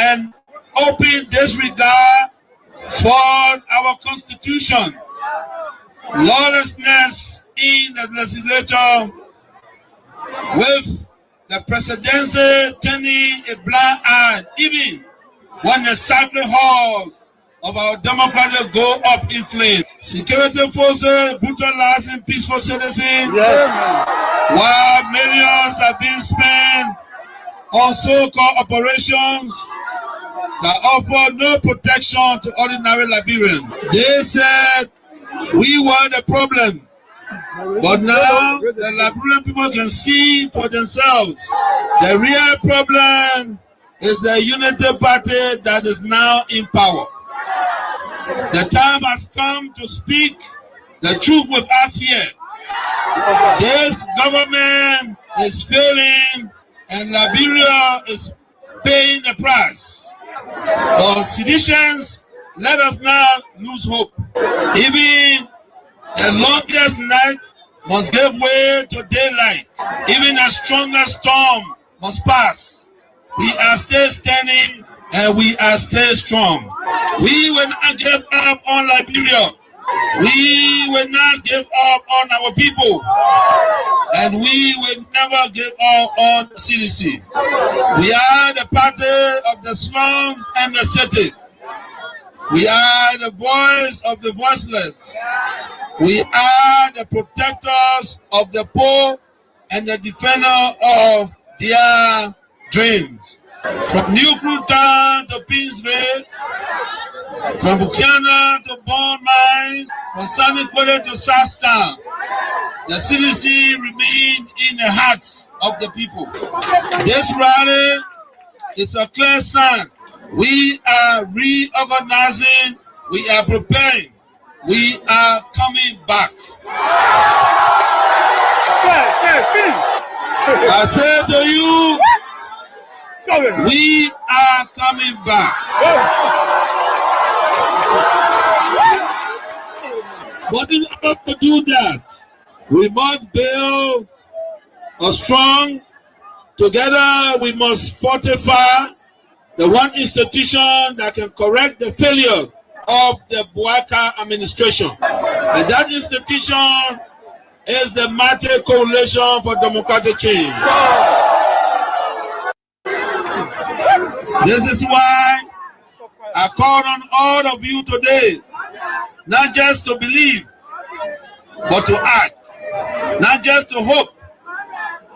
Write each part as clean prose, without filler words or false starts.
and open disregard for our constitution, lawlessness in the legislature, with the presidency turning a blind eye, even when the sacred hall of our democracy go up in flames. Security forces brutalizing peaceful citizens, while millions are being spent on so-called operations that offer no protection to ordinary Liberians. They said we were the problem, but now the Liberian people can see for themselves. The real problem is the Unity Party that is now in power. The time has come to speak the truth without fear. This government is failing and Liberia is paying the price. For seditions, let us not lose hope. Even the longest night must give way to daylight. Even the strongest storm must pass. We are still standing and we are still strong. We will not give up on Liberia. We will not give up on our people. And we will never give up on CDC. We are the party of the slums and the city. We are the voice of the voiceless. We are the protectors of the poor and the defender of their dreams. From New Cruton to Pinsville, from Buchanan to Bond Mines, from Saniquale to Southtown, the CDC remains in the hearts of the people. This rally is a clear sign. We are reorganizing, we are preparing, we are coming back. I say to you, we are coming back. But in order to do that, we must build a strong, together we must fortify the one institution that can correct the failure of the Bouaka administration. And that institution is the Mighty Coalition for Democratic Change. This is why I call on all of you today, not just to believe, but to act. Not just to hope,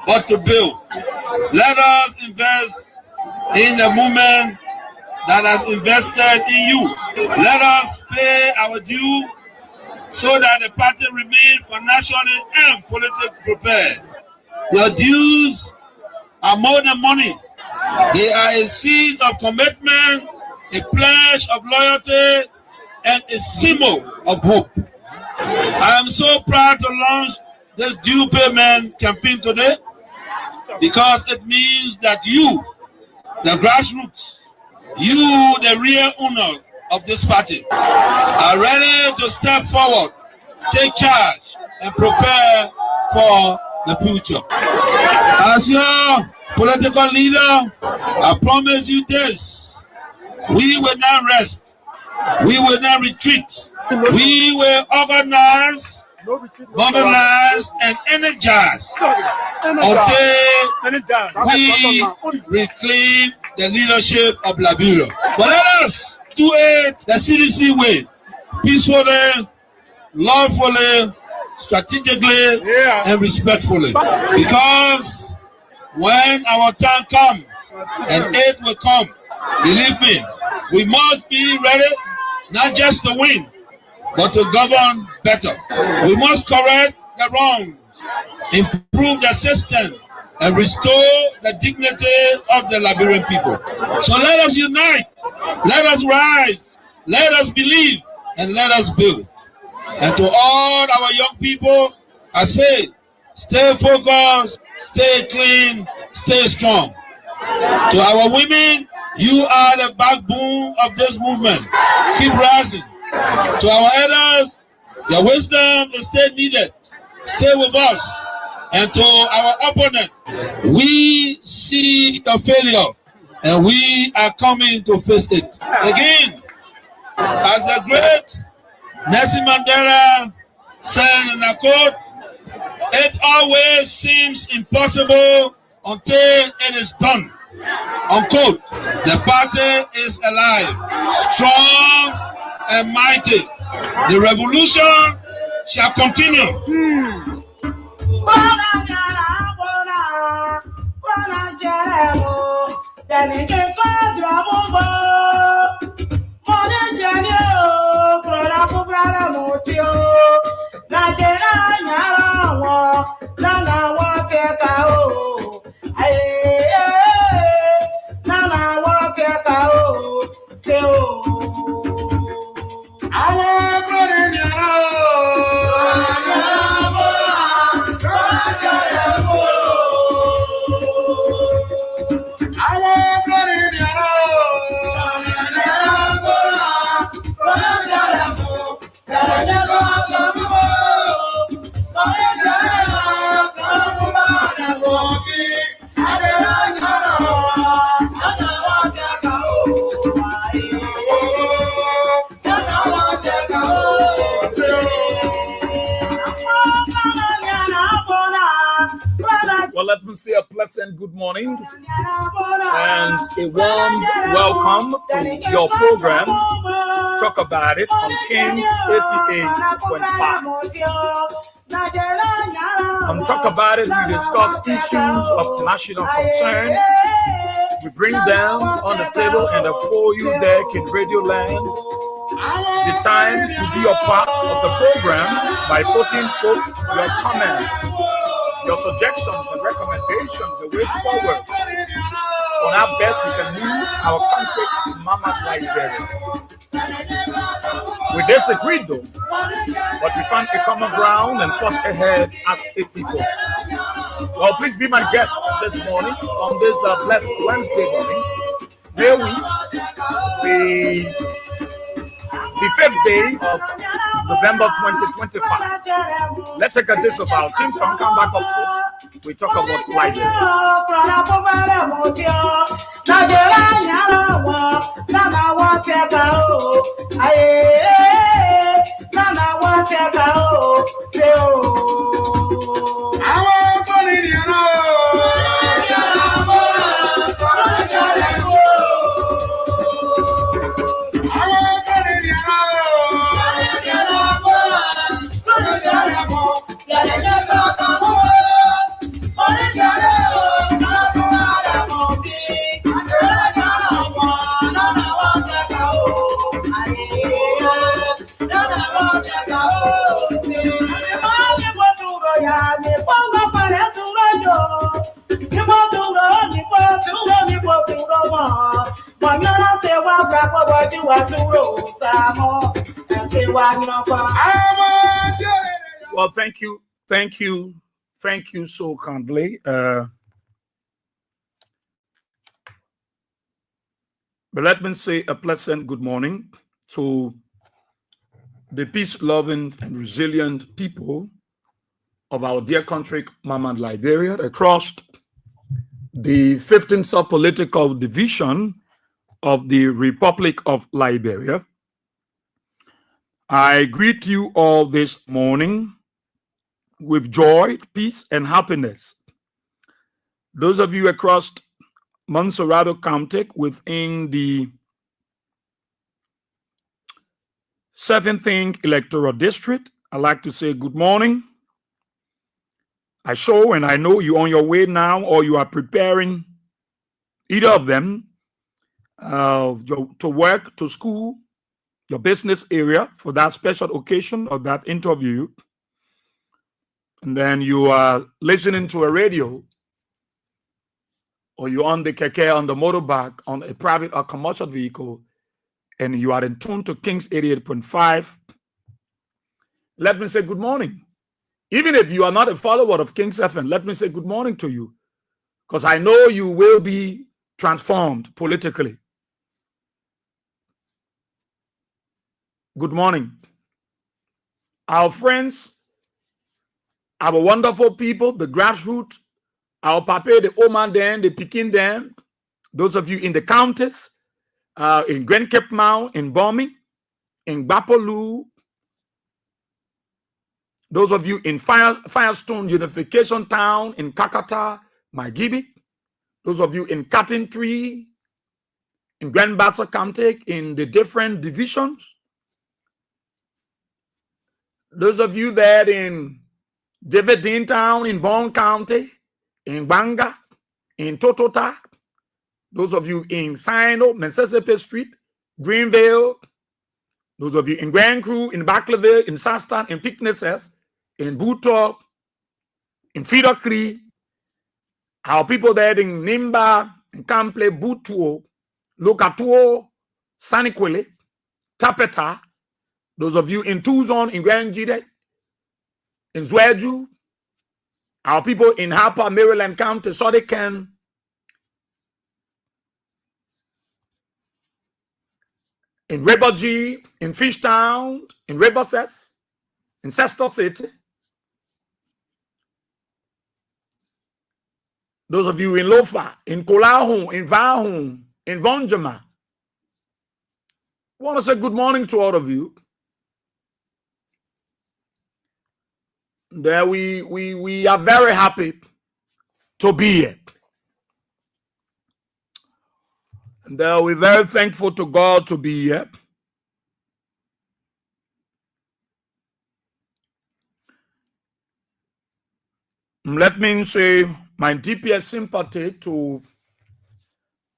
but to build. Let us invest in the movement that has invested in you. Let us pay our due so that the party remains financially and politically prepared. Your dues are more than money. They are a seed of commitment, a pledge of loyalty, and a symbol of hope. I am so proud to launch this due payment campaign today because it means that you, the grassroots, you, the real owner of this party, are ready to step forward, take charge, and prepare for the future. As your political leader, I promise you this: we will not rest, we will not retreat, we will organize, mobilize, and energize until we reclaim the leadership of Liberia. But let us do it the CDC way, peacefully, lawfully, strategically, and respectfully. Because when our time comes and aid will come, believe me, we must be ready not just to win, but to govern better. We must correct the wrongs, improve the system, and restore the dignity of the Liberian people. So let us unite, let us rise, let us believe, and let us build. And to all our young people, I say, stay focused, stay clean, stay strong. To our women, you are the backbone of this movement. Keep rising. To our elders, your wisdom is still needed. Stay with us. And to our opponent, we see your failure and we are coming to face it. Again, as the great Nelson Mandela said in a quote, it always seems impossible until it is done. Unquote. The party is alive, strong and mighty. The revolution shall continue. Well, let me say a pleasant good morning and a warm welcome to your program, Talk About It, on Kings 88.5. On Talk About It, we discuss issues of national concern. We bring them on the table and for you there in Radio Land. The time to be a part of the program by putting forth your comments, your suggestions and recommendations, the way forward on how best we can move our country to Mama Liberia. We disagreed though, but we found a common ground and forged ahead as a people. Well, please be my guest this morning on this blessed Wednesday morning. May we the 5th day of November 2025. Let's take a taste of our team song. Come back, of course. We talk about Liberia. Well, thank you so kindly. But let me say a pleasant good morning to the peace-loving and resilient people of our dear country, Mama Liberia, across the 15th sub-political division of the Republic of Liberia. I greet you all this morning with joy, peace, and happiness. Those of you across Montserrado County within the 17th electoral district, I'd like to say good morning. I show and I know you're on your way now, or you are preparing either of them to work, to school, your business area for that special occasion or that interview. And then you are listening to a radio, or you're on the keke, on the motorbike, on a private or commercial vehicle, and you are in tune to Kings 88.5. Let me say good morning. Even if you are not a follower of Kings FM, let me say good morning to you, because I know you will be transformed politically. Good morning. Our friends, our wonderful people, the grassroots, our papa, the old man, the Peking, Those of you in the counties, in Grand Cape Mount, in Bomi, in Bapolu, those of you in Firestone Unification Town, in Kakata, Magibi, those of you in Cotton Tree, in Grand Bassa County, in the different divisions, those of you that in Davidin Town, in Bond County, in Banga, in Totota, those of you in Sino, Mississippi Street, Greenville, those of you in Grand Crew, in Baclaville, in Sastan, in Picnices, in Butop, in Feeder Cree, our people there in Nimba, in Cample, Butuo, Lokatuo, Saniquele, Tapeta, those of you in Tucson, in Grand Jide, in Zweju, our people in Harper, Maryland County, Sodican, in Rebergy, in Fishtown, in Reberses, in Sester City, those of you in Lofa, in Kolahu, in Vahu, in Vonjama, I want to say good morning to all of you. There we are very happy to be here. And we're very thankful to God to be here. Let me say my deepest sympathy to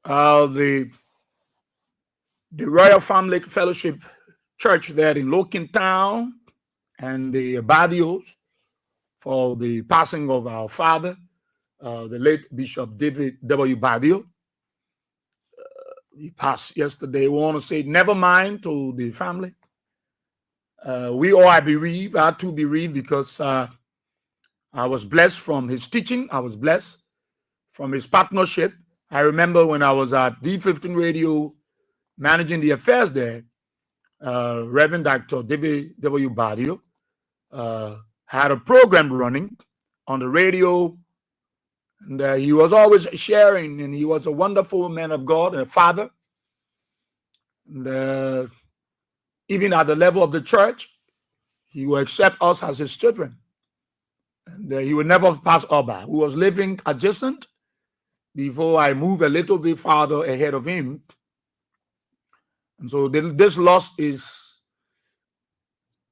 the Royal Family Fellowship Church there in Lokin Town and the Badios for the passing of our father, the late Bishop David W. Badio. He passed yesterday. We want to say never mind to the family. We all are bereaved. I too bereaved because I was blessed from his teaching. I was blessed from his partnership. I remember when I was at D15 Radio managing the affairs there, Reverend Dr. David W. Badio had a program running on the radio, and he was always sharing, and he was a wonderful man of God, a father. And even at the level of the church, he will accept us as his children. And he would never pass over. He was living adjacent before I moved a little bit farther ahead of him. And so this loss is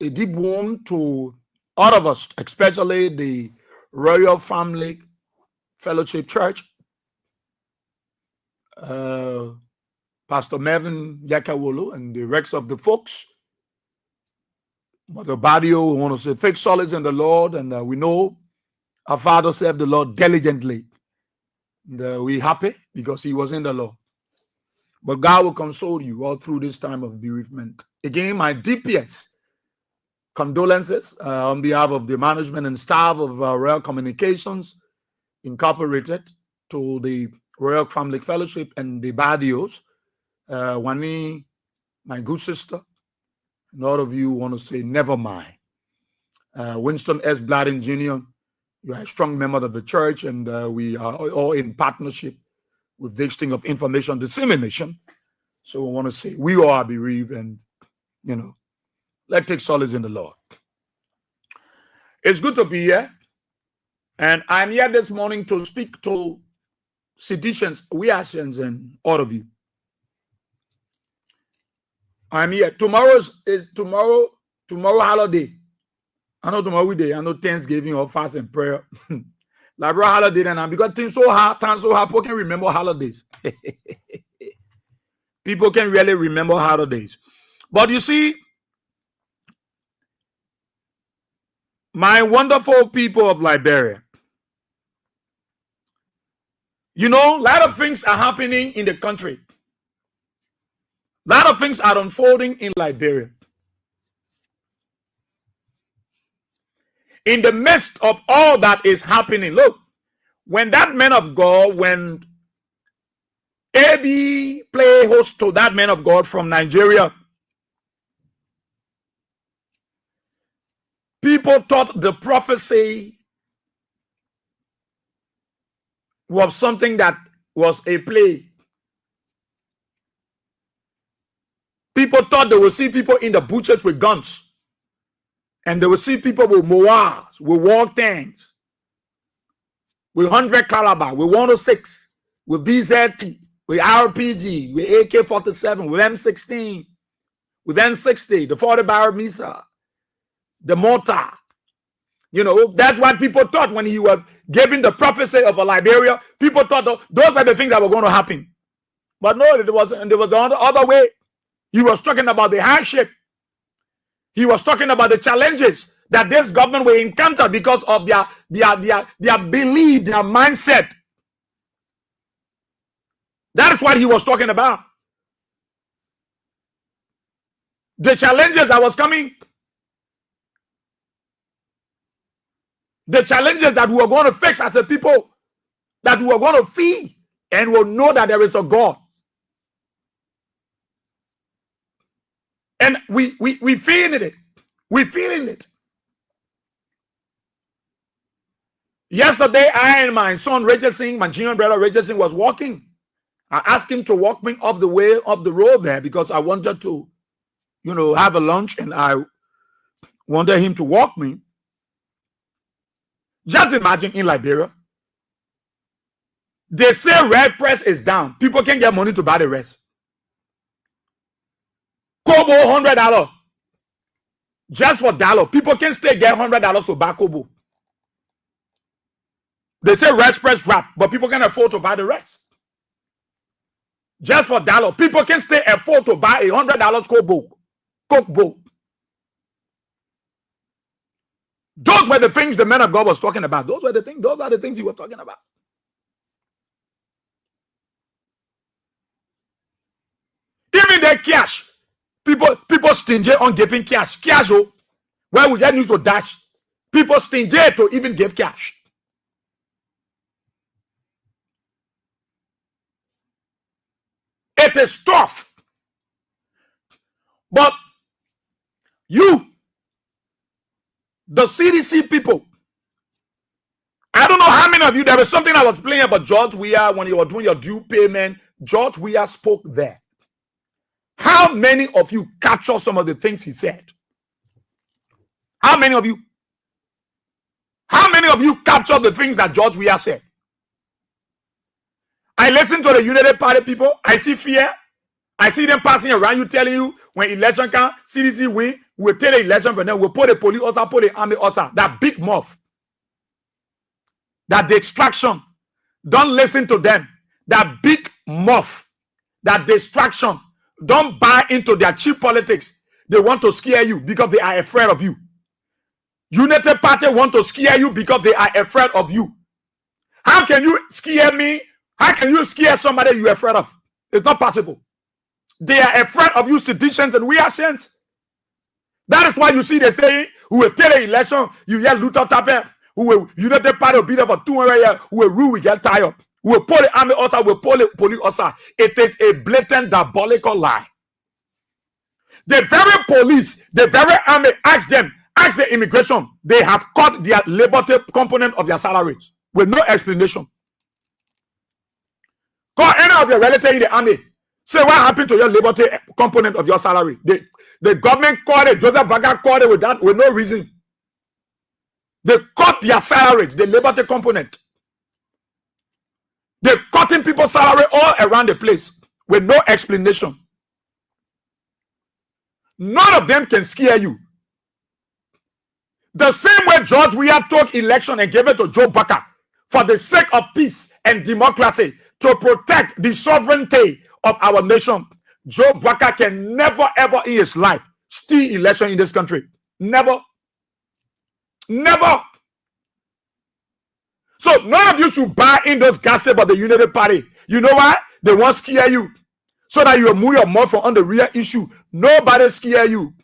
a deep wound to all of us, especially the Royal Family Fellowship Church. Pastor Mervyn Yakawolo and the rest of the folks. Mother Badio, we want to say, fake solids in the Lord, and we know our father served the Lord diligently. And we're happy because he was in the Lord. But God will console you all through this time of bereavement. Again, my deepest condolences on behalf of the management and staff of Royal Communications Incorporated to the Royal Family Fellowship and the Badios. Wani, my good sister, and all of you want to say never mind. Winston S. Bladden Jr., you are a strong member of the church, and we are all in partnership with this thing of information dissemination. So I want to say we all are bereaved, and let's take solace in the Lord. It's good to be here, and I'm here this morning to speak to seditious, Weasians, and all of you. I'm here. Tomorrow holiday. I know tomorrow we day. I know Thanksgiving or fast and prayer. Like holiday, and because things so hard, people can remember holidays. People can really remember holidays. But you see, my wonderful people of Liberia, a lot of things are happening in the country. A lot of things are unfolding in Liberia. In the midst of all that is happening, look, when that man of God, when AB play host to that man of God from Nigeria, people thought the prophecy was something that was a play. People thought they would see people in the butchers with guns. And they would see people with Moas, with war tanks, with 100 caliber, with 106, with BZT, with RPG, with AK-47, with M16, with M60, the 40 barrel missile, the mortar. You know, that's what people thought when he was giving the prophecy of Liberia. People thought those were the things that were going to happen. But no, it wasn't. And there was the other way. He was talking about the hardship. He was talking about the challenges that this government will encounter because of their belief, their mindset. That is what he was talking about. The challenges that was coming. The challenges that we are going to fix as a people. That we are going to feed. And will know that there is a God. And we feeling it. We feeling it. Yesterday, I and my son Richard Singh, my junior brother Richard Singh, was walking. I asked him to walk me up the way, up the road there, because I wanted to, you know, have a lunch, and I wanted him to walk me. Just imagine in Liberia, they say red press is down. People can get money to buy the rest. Kobo $100. Just for dollar. People can still get $100 to buy Kobo. They say red press drop, but people can afford to buy the rest. Just for dollar. People can still afford to buy $100 Kobo. Those were the things the man of God was talking about. Those are the things he was talking about. Even the cash. People stingy on giving cash. Cash, where we get news to dash. People stingy to even give cash. It is tough. But you, the CDC people, I don't know how many of you, there was something I was playing about George Weah when you were doing your due payment. George Weah spoke there. How many of you capture some of the things he said? How many of you? How many of you capture the things that George Weah said? I listen to the United Party people. I see fear. I see them passing around you, telling you when election comes, CDC win, we'll take the election for them, we'll put the police also, put the army also. That big mouth. That the extraction. Don't listen to them. That big mouth. That distraction. Don't buy into their cheap politics. They want to scare you because they are afraid of you. United Party want to scare you because they are afraid of you. How can you scare me? How can you scare somebody you're afraid of? It's not possible. They are afraid of you, seditions and we are saints. That is why you see they say, who will take the election, you hear Luther Tapper, who will United Party will be there for 200 years, who will rule, we get tired. We will pull the army also, we will pull the police also. It is a blatant diabolical lie. The very police, the very army, ask the immigration, they have cut their liberty component of their salaries with no explanation. Call any of your relatives in the army. Say what happened to your liberty component of your salary. The government called it, Joseph Baga called it with no reason. They cut their salaries, the liberty component. They're cutting people's salary all around the place with no explanation. None of them can scare you. The same way George Weah took election and gave it to Joe Baka for the sake of peace and democracy to protect the sovereignty of our nation. Joe Baka can never ever in his life steal election in this country. Never. Never. So none of you should buy in those gossip of the United Party. You know why? They want to scare you. So that you will move your mouth from on the real issue. Nobody scare you.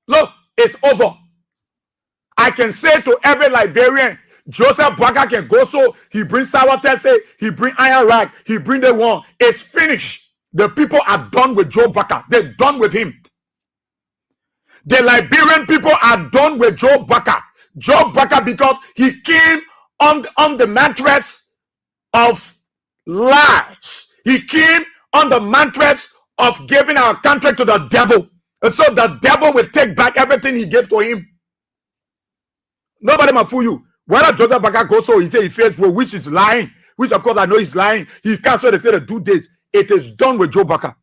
Look, it's over. I can say to every Liberian, Joseph Baga can go, so he brings sour tesse, he bring iron rag, he bring the one. It's finished. The people are done with Joe Baka. They're done with him. The Liberian people are done with Joe Baka. Joe Baka, because he came on the mattress of lies. He came on the mantras of giving our country to the devil. And so the devil will take back everything he gave to him. Nobody must fool you. Whether Joseph Baka goes so, he said he fears for which is lying, which of course I know he's lying. He canceled the state of 2 days. It is done with Joe Baka.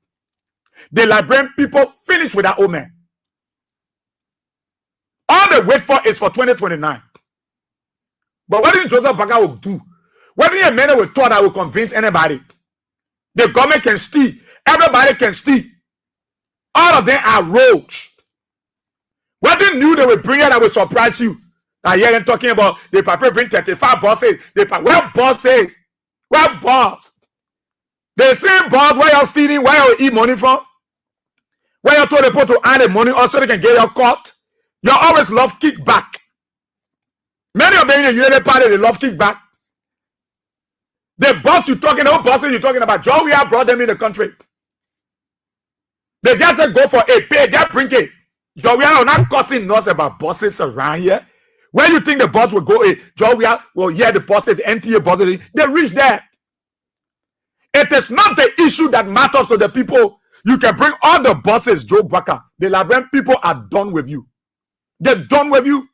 The Liberian people finish with that old man. All they wait for is for 2029. But what did Joseph Baka will do? What did a man will thought I will convince anybody? The government can steal. Everybody can steal. All of them are rogues. What they knew they would bring it that will surprise you. I hear them talking about the paper bring 35 bosses. Where bosses? Where boss? The same boss where you're stealing, where you eat money from? Where you told the people to add the money also they can get your cut? You always love kickback. Many of them in the United Party, they love kickback. The boss you're talking about, bosses you're talking about, Joe Weah brought them in the country. They just said go for a pay, they bring it. Joe Weah are not cussing us about bosses around here. Where you think the boss will go, Joe Weah, well, yeah, the bosses, NTA bosses, they reach there. It is not the issue that matters to the people. You can bring all the bosses, Joe Baka. The Liberian people are done with you. They're done with you.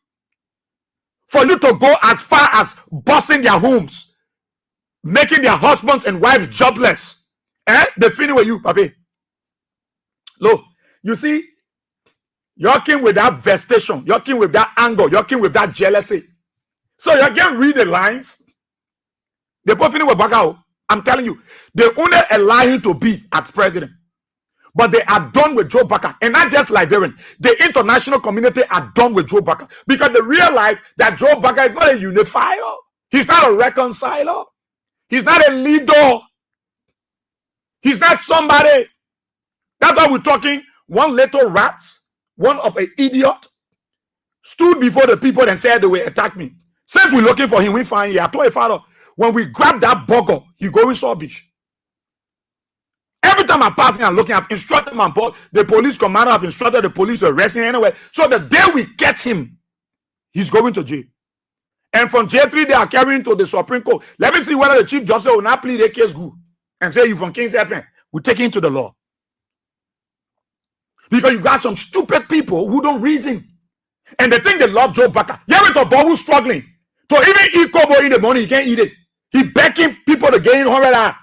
For you to go as far as bossing their homes, making their husbands and wives jobless. They finish with you, papi. Look, you see, you're king with that vestation, you're king with that anger, you're king with that jealousy. So you can read the lines. They both finish with Baka. I'm telling you, they only allow him to be as president. But they are done with Joe Baka. And not just Liberian. The international community are done with Joe Baka. Because they realize that Joe Baka is not a unifier. He's not a reconciler. He's not a leader. He's not somebody. That's why we're talking. One little rat, one of an idiot, stood before the people and said they will attack me. Since we're looking for him, we find him. I told your father, when we grab that burger, you go in Sawbish. Every time I'm passing and looking, I've instructed my boss, the police commander, I've instructed the police to arrest him anyway. So the day we catch him, he's going to jail. And from J3, they are carrying to the Supreme Court. Let me see whether the Chief Justice will not plead a case good and say you from King's FM. We take him to the law. Because you got some stupid people who don't reason. And they think they love Joe Baka. Here is a boy who's struggling. To even eat kobo in the morning, he can't eat it. He begging people to gain 100 hours.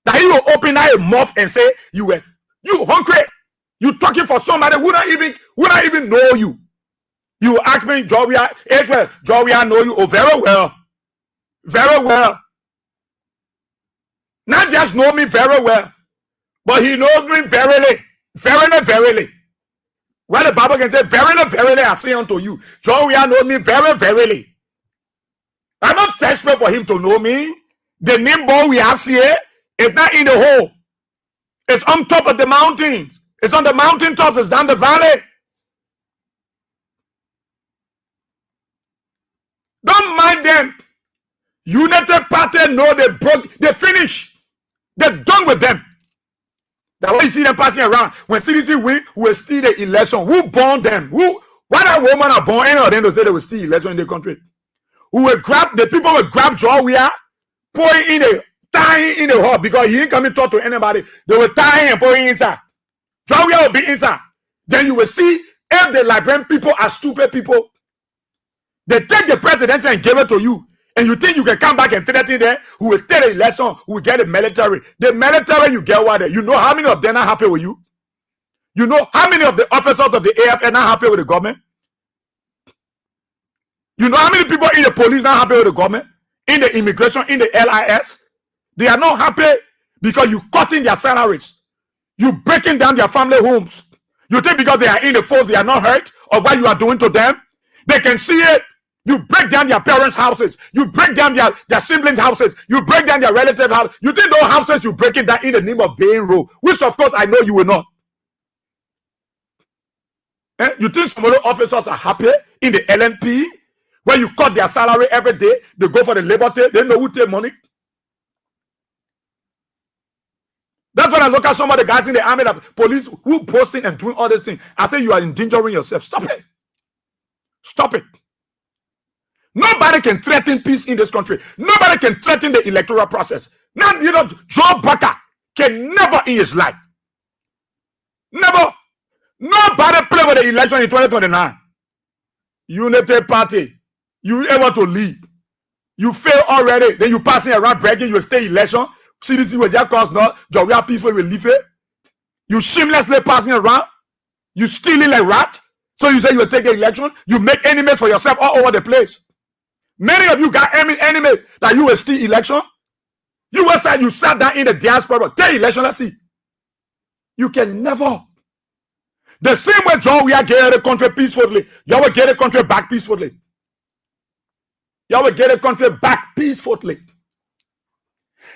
That he will open a mouth and say, you hungry. You talking for somebody who not even know you. You ask me, Joe Weah, Israel, Joe Weah know you. Oh, very well. Very well. Not just know me very well, but he knows me verily. Verily, verily. Where the Bible can say, verily, verily, I say unto you. Joe Weah know me very, verily. I'm not desperate for him to know me. The name boy we are here is not in the hole. It's on top of the mountains. It's on the mountaintops. It's down the valley. Don't mind them. United Party know they broke. They finished. They're done with them. That's why you see them passing around. When CDC win, who will steal the election? Who born them? Why that woman are born? Any of them to say they will steal election in the country? Who will grab the people will grab Joe Weah, tie in the hall because he didn't come and talk to anybody. They will tie him and put him inside. Joe Weah will be inside. Then you will see if the Liberian people are stupid people. They take the presidency and give it to you. And you think you can come back and threaten them who will take the election, who will get the military. The military, you get what? You know how many of them are happy with you? You know how many of the officers of the AF are not happy with the government? You know how many people in the police are not happy with the government? In the immigration, in the LIS? They are not happy because you cutting their salaries. You breaking down their family homes. You think because they are in the force, they are not hurt of what you are doing to them? They can see it. You break down their parents' houses. You break down their siblings' houses. You break down their relatives' houses. You think those houses you breaking down in the name of being rule, which of course I know you will not. You think some of the officers are happy in the LNP when you cut their salary every day? They go for the labor day. They know who take money. That's when I look at some of the guys in the army, the police who posting and doing all these things. I say you are endangering yourself. Stop it. Stop it. Nobody can threaten peace in this country. Nobody can threaten the electoral process. Now, Joe Baka can never in his life, never, nobody play with the election in 2029. Unity Party, you ever to lead. You fail already, then you passing around bragging, you will stay election. CDC will just cause not, Joria people will leave it. You shamelessly passing around, you stealing like rat. So you say you will take the election, you make enemies for yourself all over the place. Many of you got enemies that you will steal election. You will say you sat down in the diaspora, take election, let's see. You can never. The same way John, we are getting the country peacefully. Y'all will get the country back peacefully. Y'all will get the country back peacefully.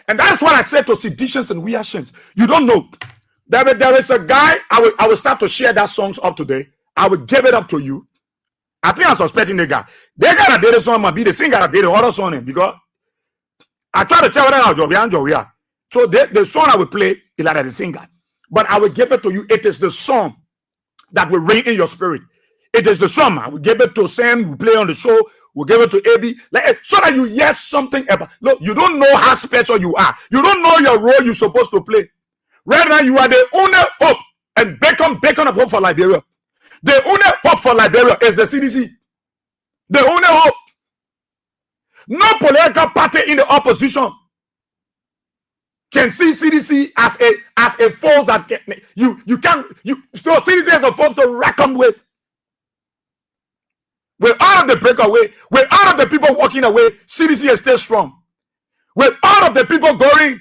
And that's what I said to seditions and reactions. You don't know. There is a guy, I will start to share that songs up today. I will give it up to you. I think I'm suspecting the guy. The guy that did the song might be the singer that did the other song because I try to tell them Joria. So the song I will play is like the singer. But I will give it to you. It is the song that will ring in your spirit. It is the song. I will give it to Sam, we play on the show. We'll give it to AB, so that you hear something about. Look, you don't know how special you are. You don't know your role you're supposed to play. Right now, you are the only hope and beacon of hope for Liberia. The only hope for Liberia is the CDC. The only hope. No political party in the opposition can see CDC as a force that so CDC is a force to reckon with. With all of the breakaway, with all of the people walking away, CDC is still strong. With all of the people going,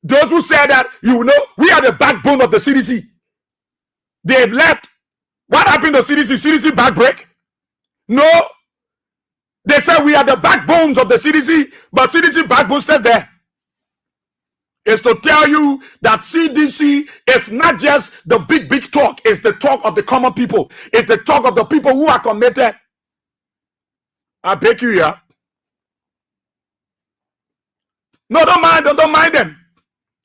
those who said that, we are the backbone of the CDC. They've left. What happened to CDC? CDC backbreak? No. They said we are the backbones of the CDC, but CDC backbone still there. It's to tell you that CDC is not just the big talk. It's the talk of the common people. It's the talk of the people who are committed. I beg you, yeah. No, don't mind them.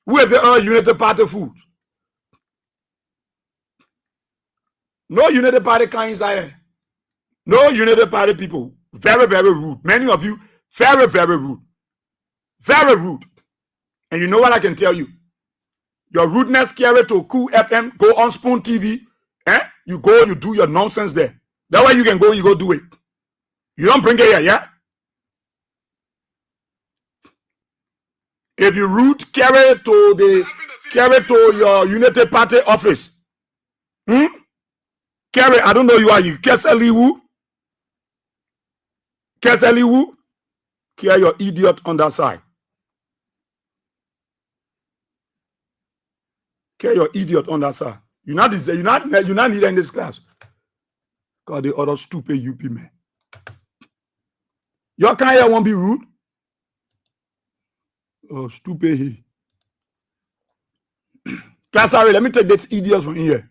Where's the Unity Party food? No Unity Party kinds here. No Unity Party people. Very, very rude. Many of you, very, very rude. Very rude. And you know what I can tell you? Your rudeness carry to Cool FM, go on Spoon TV. You go, you do your nonsense there. That way you can go, you go do it. You don't bring it here, yeah? If you rude, carry to your Unity Party office. Carry, I don't know you are you. Keseliwu. Carry your idiot on that side. Carry your idiot on that side. You're not needed in this class. Because the other stupid UP man. Your kind here won't be rude. Oh, stupid he. Class, sorry, let me take this idiot from here.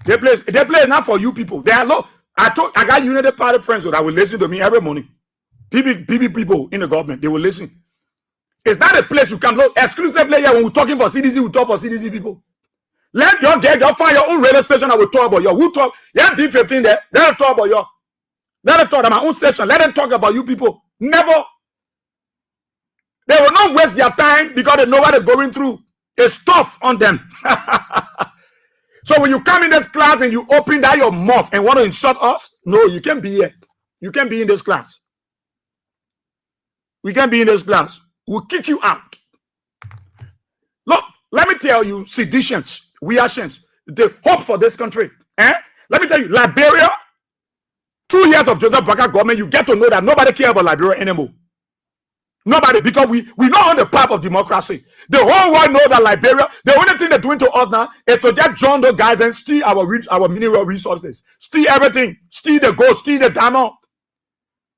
They play not for you people. They are low. I got Unity Party friends that will listen to me every morning. PB people in the government, they will listen. It's not a place you can look exclusively here when we're talking for CDC, we talk for CDC people. Let your get your find your own radio station. I will talk about your who talk. Yeah, D15 there. Let them talk about your. Let them talk about my own station. Let them talk about you people. Never. They will not waste their time because they know what they're going through. It's tough on them. So when you come in this class and you open that your mouth and want to insult us, no, you can't be here. You can't be in this class. We can't be in this class. We'll kick you out. Look, let me tell you, seditions. Reactions, the hope for this country. Let me tell you, Liberia, 2 years of Joseph Boakai government, you get to know that nobody cares about Liberia anymore. Nobody, because we not on the path of democracy. The whole world know that Liberia, the only thing they're doing to us now is to just join those guys and steal our mineral resources. Steal everything. Steal the gold, steal the diamond.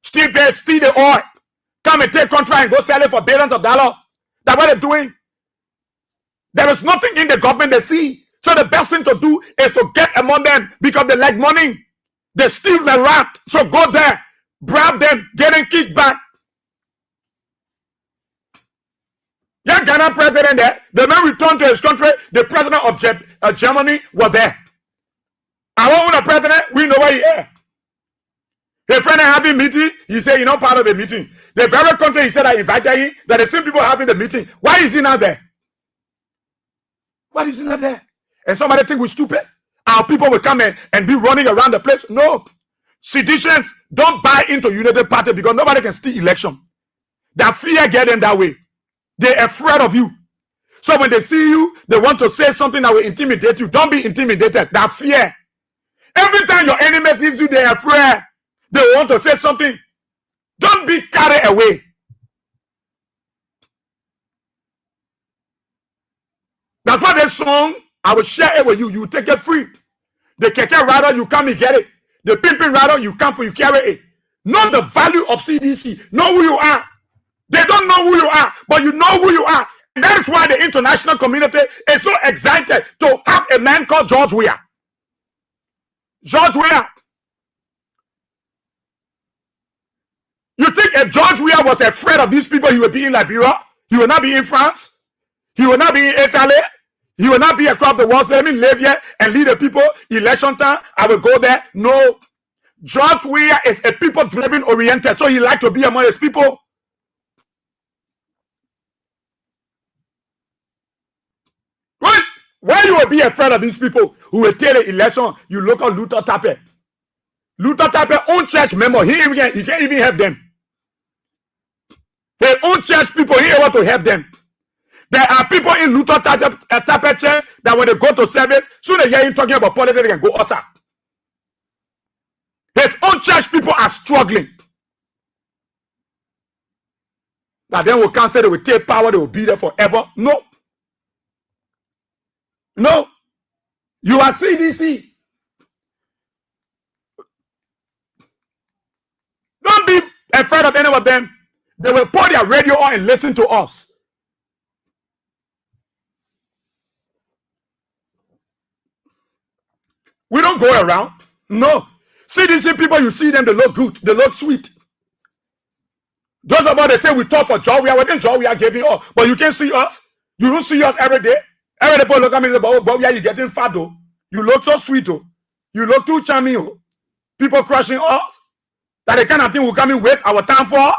Steal the oil. Come and take contract and go sell it for billions of dollars. That's what they're doing. There is nothing in the government they see. So the best thing to do is to get among them because they like money. They steal the rat. So go there, bribe them, getting kickback. Yeah, Ghana president there. The man returned to his country. The president of Germany was there. Our own president, we know where he is. A friend having meeting, he said, you're not part of the meeting. The very country he said I invited him, that the same people having the meeting. Why is he not there? Why is he not there? And somebody think we're stupid. Our people will come in and be running around the place. No. Seditions don't buy into United Party because nobody can steal election. That fear get them that way. They're afraid of you. So when they see you, they want to say something that will intimidate you. Don't be intimidated. That fear. Every time your enemy sees you, they're afraid. They want to say something. Don't be carried away. That's why this song, I will share it with you. You take it free. The keke rider, you come and get it. The pimping rider, you come for you carry it. Know the value of CDC. Know who you are. They don't know who you are, but you know who you are. And that is why the international community is so excited to have a man called George Weah. George Weah. You think if George Weah was afraid of these people, he would be in Liberia? He will not be in France? He will not be in Italy? He will not be across the world. So let me live here and lead the people. Election time, I will go there. No. George Weah is a people-driven oriented, so he like to be among his people. Why you will be afraid of these people who will take the election? You look at Luther Tappert. Luther Tappert own church member. He can't even help them. His own church people, he able to help them. There are people in Luther Tappert church that when they go to service, soon they hear him talking about politics, they can go outside. His own church people are struggling. That then will can't say they will take power, they will be there forever. No. No. You are CDC. Don't be afraid of any of them. They will put their radio on and listen to us. We don't go around. No. CDC people, you see them, they look good. They look sweet. Those of us, they say we talk for George Weah. Well, then George Weah giving up. But you can see us. You don't see us every day. Every day people look at me and say, but yeah, you getting fat though. You look so sweet though. You look too charming. Oh. People crushing us. That the kind of thing we come and waste our time for.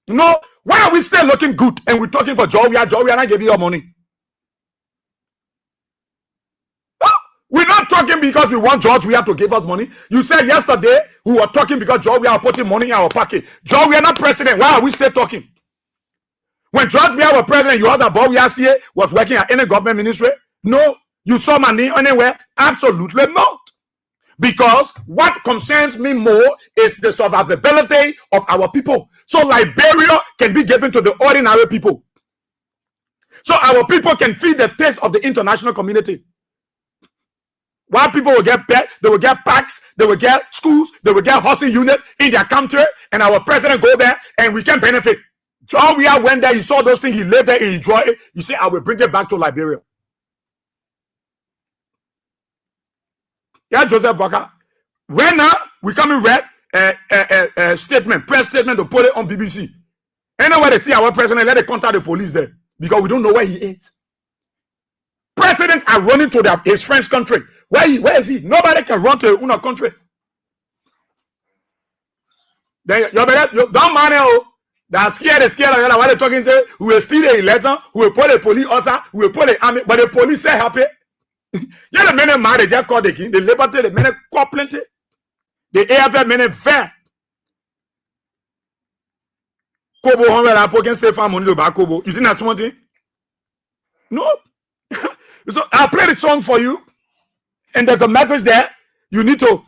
No. Why are we still looking good and we're talking for George Weah? George Weah not giving you money. We're not talking because we want George Weah to give us money. You said yesterday we were talking because George Weah was putting money in our pocket. George Weah not president. Why are we still talking? When George Weah was president, you heard that Bob Weah was working at any government ministry? No. You saw money anywhere? Absolutely not. Because what concerns me more is the survivability of our people. So Liberia can be given to the ordinary people. So our people can feel the taste of the international community. While people will get pet, they will get parks, they will get schools, they will get housing units in their country, and our president go there and we can benefit. George Weah went there, you saw those things, he lived there, he enjoyed it. You say, I will bring it back to Liberia. Yeah, Joseph Boakai. When now we come and read a statement, press statement to put it on BBC. Anywhere they see our president, let them contact the police there because we don't know where he is. Presidents are running to his French country. Where is he? Nobody can run to a country. Then you don't mind. They are scared. Why they talking? Say we will steal the election. We will put the police also. We will put the army. But the police say happy. Yeah, the men mad. They just call the king. The liberty. The men call plenty. The AFL men fair. Kobo hundred and poking Stefan Mundo back Kobo. You think that's one thing? No. So I'll play the song for you. And there's a message there you need to.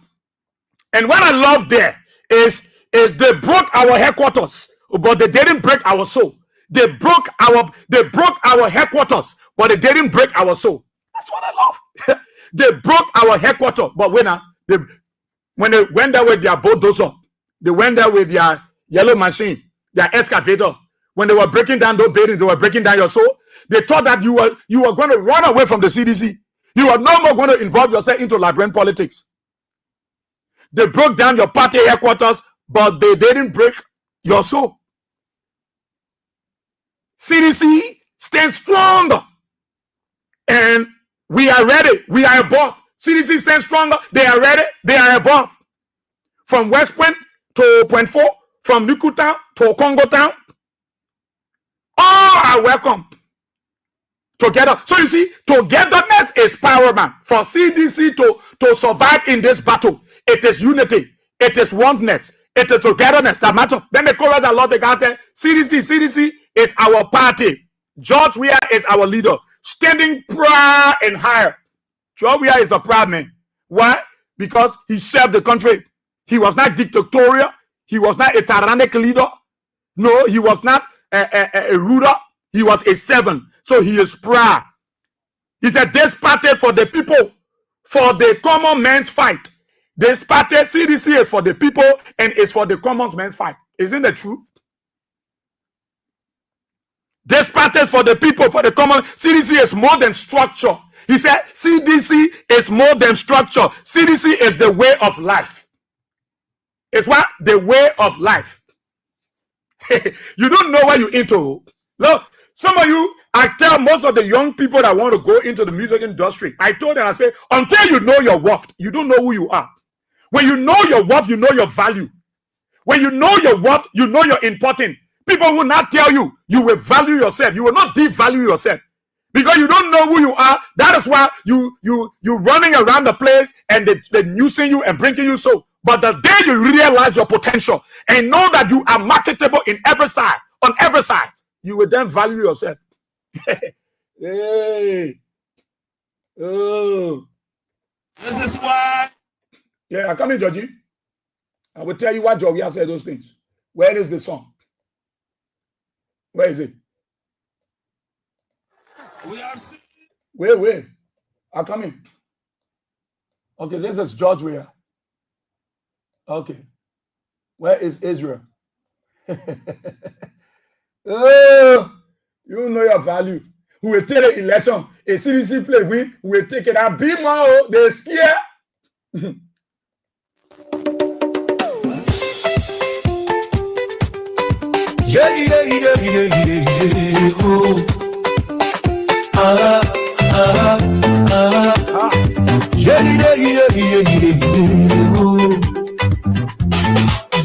And what I love there is they broke our headquarters, but they didn't break our soul. They broke our headquarters, but they didn't break our soul. That's what I love. They broke our headquarters, but when they went there with their bulldozer, they went there with their yellow machine, their excavator. When they were breaking down those buildings, they were breaking down your soul. They thought that you were going to run away from the CDC. You are no more going to involve yourself into Liberian politics. They broke down your party headquarters, but they didn't break your soul. CDC stands stronger. And we are ready. We are above. CDC stands stronger. They are ready. They are above. From West Point to Point 4, from Nuku Town to Congo Town, all are welcome together. So you see, togetherness is power, man. For CDC to survive in this battle, it is unity, it is oneness, it is togetherness that matters. Then the chorus, a lot the guys say, CDC is our party. George Weah is our leader, standing proud and higher. George Weah is a proud man. Why? Because he served the country. He was not dictatorial. He was not a tyrannic leader. No, he was not a ruler. He was a servant. So he is proud. He said, this party for the people, for the common man's fight. This party, CDC, is for the people and is for the common man's fight. Isn't the truth? This party is for the people, for the common. CDC is more than structure. He said, CDC is more than structure. CDC is the way of life. It's what? The way of life. You don't know what you're into. Look, some of you, I tell most of the young people that want to go into the music industry, I told them, I say, until you know your worth, you don't know who you are. When you know your worth, you know your value. When you know your worth, you know you're important. People will not tell you, you will value yourself. You will not devalue yourself. Because you don't know who you are. That is why you running around the place and they're using you and bringing you so. But the day you realize your potential and know that you are marketable in every side, on every side, you will then value yourself. Hey. Oh. This is why. Yeah, I come in, Georgie. I will tell you why Georgia said those things. Where is the song? Where is it? We are seeing. Where? I come in. Okay, this is George Weah. Okay. Where is Israel? Oh, you know your value. Who will take the election? A CDC play win, who will take it. I be more, they're scared. Oh.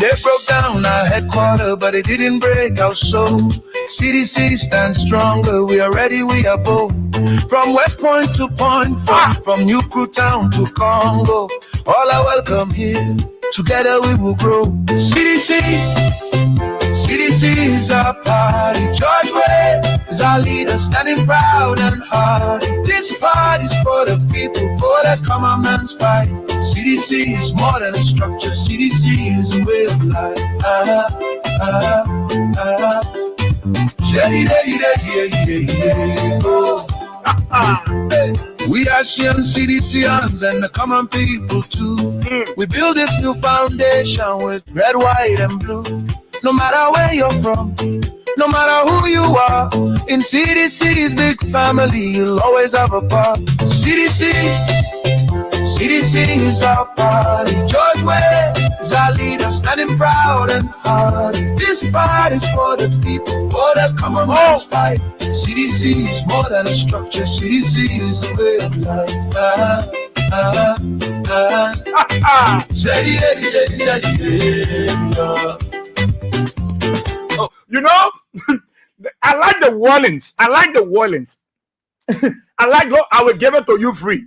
They broke down our headquarters, but it didn't break our soul. CDC stands stronger. We are ready, we are bold. From West Point to Point 4, from Nuku Town to Congo, all are welcome here. Together we will grow. CDC is our party. George Weah is our leader, standing proud and hard. This party's for the people, for the common man's fight. CDC is more than a structure. CDC is a way of life. We are Shian CDCians and the common people too. We build this new foundation with red, white, and blue. No matter where you're from, no matter who you are, in CDC's big family, you'll always have a part. CDC is our party. George Weah is our leader, standing proud and hard. This party's for the people, for the common man's fight. CDC is more than a structure. CDC is a way of life. Oh, you know, I like the Wallins. I like I will give it to you free.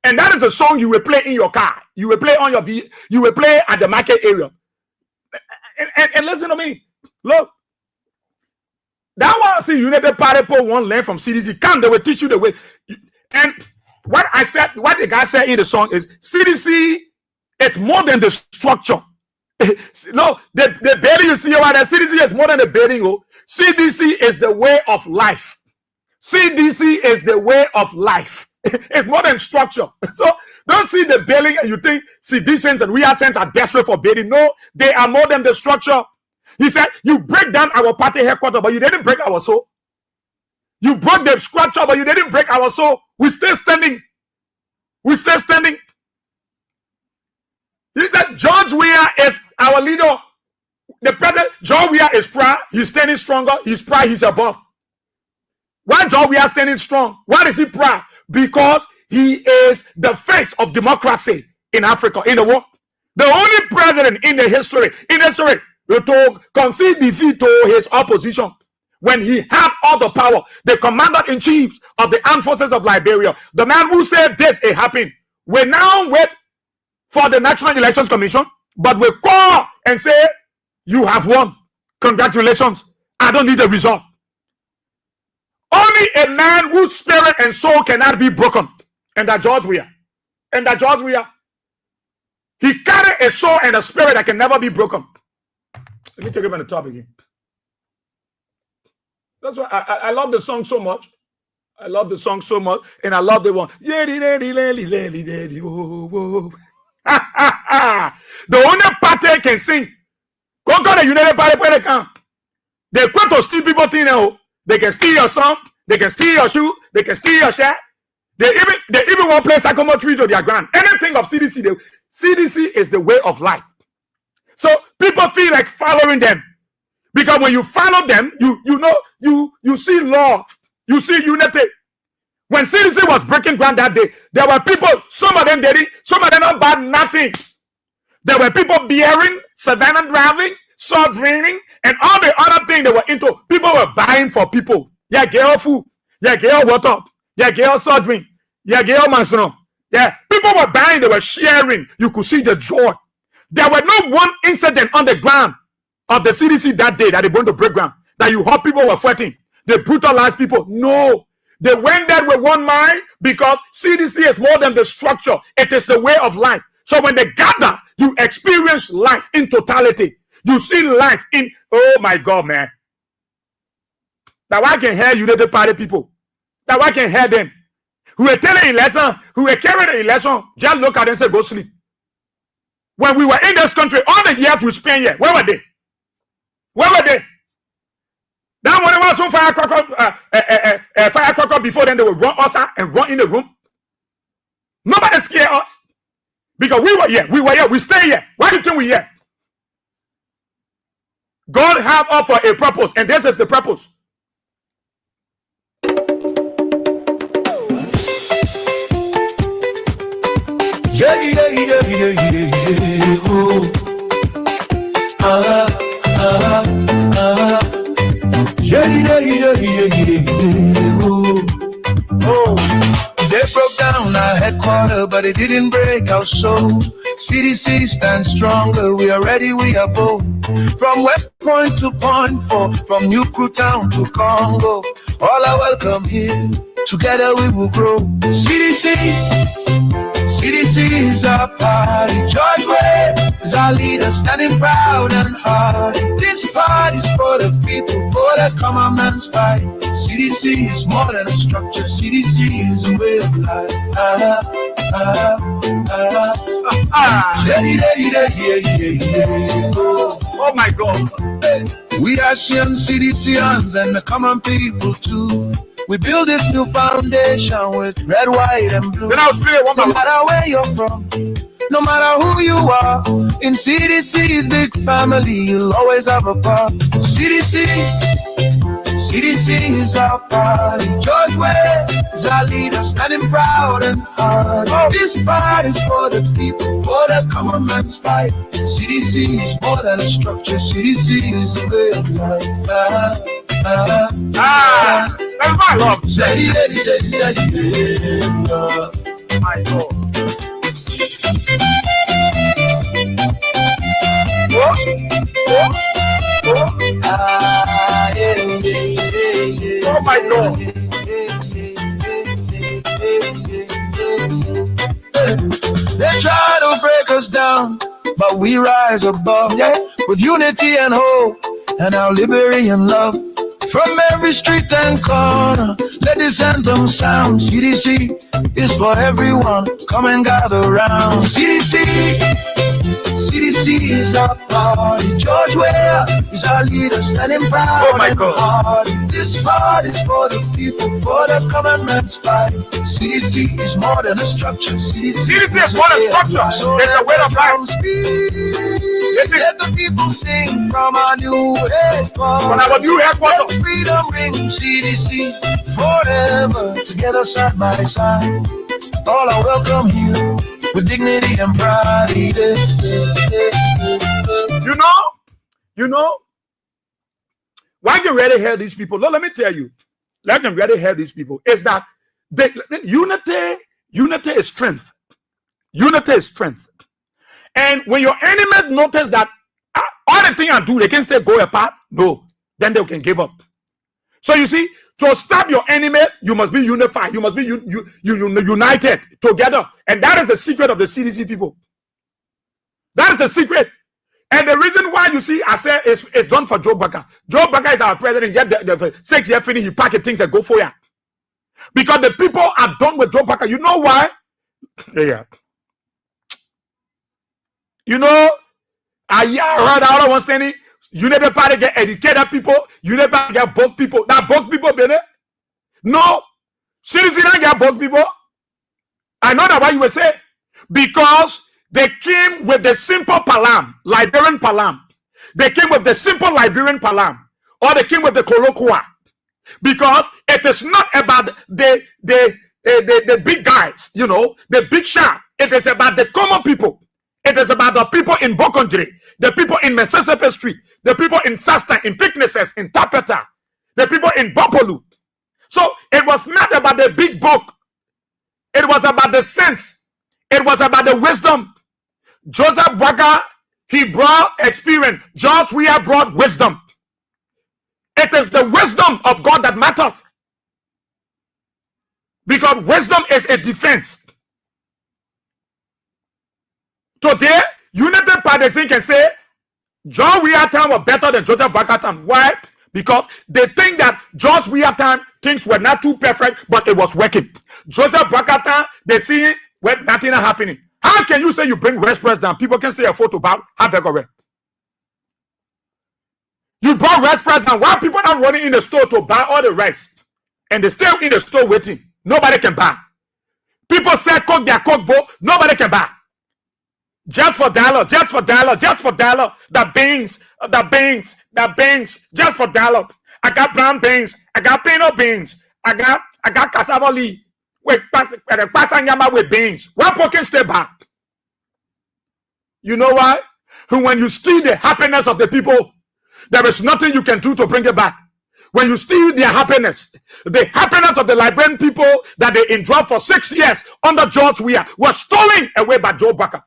And that is a song you will play in your car. You will play on your you will play at the market area. And listen to me. Look. That one, see, United Party people won't learn from CDC. Come, they will teach you the way. And what the guy said in the song is CDC is more than the structure. No, the building you see over there, CDC is more than the building. Oh. CDC is the way of life. CDC is the way of life. It's more than structure. So don't see the building and you think CDCians and reactions are desperate for building. No, they are more than the structure. He said, you break down our party headquarters, but you didn't break our soul. You broke the structure, but you didn't break our soul. We stay standing. We stay standing. He said, George Weah is our leader. The president, George Weah is proud. He's standing stronger. He's proud. He's above. Why George Weah standing strong? Why is he proud? Because he is the face of democracy in Africa, in the world. The only president in the history to concede defeat to his opposition when he had all the power, the commander-in-chief of the armed forces of Liberia, the man who said this, it happened. We now wait for the National Elections Commission, but we call and say, you have won. Congratulations. I don't need a result. Only a man whose spirit and soul cannot be broken. And that George Weah. And that George Weah. He carried a soul and a spirit that can never be broken. Let me take it on the top again. That's why I love the song so much. I love the song so much. And I love the one. The only party can sing. Go the United Party where they come. They quit to steal people thing now. They can steal your song, they can steal your shoe, they can steal your shirt. They even want to play psychometry to their ground. Anything of CDC, CDC is the way of life. So people feel like following them. Because when you follow them, you see love, you see unity. When CDC was breaking ground that day, there were people, some of them did it, some of them not bad nothing. There were people bearing, savannah driving, sword draining, and all the other things they were into. People were buying for people. Yeah, girl food. Yeah, girl water. Yeah, girl sword drink. Yeah, girl mansono. Yeah, people were buying, they were sharing. You could see the joy. There were no one incident on the ground of the CDC that day that they went to break ground, that you heard people were fighting. They brutalized people. No. They went there with one mind because CDC is more than the structure. It is the way of life. So when they gather, you experience life in totality. You see life in, oh my God, man. Now I can hear United Party people. Now I can hear them. Who were telling election, who were carrying the election, just look at them and say, go sleep. When we were in this country, all the years we spent here, where were they? Where were they? Then when there was some firecracker before, then they would run us out and run in the room. Nobody scared us. Because we were here, we stay here. Why do you think we're here? God have us for a purpose, and this is the purpose. They broke down our headquarters, but it didn't break our soul. CDC stands stronger. We are ready, we are bold. From West Point to Point 4, from New Crew Town to Congo, all are welcome here. Together we will grow. CDC is our party. George Weah is our leader, standing proud and hard. This party's for the people, for the common man's fight. CDC is more than a structure. CDC is a way of life. Oh my God. We are Shian CDCians and the common people too. We build this new foundation with red, white, and blue. No matter where you're from, no matter who you are, in CDC's big family, you'll always have a part. CDC is our party. George Weah is our leader, standing proud and hard. This party's for the people, for the common man's fight. CDC is more than a structure. CDC is a way of life. That's my love. My God. Oh my God. They try to break us down, but we rise above, with unity and hope and our liberty and love. From every street and corner, let this anthem sound. CDC is for everyone. Come and gather round. CDC is our party. George Weah is our leader, standing proud. Oh my God. This party's for the people, for the common man's fight. CDC is more than a structure. CDC is more than a structure. It's a way of life. Let the people sing from our new headquarters. From our new headquarters. Freedom ring. CDC forever, together side by side. All are welcome here. with dignity and pride. You know, why you really hear these people? Let me tell you, let them really hear these people. Is that unity is strength. Unity is strength. And when your enemy notice that all the things I do, they can still go apart, no, then they can give up. So you see, to stop your enemy, you must be unified. You must be united together. And that is the secret of the CDC people. That is the secret. And the reason why you see, I say, it's done for Joe Baka. Joe Baka is our president. Yet the 6 year finish, he pack things and go for ya. Because the people are done with Joe Baka. You know why? Yeah. You know, I heard all of one standing. You never party get educated people. You never get broke people. That broke people, baby. No, citizens don't get broke people. I know that why you will say, because they came with the simple palam, Liberian palam. They came with the simple Liberian palam, or they came with the colloquial. Because it is not about the big guys, you know, the big shot. It is about the common people. It is about the people in Bokonjiri, the people in Mississippi Street, the people in Sasta, in Picnices, in Tapeta, the people in Bopolu. So it was not about the big book. It was about the sense. It was about the wisdom. Joseph Baka, he brought experience. George Weah brought wisdom. It is the wisdom of God that matters. Because wisdom is a defense. Today, United Party can say, John Weah time was better than Joseph Baka time. Why? Because they think that George Weah time, things were not too perfect, but it was working. Joseph Baka time, they see when nothing is happening. How can you say you bring West President? People can say a photo about Habegore. You brought West President. Why people are running in the store to buy all the rice? And they stay in the store waiting. Nobody can buy. People say cook their cookbook. Nobody can buy. Just for dollar, just for dollar, just for dollar. The beans, just for dollar. I got brown beans. I got peanut beans. I got cassava leaf with pasanyama with beans. Why pocket stay back? You know why? When you steal the happiness of the people, there is nothing you can do to bring it back. When you steal their happiness, the happiness of the Liberian people that they enjoyed for 6 years under George Weah was stolen away by Joe Baka.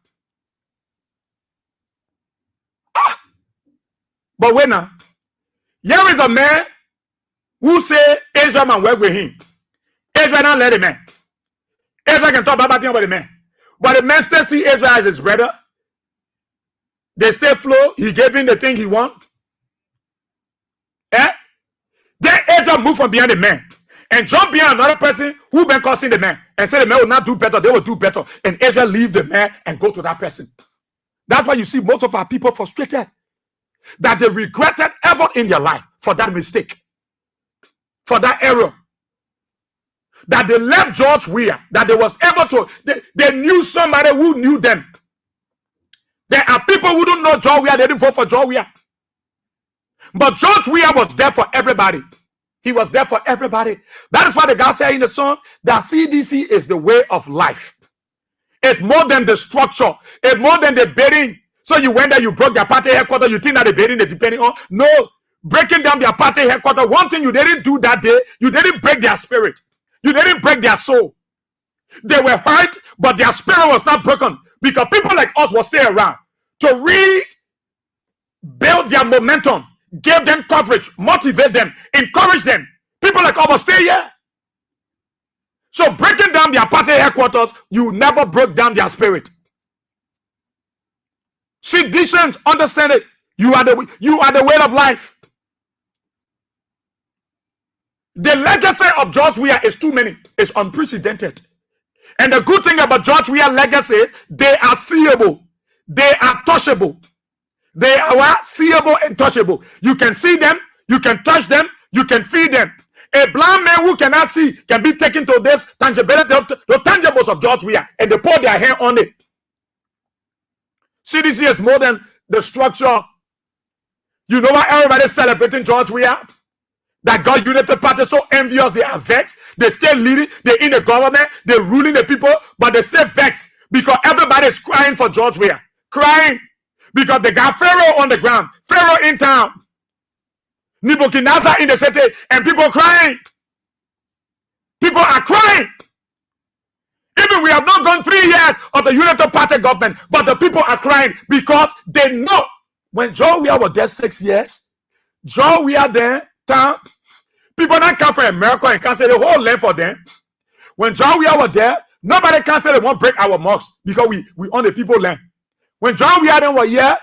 But wait now, here is a man who say Israel man work with him. Israel not let the man. Israel can talk about the man. But the man still see Israel as his brother. They stay flow. He gave him the thing he want. Then Israel move from behind the man and jump behind another person who been causing the man and say the man will not do better. They will do better. And Israel leave the man and go to that person. That's why you see most of our people frustrated. That they regretted ever in their life for that mistake, for that error. That they left George Weah, that they was able to, they knew somebody who knew them. There are people who don't know George Weah, they didn't vote for George Weah. But George Weah was there for everybody. He was there for everybody. That is why the guy said in the song that CDC is the way of life. It's more than the structure. It's more than the bidding. So you went there, you broke their party headquarters, you think that the bidding is depending on. No, breaking down their party headquarters. One thing you didn't do that day, you didn't break their spirit. You didn't break their soul. They were hurt, but their spirit was not broken. Because people like us will stay around to rebuild their momentum, give them coverage, motivate them, encourage them. People like us will stay here. So breaking down their party headquarters, you never broke down their spirit. See, decisions, understand it. You are the way of life. The legacy of George Weah is too many. It's unprecedented. And the good thing about George Weah's legacy, they are seeable. They are touchable. They are seeable and touchable. You can see them, you can touch them, you can feel them. A blind man who cannot see can be taken to this tangibility, the tangibles of George Weah, and they pour their hand on it. CDC is more than the structure. You know why everybody's celebrating George Weah? That God United Party so envious, they are vexed. They still leading, they're in the government, they're ruling the people, but they still vexed because everybody is crying for George Weah. Crying because they got Pharaoh on the ground, Pharaoh in town, Nebuchadnezzar in the city, and people crying. People are crying. Even we have not gone 3 years of the Unity Party government, but the people are crying because they know when George Weah was there 6 years, George Weah there, town, people not come from America and cancel the whole land for them. When George Weah was there, nobody can say they won't break our mosques because we own the people land. When George Weah then was here,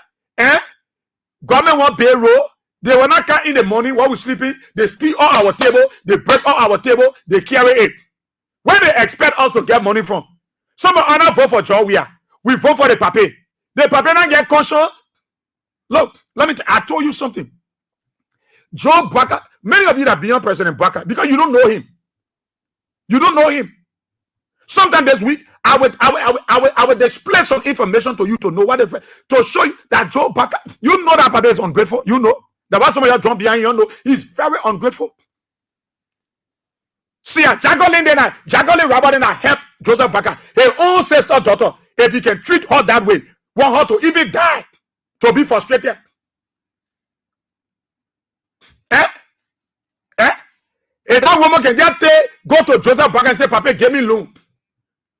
government want payroll, they will not come in the morning while we sleeping, they steal all our table, they break all our table, they carry it. Where they expect us to get money from? Some of us vote for George Weah. We vote for the papi. The papi not get conscious. Look, I told you something. Joe Baka, many of you are beyond President Baka because you don't know him. You don't know him. Sometime this week, I would explain some information to you to know to show you that Joe Baka, you know that papi is ungrateful. You know that was somebody jump behind you know he's very ungrateful. See, Jagolin Rabbi help Joseph Baka, his own sister daughter. If he can treat her that way, want her to even die, to be frustrated. If that woman can just go to Joseph Baka and say, Papa, give me loan.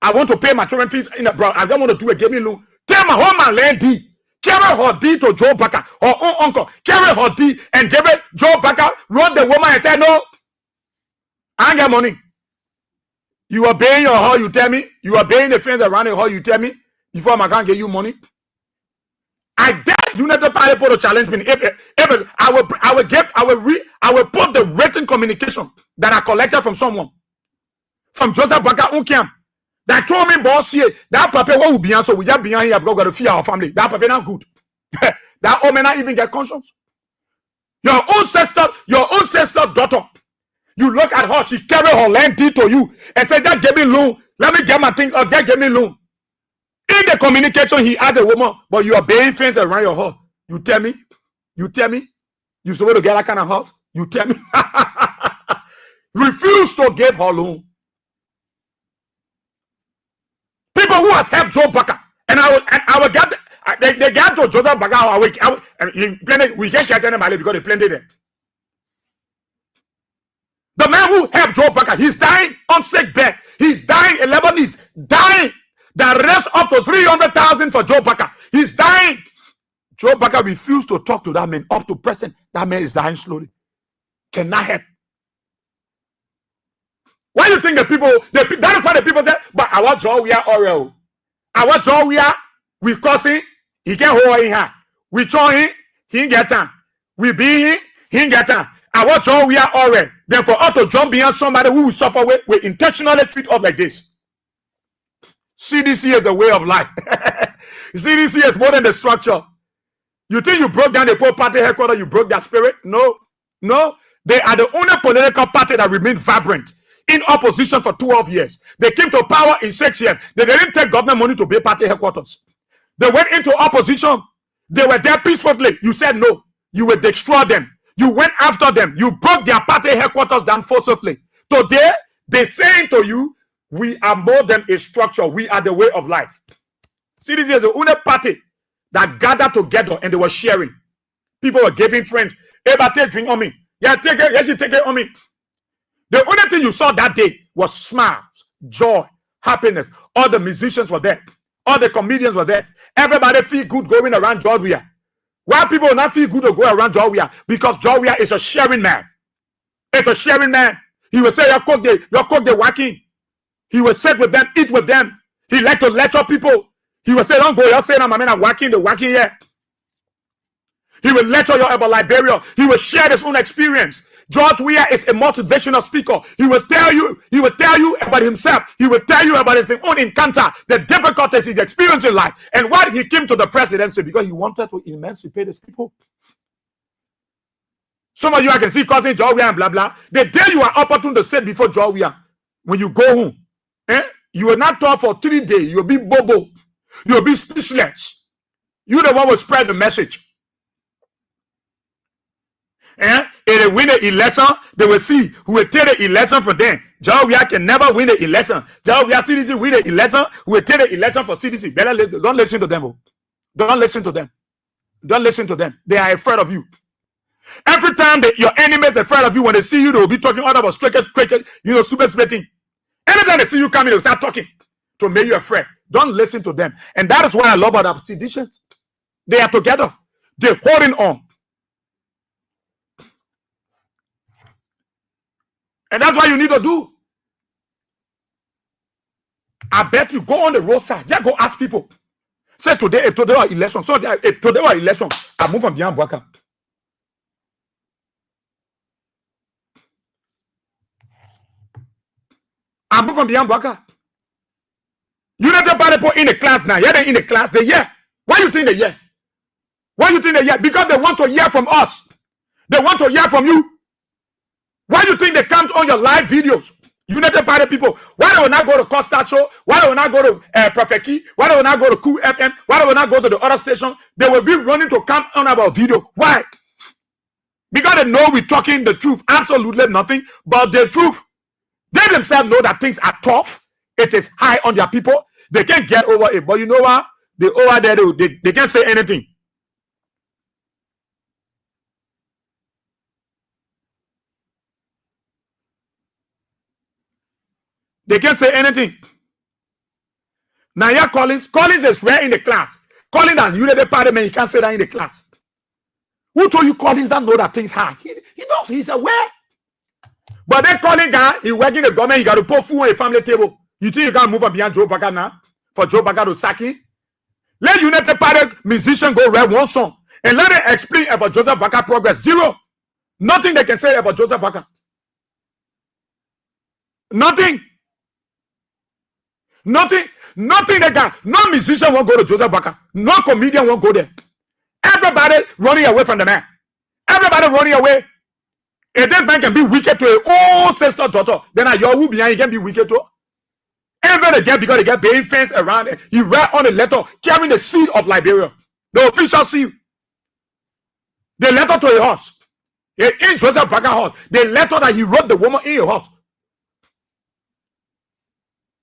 I want to pay my children fees in the brown. I don't want to do it. Give me loan. Tell my home and land D. Carry her D to Joe Baka, her own uncle. Carry her D and give it. Joe Baka wrote the woman and said, no. I ain't got money. You are paying your hall, you tell me. You are paying the friends around the hall, you tell me. Before I can give you money. I dare Unity Party to challenge me. If I will put the written communication that I collected from someone. From Joseph Baka Unkiam. That told me, boss, here, that paper will be answered. We just behind here because we got to fear our family. That paper not good. That old man not even get conscience. Your own sister daughter. You look at her, she carry her land deed to you and say, just give me loan. Let me get my things or just give me loan. In the communication, he asked a woman, but you are paying friends around your house. You tell me? You supposed to get that kind of house? You tell me? Refuse to give her loan. People who have helped Joe Baka, and I will get, they got to Joseph Baka, we can't catch anybody because they planted it. The man who helped Joe Baka, he's dying on sick bed. He's dying in Lebanese, dying. That raised up to 300,000 for Joe Baka. He's dying. Joe Baka refused to talk to that man up to present. That man is dying slowly. Cannot help. Why do you think the people, that is why the people say, but I want Joe Weah Oreo. I want Joe Weah, we cause him, he can't hold in here. We throw him, he ain't get time. We beat him, he ain't get time. I want Joe Weah Oreo. Then for us to jump behind somebody who will suffer with, we intentionally treat us like this. CDC is the way of life. CDC is more than the structure. You think you broke down the poor party headquarters, you broke their spirit? No. They are the only political party that remained vibrant in opposition for 12 years. They came to power in 6 years. They didn't take government money to build party headquarters. They went into opposition. They were there peacefully. You said no. You will destroy them. You went after them. You broke their party headquarters down forcibly. Today, they saying to you, we are more than a structure. We are the way of life. See, this is the only party that gathered together and they were sharing. People were giving friends. Hey, but take drink on me. Yeah, take it. Yes, you take it on me. The only thing you saw that day was smiles, joy, happiness. All the musicians were there. All the comedians were there. Everybody feel good going around George Weah. Why people will not feel good to go around George Weah? Because George Weah is a sharing man. It's a sharing man. He will say, your cook the working. He will sit with them, eat with them. He like to lecture people. He will say, don't go, you're saying I'm working here. He will lecture you about Liberia. He will share his own experience. George Weah is a motivational speaker. He will tell you about himself. He will tell you about his own encounter, the difficulties he's experiencing in life, and why he came to the presidency, because he wanted to emancipate his people. Some of you I can see causing George Weah and blah blah. The day you are opportune to sit before George Weah, when you go home, you will not talk for 3 days. You'll be bobo. You'll be speechless. You the one will spread the message. If they win the election, they will see who will take the election for them. Jehovah can never win the election. Jehovah CDC win the election. We will take the election for CDC. Don't listen to them. Don't listen to them. Don't listen to them. They are afraid of you. Every time that your enemy is afraid of you, when they see you, they will be talking all about cricket, super splitting. Anytime they see you coming, they will start talking to make you afraid. Don't listen to them. And that is what I love about the seditions. They are together. They're holding on. And that's what you need to do. I bet you go on the roadside. Just go ask people. Say today, if today was election. So if today was election, I move from beyond Bwaka. I move from beyond Bwaka. You not the people in the class now. Yeah, they're in the class. They hear. Why you think they hear? Why you think they hear? Because they want to hear from us. They want to hear from you. Why you think they come on your live videos? United Party people. Why they will not go to Costa Show? Why they will not go to Prophet Key? Why they will not go to Cool FM? Why they will not go to the other station? They will be running to come on our video. Why? Because they know we're talking the truth. Absolutely nothing but the truth. They themselves know that things are tough. It is high on their people. They can't get over it. But you know what? They over there, they can't say anything. They can't say anything. Now, yeah, Collins is rare in the class. Collins and United Party, man, you can't say that in the class. Who told you Collins don't know that things hard? He knows, he's aware. But that Collins guy, he working the government, he got to put food on a family table. You think you can move on beyond Joe Baka now? For Joe Baka to sack him? Let United Party musician go write one song and let them explain about Joseph Baka progress. Zero. Nothing they can say about Joseph Baka. Nothing. Nothing they can. No musician won't go to Joseph Baka. No comedian won't go there. Everybody running away from the man. Everybody running away. If this man can be wicked to a old sister daughter, then I will be he can be wicked to. Everybody get because they get being fence around it. He read on a letter carrying the seed of Liberia. The official seal. The letter to a horse. In Joseph Baka house. The letter that he wrote the woman in a house.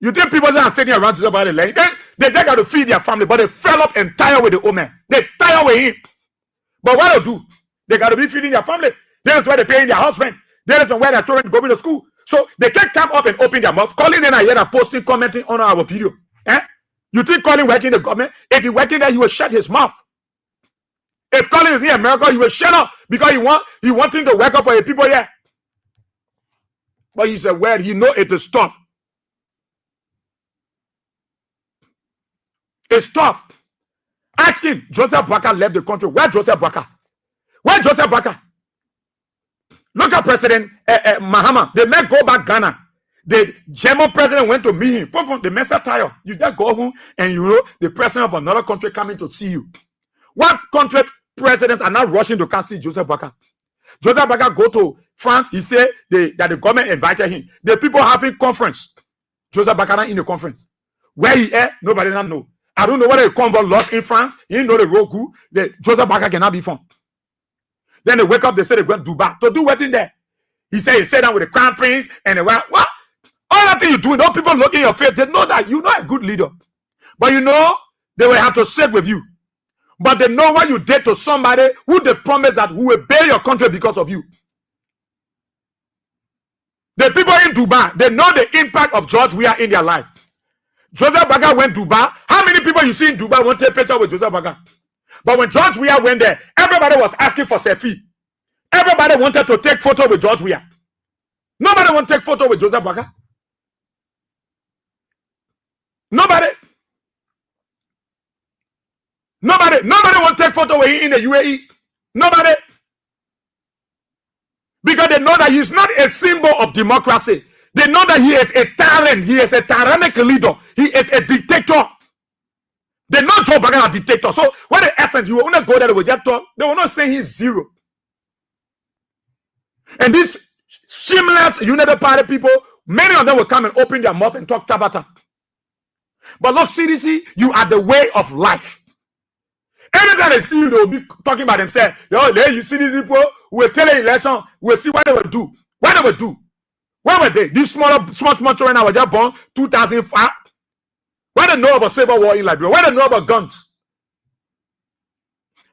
You think people that are sitting around to about the land? They just got to feed their family, but they fell up and tired with the old man. They tired with him. But what they do? They got to be feeding their family. That's why they're paying their house rent. That's where their children go to school. So they can't come up and open their mouth. Calling in here and posting, commenting on our video. You think Colin working in the government? If he working there, he will shut his mouth. If Colin is in America, he will shut up because he wanting to work up for the people here. But he's aware, he know it is tough. It's tough. Ask him. Joseph Baka left the country. Where Joseph Baka? Where Joseph Baka? Look at President Mahama. They may go back Ghana. The German president went to meet him. The mess are tired. You just go home and you know the president of another country coming to see you. What country presidents are not rushing to come see Joseph Baka? Joseph Baka go to France. He said that the government invited him. The people having conference. Joseph Baka not in the conference. Where he is, nobody not know. I don't know whether the convoy lost in France. You know the road good. The Joseph Baka cannot be found. Then they wake up, they say they went to Dubai. To do what in there? He said he sat down with the crown prince and they went, what? All that thing you do, no people look in your face. They know that you're not a good leader. But you know, they will have to sit with you. But they know what you did to somebody who they promised that who will bail your country because of you. The people in Dubai, they know the impact of George Weah in their life. Joseph Baka went to Dubai. How many people you see in Dubai want to take a picture with Joseph Baka? But when George Weah went there, everybody was asking for selfie. Everybody wanted to take photo with George Weah. Nobody want to take photo with Joseph Baka. Nobody want to take photo with him in the UAE. Nobody. Because they know that he's not a symbol of democracy. They know that he is a tyrant. He is a tyrannical leader. He is a dictator. They know Joe Biden is a dictator. So when the essence, you will not go there, they will just talk. They will not say he's zero. And these shameless United Party people, many of them will come and open their mouth and talk tabata. But look, CDC, you are the way of life. Anytime they see you, they will be talking about themselves. Yo, you see these people, we'll tell the election, we'll see what they will do. What they will do. Where were they? These small children that were just born 2005. Where they know about civil war in Liberia? Where they know about guns?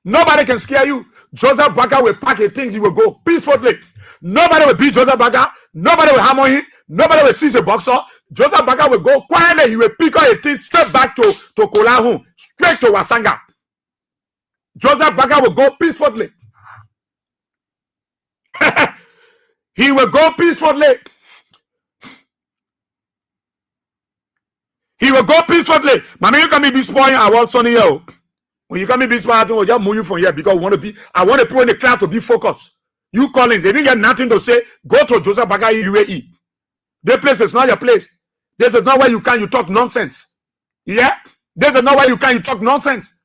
Nobody can scare you. Joseph Baker will pack his things, he will go peacefully. Nobody will beat Joseph Baker. Nobody will hammer him. Nobody will seize a boxer. Joseph Baker will go quietly. He will pick up his things straight back to Kolahu, straight to Wasanga. Joseph Baker will go peacefully. He will go peacefully. He will go peacefully. Mama, you can be this point. I was Sonny here. When you come in this point, I will just move you from here because I want the people in the class to be focused. You Collins, they didn't get nothing to say. Go to Joseph Baker UAE. That place is not your place. This is not where you talk nonsense. Yeah? This is not where you talk nonsense.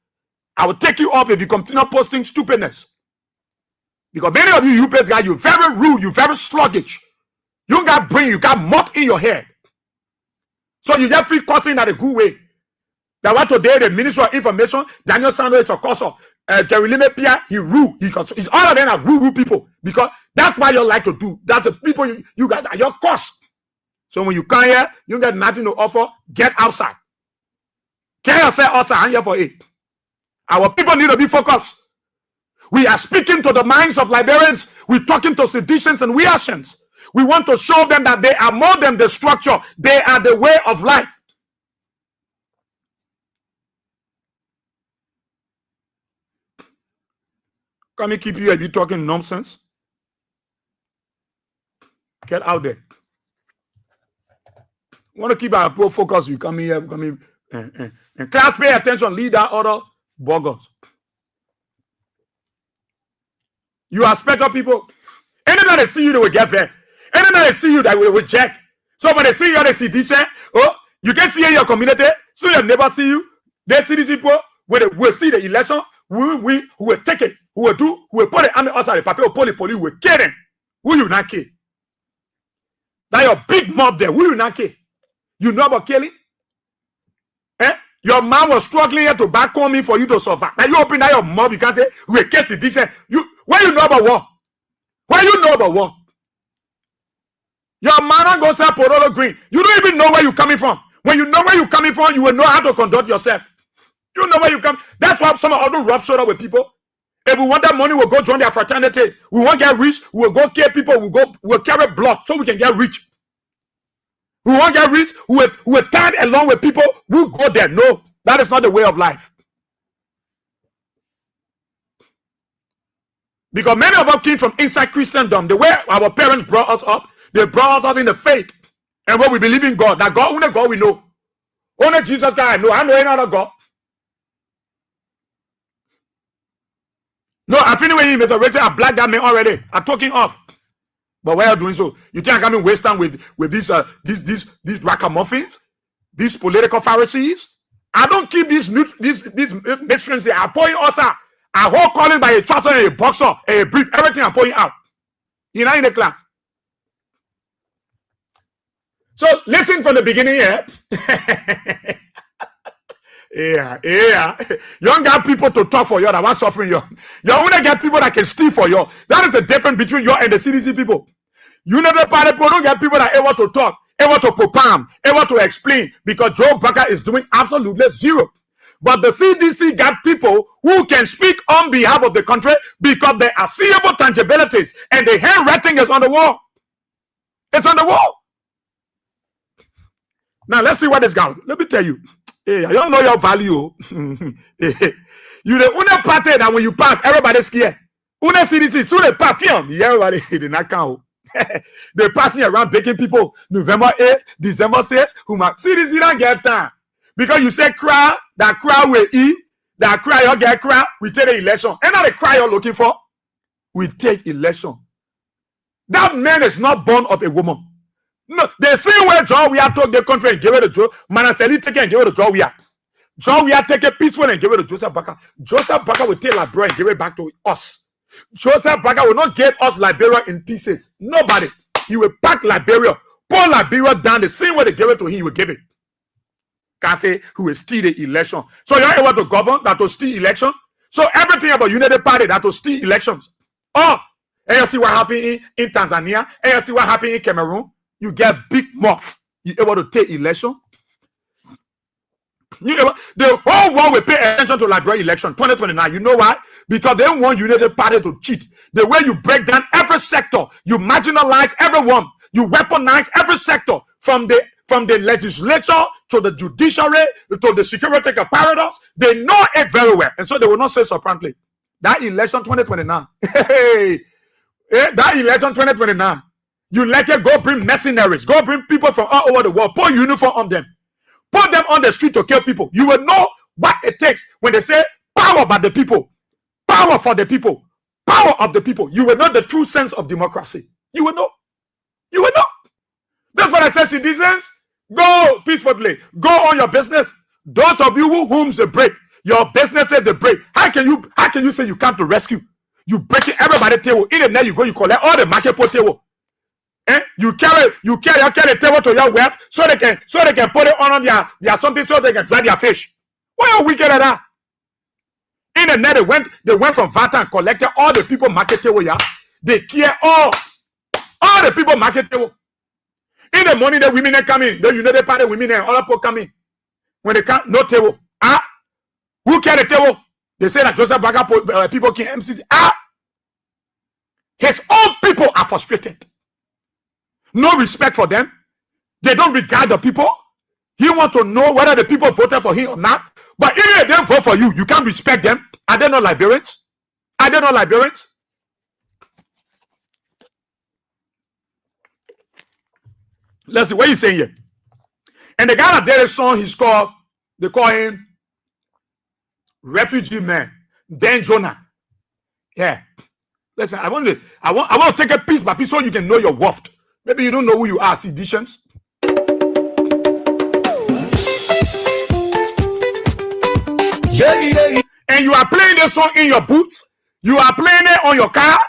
I will take you off if you continue posting stupidness. Because many of you UPS guys, you're very rude, you're very sluggish. You got brain, you got mud in your head. So you just feel cussing at a good way. That what today the Minister of Information, Daniel Sando is a cusser. Jerry Limepia, he rude. He's all of them are rude people. Because that's what you like to do. That's the people you guys are your cuss. So when you come here, you got nothing to offer, get outside. Get yourself outside, I'm here for it. Our people need to be focused. We are speaking to the minds of Liberians. We're talking to seditions and reactions. We want to show them that they are more than the structure. They are the way of life. Can we keep you if you're talking nonsense? Get out there. Want to keep our pro focus? You come here, and class, pay attention. Lead that other boggles. You are special people. Anytime they see you, they will get there. Anytime they see you, they will check. So when they see you, they see this. Oh, you can see in your community. So they never see you. They see these people. When they will see the election, we will take it. Who will do? Who will put the army outside the paper? Police who will kill them. Who you not kill? That your big mob there. Who you not kill? You know about killing? Eh? Your mom was struggling here to back on me for you to survive. Now you open that your mouth, you can't say, we get it. Why you know about war? Why you know about war? Your man goes up Porolo Green. You don't even know where you're coming from. When you know where you're coming from, you will know how to conduct yourself. You know where you come. That's why some of them rub shoulder with people. If we want that money, we'll go join their fraternity. We won't get rich, we'll go kill people, we'll carry blood so we can get rich. We won't get rich, we'll tag along with people who go there. No, that is not the way of life. Because many of us came from inside Christendom. The way our parents brought us up, they brought us up in the faith. And what we believe in God. That God, only God we know. Only Jesus Christ I know. I know any other God. No, I finished with him. Mr. Rachel, I blacked that man already. I took him off. But why are you doing so? You think I'm coming waste time with these ragamuffins? These political Pharisees? I don't keep these mysteries here. I point also. I hold calling by a trouser and a boxer and a brief. Everything I'm pointing out. You're not in the class. So listen from the beginning here. Yeah. You don't get people to talk for you that want suffering you. You only get people that can steal for you. That is the difference between you and the CDC people. You never party people don't get people that are able to talk, able to propound, able to explain, because Joe Baker is doing absolutely zero. But the CDC got people who can speak on behalf of the country because they are seeable tangibilities and the handwriting is on the wall. It's on the wall. Now let's see what is going. Let me tell you. Hey, I don't know your value. You the only party that when you pass, everybody's scared. Only CDC, so they pass, everybody did not count. They're passing around baking people. November 8th, December 6th, CDC don't get time. Because you say cry, that cry will eat, that cry you get cry, we take the election. And not the cry you're looking for, we take election. That man is not born of a woman. No, the same way John we are took the country and give it to Joe. Manaseli take it and give it to John we are. John we are take it peaceful and give it to Joseph Baker. Joseph Baker will take Liberia and give it back to us. Joseph Baker will not give us Liberia in pieces. Nobody. He will pack Liberia, pull Liberia down the same way they give it to him, he will give it. Can say who will steal the election. So you're able to govern that will steal election. So everything about United Party that will steal elections. Oh, and you see what happened in Tanzania, and you see what happened in Cameroon. you get big muff. You able to take election. The whole world will pay attention to Liberia election 2029. You know why? Because they want United Party to cheat. The way you break down every sector, you marginalize everyone, you weaponize every sector from the legislature to the judiciary to the security apparatus. They know it very well, and so they will not say so promptly. That election 2029, that election 2029, you like it? Go bring mercenaries, go bring people from all over the world, put uniform on them. Put them on the street to kill people. You will know what it takes when they say power by the people, power for the people, power of the people. You will know the true sense of democracy. You will know. You will know. That's what I say, citizens. Go peacefully. Go on your business. Those of you whom they break, your businesses they break. How can you say you come to rescue? You break it, everybody table. In the net you go, you collect all the market pot table. You carry table to your wealth so they can put it on their something so they can dry their fish. Why are we wicked at that? In the net they went from Vata and collected all the people market table. Yeah, they clear all the people market table. In the morning the women come in, the United Party women and other people come in. When they come, no table. Who carry the table? They say that Joseph Baga people can MCC. His own people are frustrated. No respect for them. They don't regard the people. He want to know whether the people voted for him or not. But even if they don't vote for you, you can't respect them. Are they not Liberians? Are they not Liberians? Let's see what he's saying here. And the guy that did a song, they call him Refugee Man, Ben Jonah. Yeah. Listen, I want to take a piece by piece so you can know your worth. Maybe you don't know who you are, seditions. Yeah. And you are playing this song in your boots. You are playing it on your car.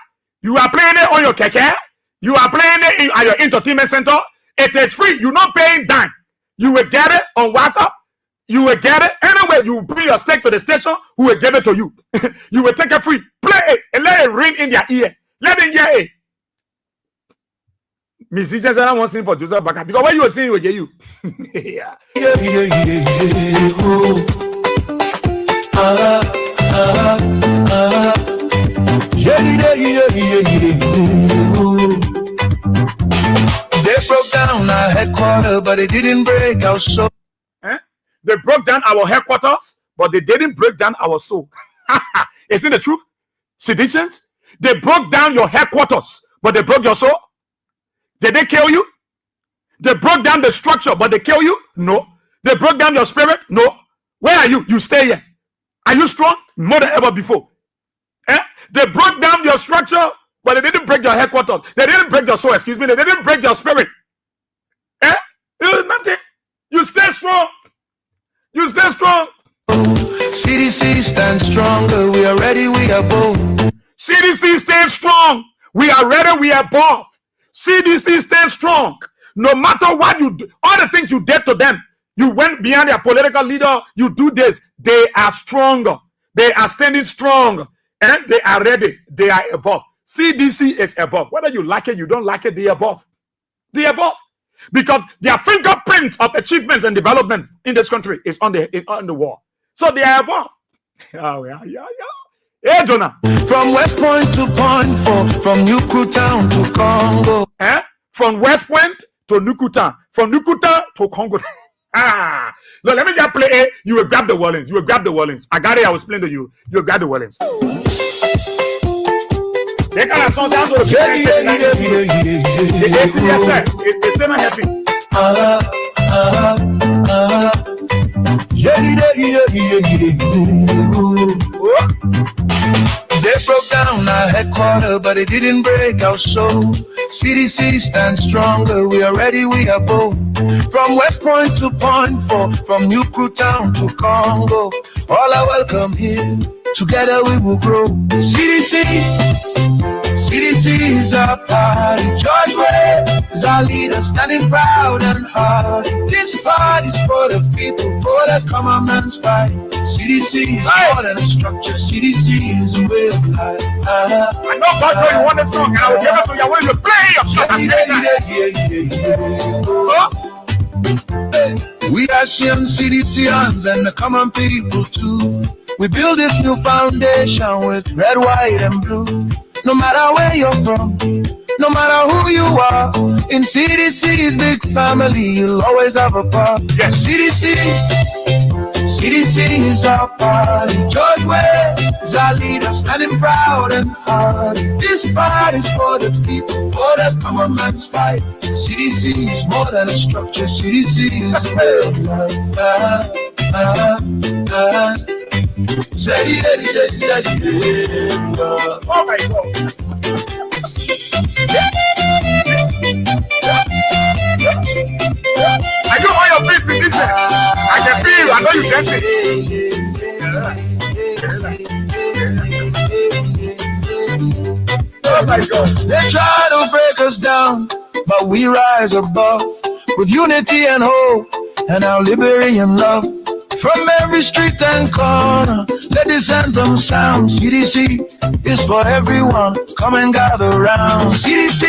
You are playing it on your keke. You are playing it at your entertainment center. It is free. You're not paying dime. You will get it on WhatsApp. You will get it anyway. You bring your steak to the station. Who will give it to you? You will take it free. Play it and let it ring in their ear. Let them hear it. Musicians are not sing for Joseph Baga because what you were saying will get you. Yeah. They broke down our headquarters, but they didn't break our soul. They broke down our headquarters, but they didn't break down our soul. Isn't the truth? Citizens, they broke down your headquarters, but they broke your soul. Did they kill you? They broke down the structure, but they kill you? No. They broke down your spirit? No. Where are you? You stay here. Are you strong? More than ever before. They broke down your structure, but they didn't break your headquarters. They didn't break your soul, excuse me. They didn't break your spirit. It was nothing. You stay strong. You stay strong. CDC stands stronger. We are ready. We are bold. CDC stands strong. We are ready. We are bold. CDC stands strong. No matter what you do, all the things you did to them, you went beyond their political leader. You do this. They are stronger. They are standing strong. And they are ready. They are above. CDC is above. Whether you like it, you don't like it, they are above. They are above. Because their fingerprint of achievements and development in this country is on the wall. So they are above. Oh, yeah. Hey, Jonah. From West Point to Point 4, from Nukutown to Congo. From West Point to Nukutown. From Nukutown to Congo. Look, let me just play it. You will grab the Wallins. You will grab the Wallins. I got it. I will explain to you. You will grab the Wallins. They kind of songs also the They still not happy. They broke down our headquarters, but it didn't break our soul. CDC stands stronger. We are ready. We are bold. From West Point to Point 4, from Nukutown to Congo, all are welcome here. Together we will grow. CDC is our party. George Way is is our leader, standing proud and hard. This party's for the people, for the common man's fight. CDC is more than a structure, CDC is a way of life. I know, Patrick, you want the song, and I will give it to you when you play your song. We are Shem CDCians and the common people too. We build this new foundation with red, white, and blue. No matter where you're from, no matter who you are, in CDC's big family, you'll always have a part. Yes. CDC is our party. George Ware is our leader, standing proud and hard. This part is for the people, for the common man's fight. CDC is more than a structure, CDC is a way of life. Oh my God. I know all your face in this. I can feel you. I know you dancing. Oh my God. They try to break us down, but we rise above with unity and hope and our liberty and love. From every street and corner, let this anthem sound. CDC is for everyone. Come and gather round. CDC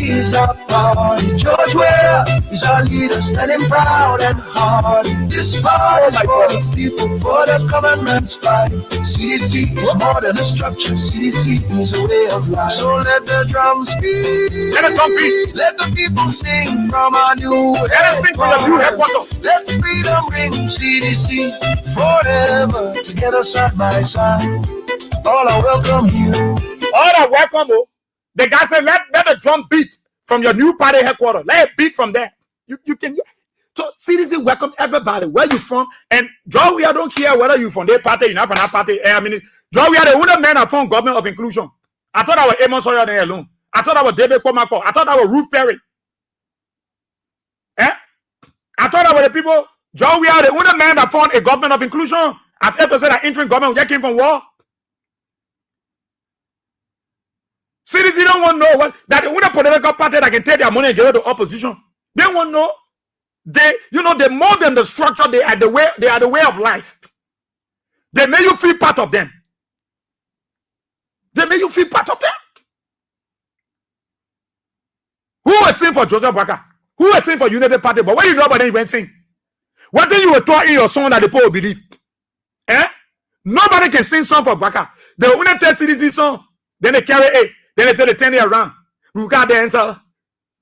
is our party. George Ware is our leader, standing proud and hard. This part is for the people, for the common man's fight. CDC is more than a structure. CDC is a way of life. So let the drums beat. Let the drum beat. Let the people sing from our new. Let us sing from the new headquarters. Let freedom ring. CDC forever, together side by side. All are welcome here. All are welcome. Oh. The guy said, let the drum beat from your new party headquarters. Let it beat from there. You can. So CDC welcome everybody. Where you from? And Joe, I don't care whether you from their party, you're not from that party. I mean, Joe, we are the only men that formed government of inclusion. I thought I was Amos Sawyer there alone. I thought I was David Komako. I thought I was Ruth Perry. I thought I was the people. Joe, we are the only men that formed a government of inclusion. As ever said, that interim government just came from war. CDC don't want to know what that the only political party that can take their money and give it to opposition. They won't know. They more than the structure, they are the way of life. They make you feel part of them. They make you feel part of them. Who was sing for Joseph Baka? Who was sing for United Party? But when you know about them, you went sing. What did you were taught in your song that the people will believe? Nobody can sing song for Baka. They only tell CDC song. Then they carry it. Then they tell the 10 year around. Buka dancer.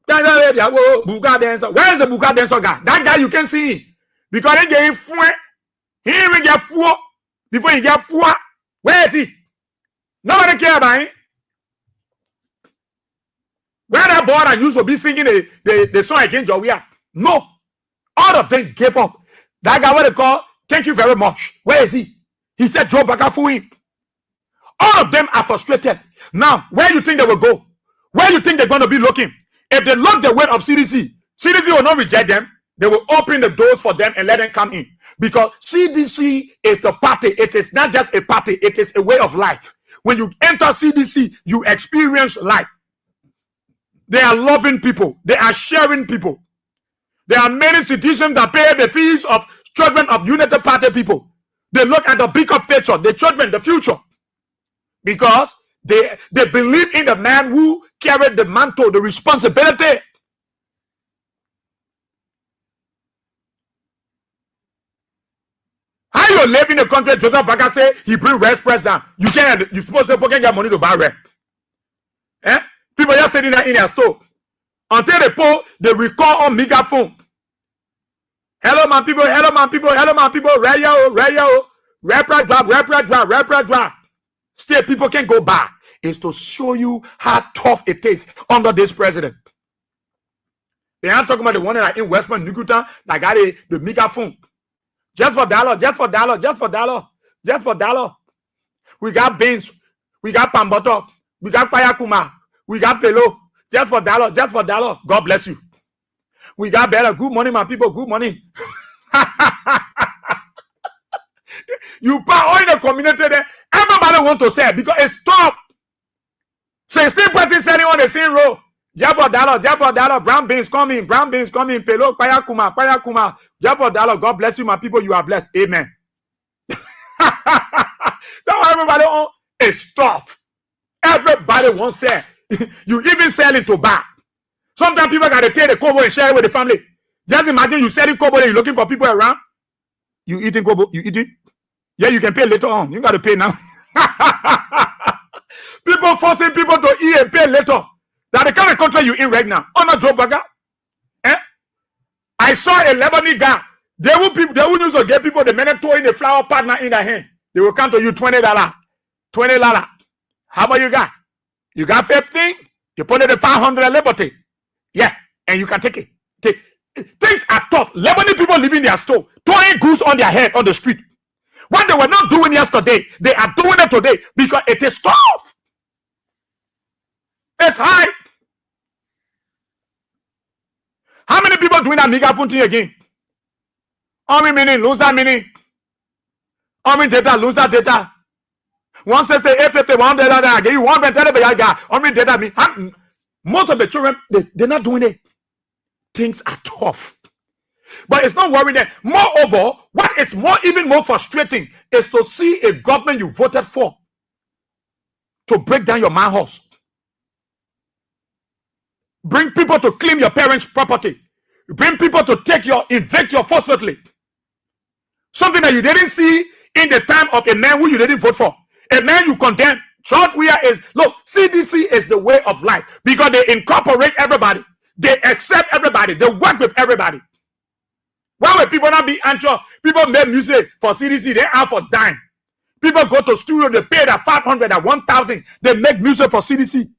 Buka dancer. Where is the Buka dancer guy? That guy you can see. Because he get four. He even get four. Before he get four. Where is he? Nobody care about him. Where that boy and used to be singing the song against Jowia. No. All of them gave up. That guy, what they call, thank you very much. Where is he? He said, Joe Baka for him. All of them are frustrated. Now, where you think they will go? Where you think they're going to be looking? If they look the way of CDC, CDC will not reject them. They will open the doors for them and let them come in. Because CDC is the party. It is not just a party. It is a way of life. When you enter CDC, you experience life. They are loving people. They are sharing people. There are many citizens that pay the fees of children of United Party people. They look at the bigger picture, the children, the future. Because they believe in the man who carried the mantle, the responsibility. How you live in a country, Joseph Baka say he bring rest press down. You supposed to get money to buy rest. People just sitting there in their store. Until they recall on megaphone. Hello, my people, hello, my people, hello, my people, radio, rapid drive. Still, people can go by. It's to show you how tough it is under this president. They aren't talking about the one that in Westman, Nukuta, that got the megaphone. Just for dollar. We got beans, we got Pamboto, we got Payakuma, we got Pelo. Just for dollar. God bless you. We got better. Good morning, my people. Good morning. You put all in the community there. Everybody want to say it because it's tough. 16 persons standing on the same row. $. Brown beans coming. Pelo, paya kuma. $. God bless you, my people. You are blessed. Amen. Don't everybody on a stuff. Everybody wants sell. You even selling to buy. Sometimes people got to take the kobo and share it with the family. Just imagine you selling kobo and you're looking for people around. You eating kobo? You eating? Yeah, you can pay later on. You got to pay now. People forcing people to eat and pay later. That's the kind of country you in right now. Oh, not Joe Burger. I saw a Lebanese guy. They will use to get people the minute throwing a flower partner in their hand. They will come to you $20. $20. How about you got? You got 15? You put it at 500 Liberty. Yeah, and you can take it. Things are tough. Lebanese people living their store, throwing goods on their head on the street. What they were not doing yesterday, they are doing it today because it is tough. It's high. How many people doing that megaphone thing again? Army meaning, loser meaning. Army data, loser data. 160, 850, $1 I give you $1 Army data me. Most of the children, they're not doing it. Things are tough. But it's not worrying them. Moreover, what is even more frustrating is to see a government you voted for to break down your man house. Bring people to claim your parents' property. Bring people to evict your forcibly. Something that you didn't see in the time of a man who you didn't vote for. A man you condemn. George Weah is, look, CDC is the way of life because they incorporate everybody. They accept everybody. They work with everybody. Why would people not be anxious? People make music for CDC. They are for dime. People go to studio. They pay that 500 at 1,000. They make music for CDC.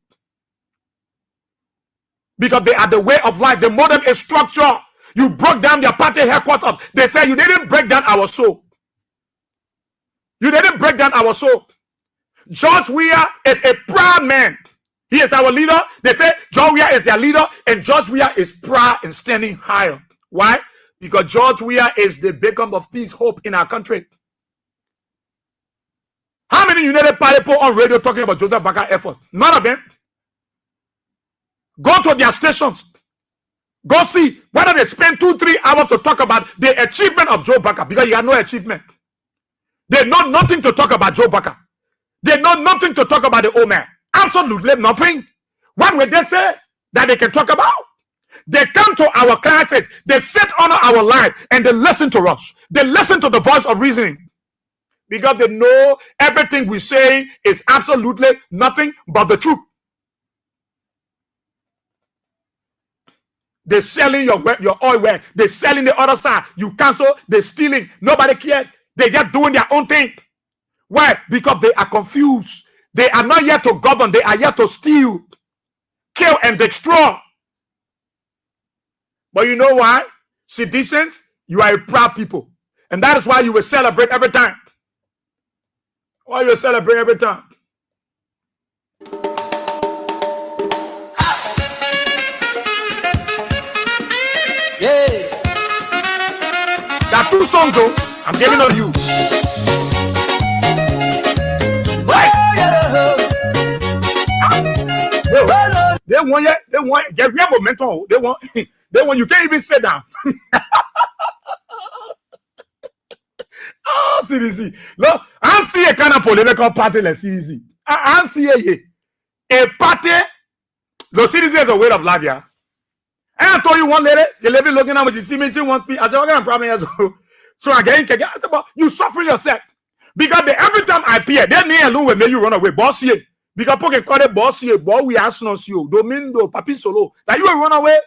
Because they are the way of life. They modern a structure. You broke down their party headquarters. They say you didn't break down our soul. You didn't break down our soul. George Weah is a proud man. He is our leader. They say George Weah is their leader, and George Weah is proud and standing higher. Why? Because George Weah is the beacon of peace, hope in our country. How many United Party people on radio talking about Joseph Boakai effort? None of them. Go to their stations. Go see whether they spend 2-3 hours to talk about the achievement of Joe Boakai, because he had no achievement. They know nothing to talk about Joe Boakai. They know nothing to talk about the old man. Absolutely nothing. What will they say that they can talk about? They come to our classes, they sit on our life, and they listen to us. They listen to the voice of reasoning. Because they know everything we say is absolutely nothing but the truth. They're selling your oil well. They're selling the other side. You cancel, they're stealing. Nobody cares. They're just doing their own thing. Why? Because they are confused. They are not yet to govern. They are yet to steal, kill, and destroy. But you know why? Citizens, you are a proud people. And that is why you will celebrate every time. Why you will celebrate every time. Yeah. There are 2 songs, though. I'm giving on you. They want get real momentum. They want you can't even sit down. Oh, CDC. Look, I see a kind of political party like CDC. I see a party. The CDC is a way of life, yeah. And I told you one lady, the lady looking at me, she see me, she wants me. I said, what kind of problem is it? So again, you suffer yourself. Because every time I appear, then me alone will make you run away. Boss here. Because poke call it boss here, boy, we ask us you. Domindo, papi solo. That you will run away.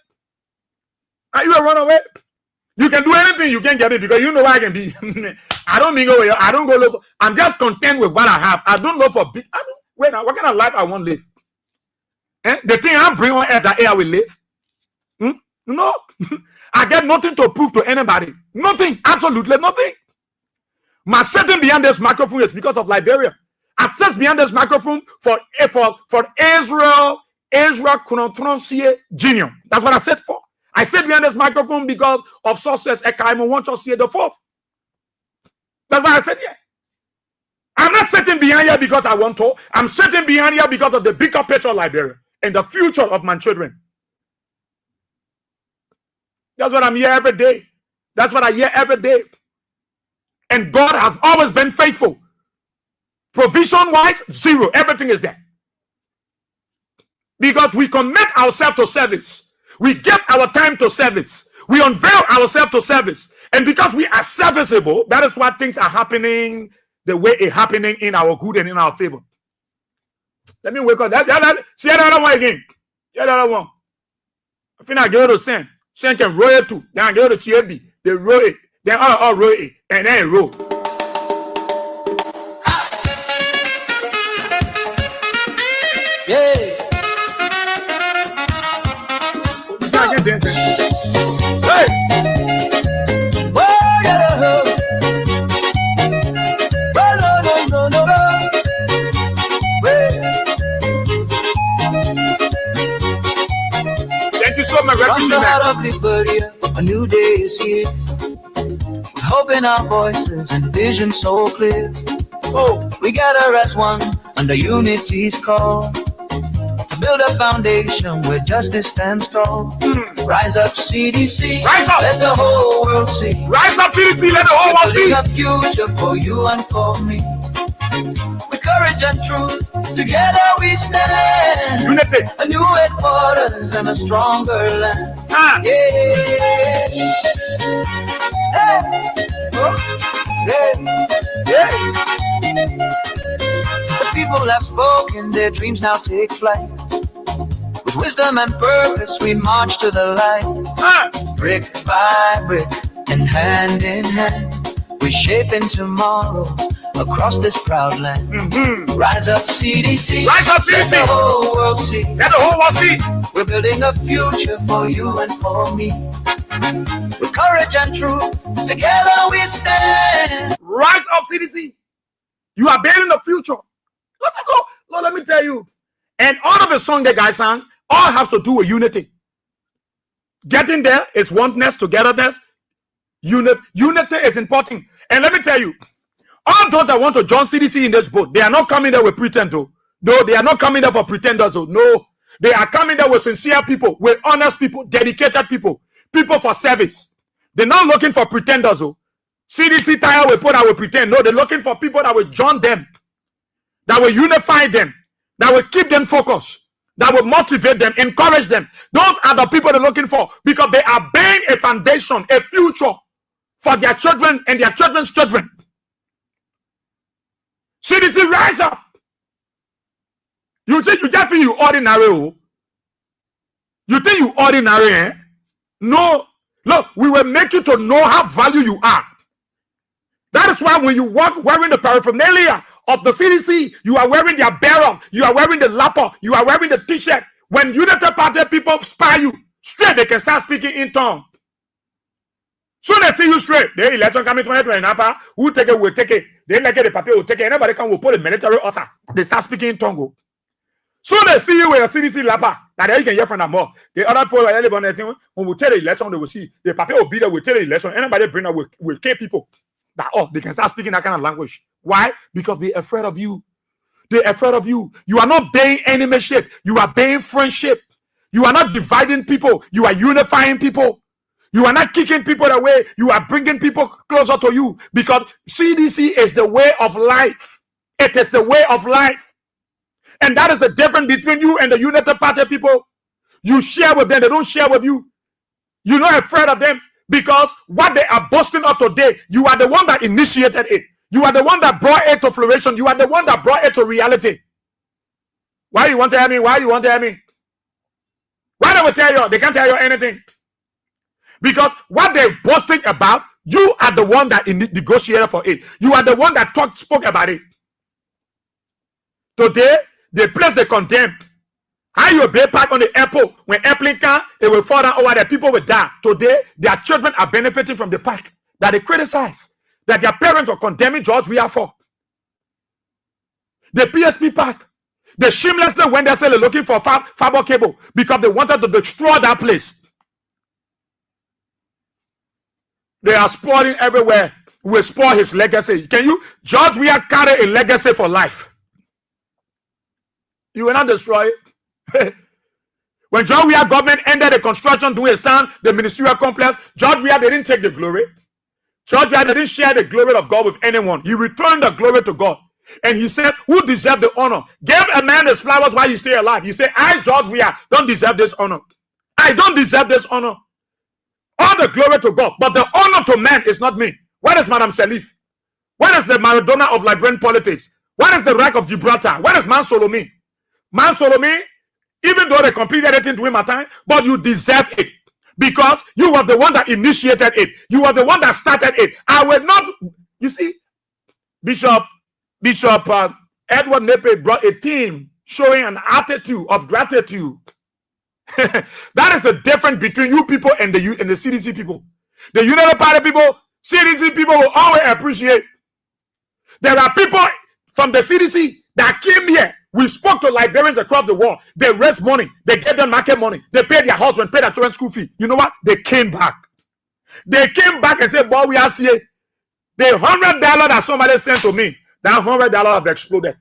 You will run away. You can do anything, you can get it because you know where I can be. I don't mean go away. I don't go look. I'm just content with what I have. I don't look for big. Wait now, what kind of life I want to live? The thing I bring on earth that I will live. No. I get nothing to prove to anybody. Nothing. Absolutely nothing. My sitting behind this microphone is because of Liberia. I sat behind this microphone for Israel Kunotronsie Jr. That's what I said for. I sit behind this microphone because of success. Ekaimo want to see the 4th. That's why I said here. I'm not sitting behind here because I want to. I'm sitting behind here because of the bigger picture of Liberia. in the future of my children. That's what I'm here every day. That's what I hear every day. And God has always been faithful. Provision-wise, zero. Everything is there. Because we commit ourselves to service. We give our time to service. We unveil ourselves to service. And because we are serviceable, that is why things are happening the way it's happening in our good and in our favor. Let me wake up. See that other one again. Yeah, that other one. I think I go to Sen. Sen can roll it too. Then I go to Chiedi. They roll it. Then all roll it. And then roll. Yeah. Dancing. Hey! Oh, yeah. Oh, no. Thank you so much. From the heart of Liberia, a new day is here. With hope in our voices and vision so clear. Oh, we gather as one under unity's call. Build a foundation where justice stands tall. Rise up, CDC. Rise up. Let the whole world see. Rise up, CDC. Let the whole world see. A future for you and for me. With courage and truth, together we stand. Unity. A new headquarters and a stronger land. Ah. Yeah. Hey. Oh. Yeah. The people have spoken, their dreams now take flight. With wisdom and purpose, we march to the light. Ah. Brick by brick and hand in hand, we're shaping tomorrow across this proud land. Rise up, CDC. Rise up, CDC. Let the whole world see. Let the whole world see. We're building a future for you and for me. With courage and truth, together we stand. Rise up, CDC. You are building the future. Let's go. Lord, let me tell you. And all of the song that guys sang, all have to do with unity. Getting there is oneness, togetherness. Unity is important. And let me tell you, all those that want to join CDC in this boat, they are not coming there with pretend, though. No, they are not coming there for pretenders, though. No, they are coming there with sincere people, with honest people, dedicated people, people for service. They're not looking for pretenders, though. CDC tire will put, I will pretend. No, they're looking for people that will join them, that will unify them, that will keep them focused, that will motivate them, encourage them. Those are the people they're looking for, because they are building a foundation, a future for their children and their children's children. CDC, rise up. You think you just feel you ordinary? Oh? You think you ordinary? Eh? No. Look, we will make you to know how value you are. That is why when you walk wearing the paraphernalia of the CDC, you are wearing their barrel, you are wearing the lapel, you are wearing the t-shirt. When Unity Party people spy you, straight they can start speaking in tongue. Soon they see you straight. The election coming 2029, who take it will take it. They like it, the paper will take it. Anybody can will put a military also. They start speaking in tongue. So they see you with a CDC lapper. That you can hear from them more. The other people when we tell the election, they will see the paper will be there. We tell the election. Anybody bring up will kill people. That they can start speaking that kind of language. Why? Because they're afraid of you. They're afraid of you. You are not being enemyship. You are being friendship. You are not dividing people. You are unifying people. You are not kicking people away. You are bringing people closer to you, because CDC is the way of life. It is the way of life. And that is the difference between you and the United Party people. You share with them. They don't share with you. You're not afraid of them, because what they are boasting of today, you are the one that initiated it. You are the one that brought it to flourishing. You are the one that brought it to reality. Why you want to hear me? Why you want to hear me? Why they will tell you? They can't tell you anything. Because what they're boasting about, you are the one that negotiated for it. You are the one that spoke about it. Today, the place they condemn. How you be parked on the airport, when airplane can, it will fall down over there, people will die. Today, their children are benefiting from the park that they criticize, that their parents were condemning George Weah for. The PSP park, they shamelessly went there saying looking for fiber cable because they wanted to destroy that place. They are spoiling everywhere. We spoil his legacy. Can you? George Weah carry a legacy for life. You will not destroy it. When George Weah government ended the construction doing a stand, the ministerial complex, George Weah, they didn't take the glory. George Weah didn't share the glory of God with anyone. He returned the glory to God. And he said, who deserved the honor? Give a man his flowers while he's still alive. He said, I, George Weah, don't deserve this honor. I don't deserve this honor. All the glory to God, but the honor to man is not me. Where is Madam Salif? Where is the Maradona of Liberian politics? Where is the rank of Gibraltar? Where is Man Solomon? Man Solomon, even though they completed anything during my time, but you deserve it because you were the one that initiated it. You were the one that started it. I will not, you see, Bishop Edward Nepe brought a team showing an attitude of gratitude. That is the difference between you people and the CDC people. The United Party people, CDC people will always appreciate. There are people from the CDC that came here. We spoke to Liberians across the world. They raised money. They gave them market money. They paid their house rent, paid their children's school fee. You know what? They came back. They came back and said, boy, we are here. The $100 that somebody sent to me, that $100 have exploded.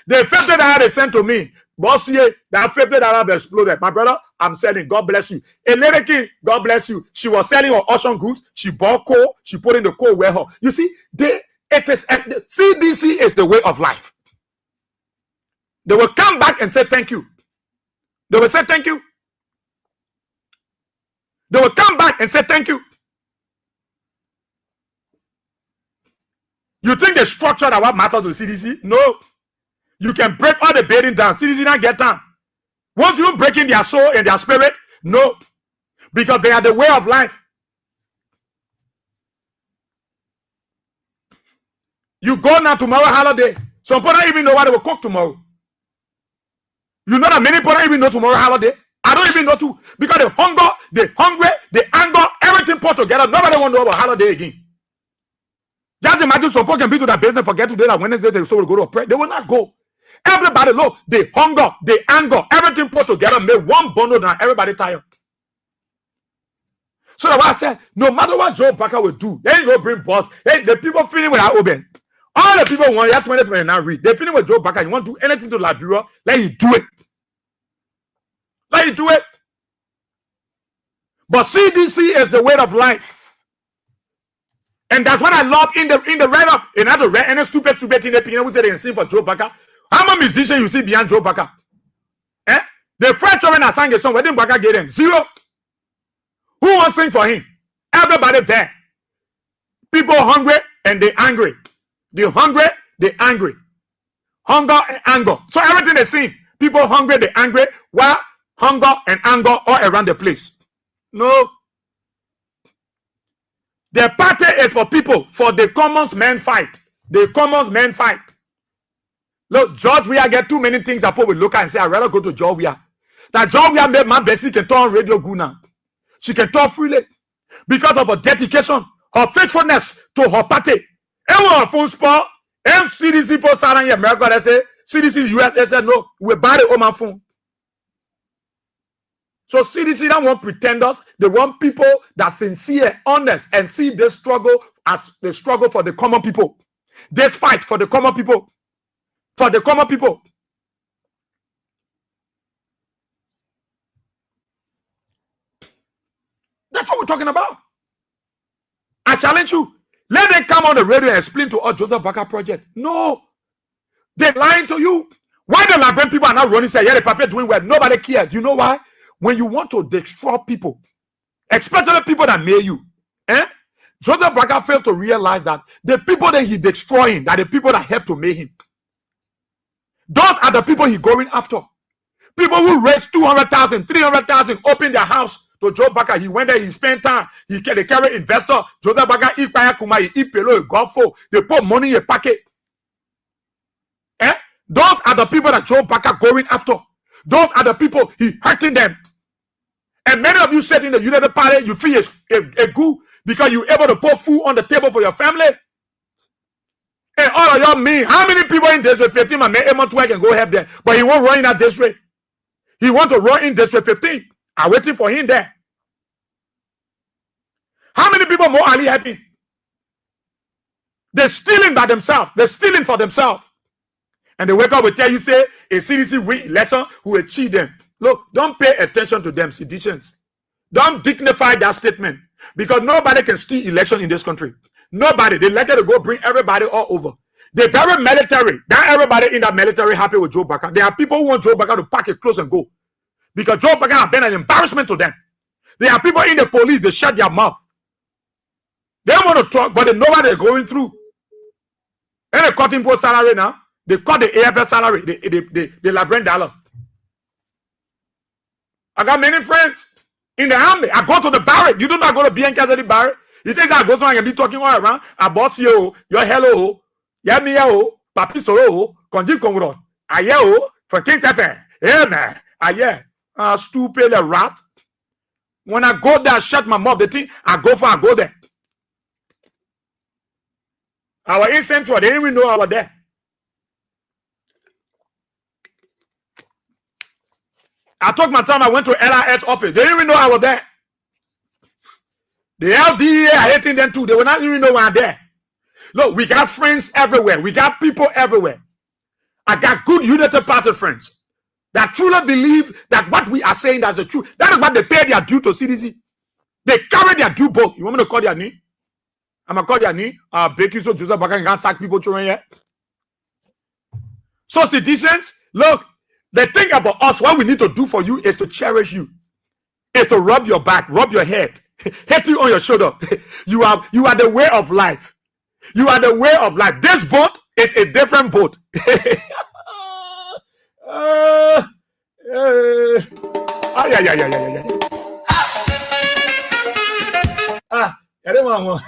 The $50 they sent to me, boss here, that $50 have exploded. My brother, I'm selling. God bless you. A lady king, God bless you. She was selling her auction goods. She bought coal. She put in the coal warehouse. You see, CDC is the way of life. They will come back and say thank you. They will say thank you. They will come back and say thank you. You think the structure that what matters to CDC? No. You can break all the building down. CDC don't get down. Once you break in their soul and their spirit, no. Because they are the way of life. You go now tomorrow holiday. Some people don't even know what they will cook tomorrow. You know that many people don't even know tomorrow holiday. I don't even know too. Because the hunger, the hungry, the anger, everything put together. Nobody want to know about holiday again. Just imagine some people can be to that business, forget to do that Wednesday, they will go to pray. They will not go. Everybody look, the hunger, the anger, everything put together, make one bundle down. Everybody tired. So that's why I said, no matter what Joe Parker will do, they ain't gonna bring boss. Hey, the people feeling with our open. All the people want, you have 2029 read. They feeling with Joe Parker. You want to do anything to Liberia, let you do it. Let you do it. But CDC is the way of life. And that's what I love in the write-up. And I don't read any stupid thing that people say they sing for Joe Parker. How many musicians you see behind Joe Parker? Eh? The French woman that sang a song, where didn't Parker get in? Zero. Who wants to sing for him? Everybody there. People hungry and they angry. The hungry, they angry. Hunger and anger. So everything they sing, people hungry, they angry. While hunger and anger all around the place. No. The party is for people, for the common man fight. The common man fight. Look, George Weah get too many things. I put with look and say, I'd rather go to George Weah. That George Weah made my Bessie can turn radio good now. She can talk freely because of her dedication, her faithfulness to her party. Everyone phone spot, and CDC post out in America, they say, CDC US, they said, no, we buy the home phone. So CDC don't want pretenders. They want people that sincere, honest, and see this struggle as the struggle for the common people. This fight for the common people. For the common people. That's what we're talking about. I challenge you. Let them come on the radio and explain to us Joseph Parker project. No. They're lying to you. Why the Liberian people are not running say, yeah, the paper doing well. Nobody cares. You know why? When you want to destroy people, especially people that made you, Joseph Parker failed to realize that the people that he's destroying are the people that helped to make him. Those are the people he's going after. People who raised 200,000, 300,000, opened their house to Joe Parker. He went there, he spent time, they carry investor. Joseph Parker, he put money in a packet. Those are the people that Joe Parker going after. Those are the people he hurting them. And many of you said in the United Party, you feel a good because you're able to put food on the table for your family. And all of y'all mean, how many people in District 15 and Emma can go help them? But he won't run in that district. He wants to run in District 15. I'm waiting for him there. How many people more Ali helping? They're stealing by themselves. They're stealing for themselves. And they wake up and tell you, say, a CDC win election who will cheat them. Look, don't pay attention to them, seditions. Don't dignify that statement because nobody can steal election in this country. Nobody. They elected to go bring everybody all over. They're very military. Not everybody in that military happy with Joe Baka. There are people who want Joe Baka to pack it close and go because Joe Baka has been an embarrassment to them. There are people in the police, they shut their mouth. They want to talk, but they know what they're going through. And they cut import salary now. They cut the AFS salary, the Labren dollar. I got many friends in the army. I go to the barrack. You do not go to BNK barrack. You think I go to and be talking all around? I boss you, your hello, Yamio, Papi Soro, Konjib Kongron, Ayo, for King's FM. Yeah, man. Aye, stupid rat. When I go there, I shut my mouth. The thing I go there. I was in Central. They didn't even know I was there. I took my time. I went to LIS office. They didn't even know I was there. The LDA, I hating them too. They will not even know I'm there. Look, we got friends everywhere. We got people everywhere. I got good United Party friends that truly believe that what we are saying is the truth. That is what they pay their due to CDC. They carry their due both. You want me to call their name? I'm gonna call their name. Becky so Joseph Baka can't sack people children yet. So citizens, look, the thing about us, what we need to do for you is to cherish you. Is to rub your back, rub your head, hit you on your shoulder. You are the way of life. You are the way of life. This boat is a different boat. I don't want.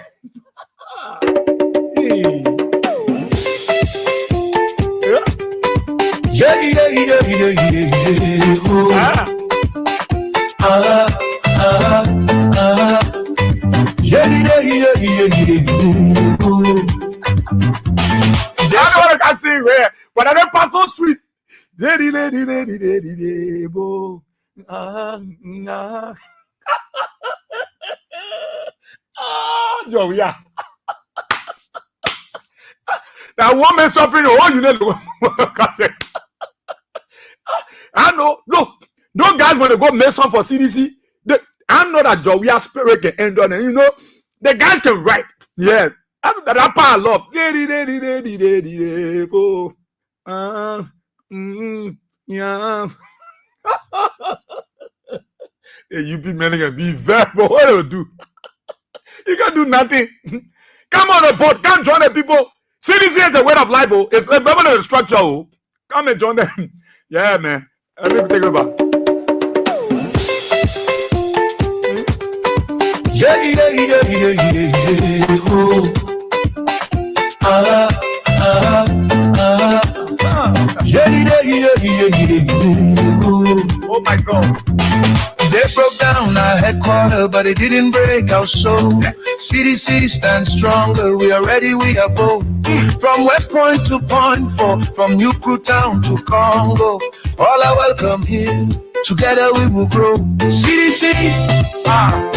I can sing where, but I don't pass so sweet. Joe, yeah. That woman suffering, oh, you know. I know. Look, those guys when they go make song for CDC, I know that Joe, we are spirit can end on it. You know, the guys can write. Yeah. That part I love. Yeah. Hey, you be men can be very, but what do you do? You can do nothing. Come on the boat. Come join the people. CDC is a way of life. Oh, it's a better than structure. Oh, come and join them. Yeah, man. Let me take it back. Oh my God. They broke down our headquarters, but it didn't break our soul. CDC stands stronger. We are ready, we are bold. From West Point to Point 4, from Newport Town to Congo, all are welcome here. Together we will grow. CDC,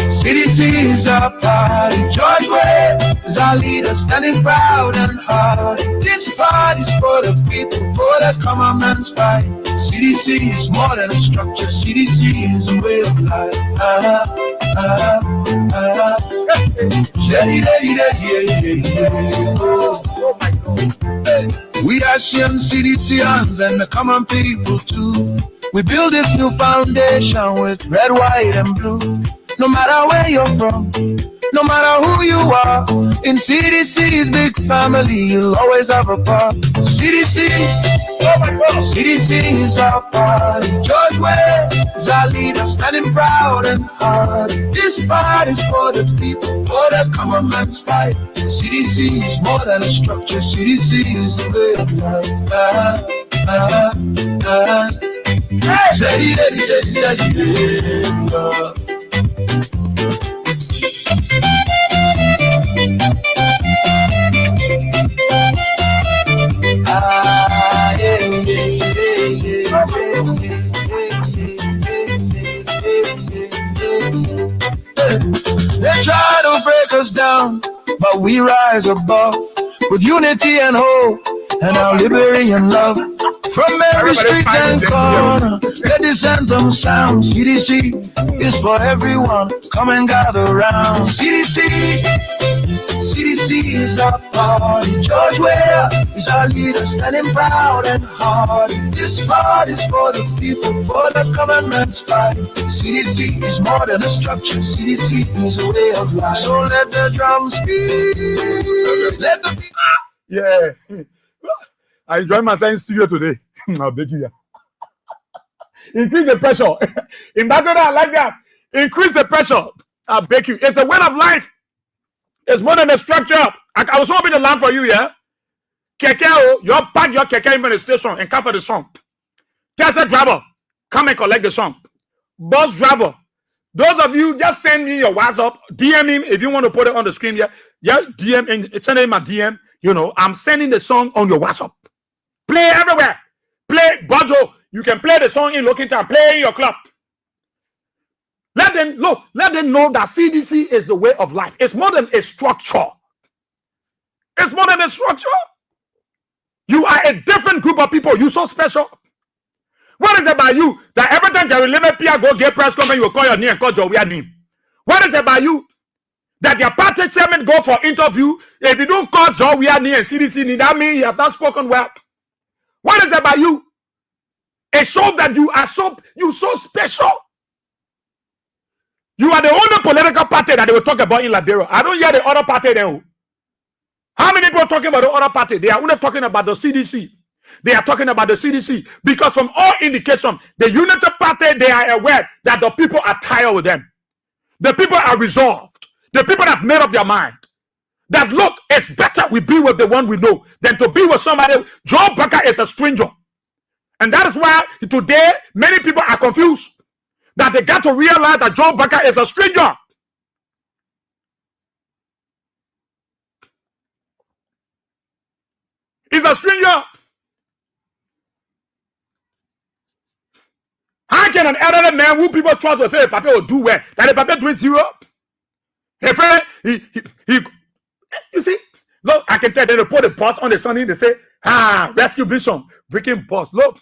CDC is our party. George Webb is our leader, standing proud and hard. This party's for the people, for the common man's fight. CDC is more than a structure. CDC is a way of life. Oh my God. We are Shem CDCians and the common people too. We build this new foundation with red, white, and blue. No matter where you're from, no matter who you are, in CDC's big family, you'll always have a part. CDC, oh my God. CDC is our party. George Webb is our leader, standing proud and hard. This party's for the people, for the common man's fight. CDC is more than a structure. CDC is the way of life. They try to break us down, but we rise above with unity and hope and our liberty and love. From every street and corner, let this anthem sound. CDC is for everyone. Come and gather around. CDC, CDC is our party. George Weah is our leader, standing proud and hardy. This part is for the people, for the common man's fight. CDC is more than a structure. CDC is a way of life. So let the drums beat. Let the beat. Yeah. I enjoy myself in studio today. I'll beg you. Increase the pressure. Ambassador, I like that. Increase the pressure. I'll beg you. It's the way of life. It's more than a structure. I was hoping to learn for you, yeah? Keke, you pack your keke in the station and come for the song. Taxi driver, come and collect the song. Bus driver, those of you, just send me your WhatsApp, DM him if you want to put it on the screen. Yeah, DM and send him a DM. You know, I'm sending the song on your WhatsApp. Play everywhere. Play Bojo. You can play the song in Looking Town. Play in your club. Let them know that CDC is the way of life. It's more than a structure. It's more than a structure. You are a different group of people. You're so special. What is it about you that every time Jerry Limit Pia go get press conference, you will call your name and call your weird name? What is it about you that your party chairman go for interview? If you don't call Joe weird name and CDC, that means you have not spoken well. What is it about you? It shows that you are so special. You are the only political party that they will talk about in Liberia. I don't hear the other party there. How many people are talking about the other party? They are only talking about the CDC. They are talking about the CDC because from all indication, the Unity Party, they are aware that the people are tired with them. The people are resolved. The people have made up their mind that, look, it's better we be with the one we know than to be with somebody. Joe Barker is a stranger. And that is why today many people are confused. That they got to realize that Joe Barker is a stranger. He's a stranger. How can an elderly man who people trust to say Papa will do well, that the Papa doing zero? Hey, friend, he you see, look, I can tell they put the boss on the Sunday, they say, rescue mission, breaking boss. Look,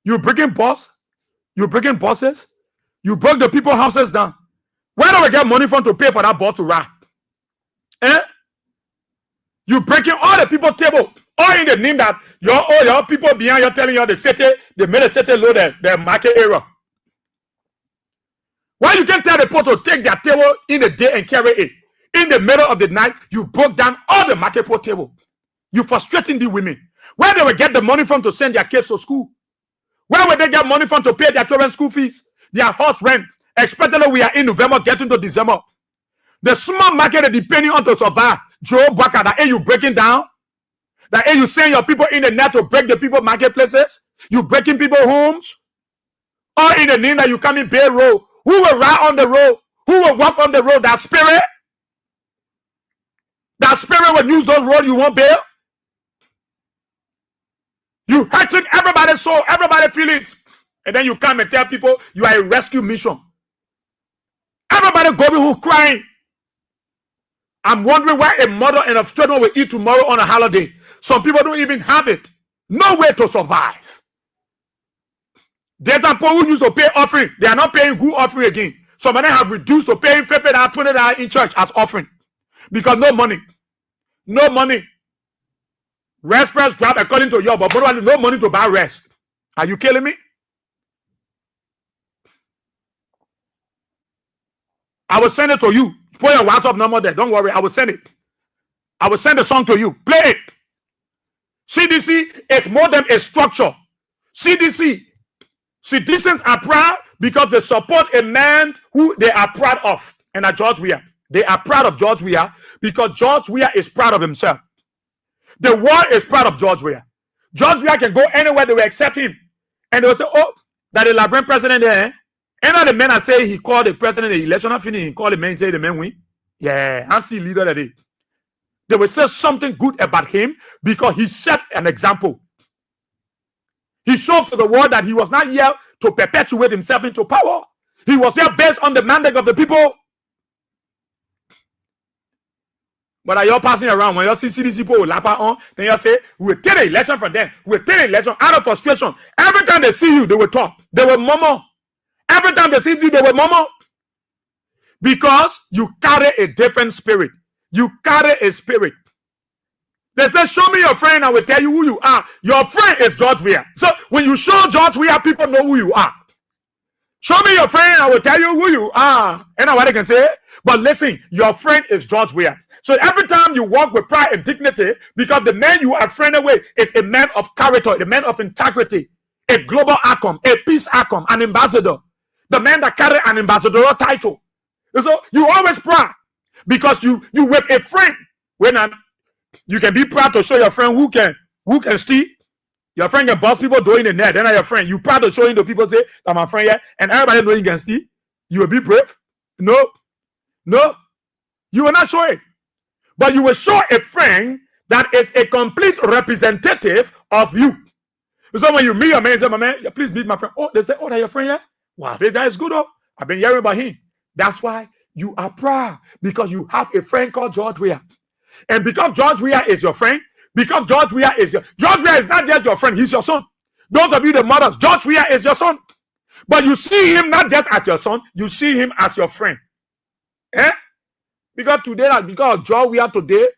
you breaking boss, you breaking bosses, you broke the people's houses down. Where do we get money from to pay for that boss to ride? You breaking all the people table, all in the name that your people behind you telling you they made a city load their market area. Why you can't tell the people to take their table in the day and carry it? In the middle of the night, you broke down all the market table. You frustrating the women. Where they will get the money from to send their kids to school? Where will they get money from to pay their children's school fees? Their house rent. Especially we are in November, getting to December. The small market is depending on to survive. Joe Barker, that you breaking down? That you send your people in the net to break the people marketplaces? You breaking people homes? Or in the name that you come in Bay Road? Who will ride on the road? Who will walk on the road? That spirit? That spirit will use those roads you won't bail? You hurting everybody's soul, everybody's feelings. And then you come and tell people you are a rescue mission. Everybody going who crying. I'm wondering why a mother and a children will eat tomorrow on a holiday. Some people don't even have it. No way to survive. There's a people who used to pay offering. They are not paying good offering again. Some of them have reduced to paying $50, $20 in church as offering. Because no money. No money. Rest price drop according to you, but no money to buy rest. Are you killing me? I will send it to you. Put your WhatsApp number there. Don't worry. I will send it. I will send the song to you. Play it. CDC is more than a structure. Citizens are proud because they support a man who they are proud of. And that's George Weah. They are proud of George Weah because George Weah is proud of himself. The world is proud of George Weah. George Weah can go anywhere, they will accept him. And they will say, oh, that the Liberian president there, and all the men that say he called the president the election not finished, he called the men, say the men win. Yeah, I see leader that day. They will say something good about him because he set an example. He showed to the world that he was not here to perpetuate himself into power. He was here based on the mandate of the people. But are you passing around when you see CDC people lapa on? Then you say, we will take the election from them. We will take the election out of frustration. Every time they see you, they will talk. They will murmur. Every time they see you, they will murmur. Because you carry a different spirit. You carry a spirit. They say, show me your friend, I will tell you who you are. Your friend is George Weah. So when you show George Weah, people know who you are. Show me your friend, I will tell you who you are. And what they can say? But listen, your friend is George Weah. So every time you walk with pride and dignity, because the man you are friendly with is a man of character, a man of integrity, a global icon, a peace icon, an ambassador, the man that carry an ambassadorial title. So you always proud because you with a friend. When you can be proud to show your friend who can steal. Your friend can boss people doing the net. Then your friend, you proud to show him to people say that my friend here, and everybody know you can steal. You will be brave. No, you will not show it. But you will show a friend that is a complete representative of you. So when you meet your man, you say, my man, please meet my friend. Oh, they say, oh, that's your friend here? Wow, this guy is good. Oh, I've been hearing about him. That's why you are proud, because you have a friend called George Weah. And because George Weah is your friend, because George Weah is not just your friend, he's your son. Those of you the mothers, George Weah is your son. But you see him not just as your son, you see him as your friend. Eh? Because today, because of George Weah today,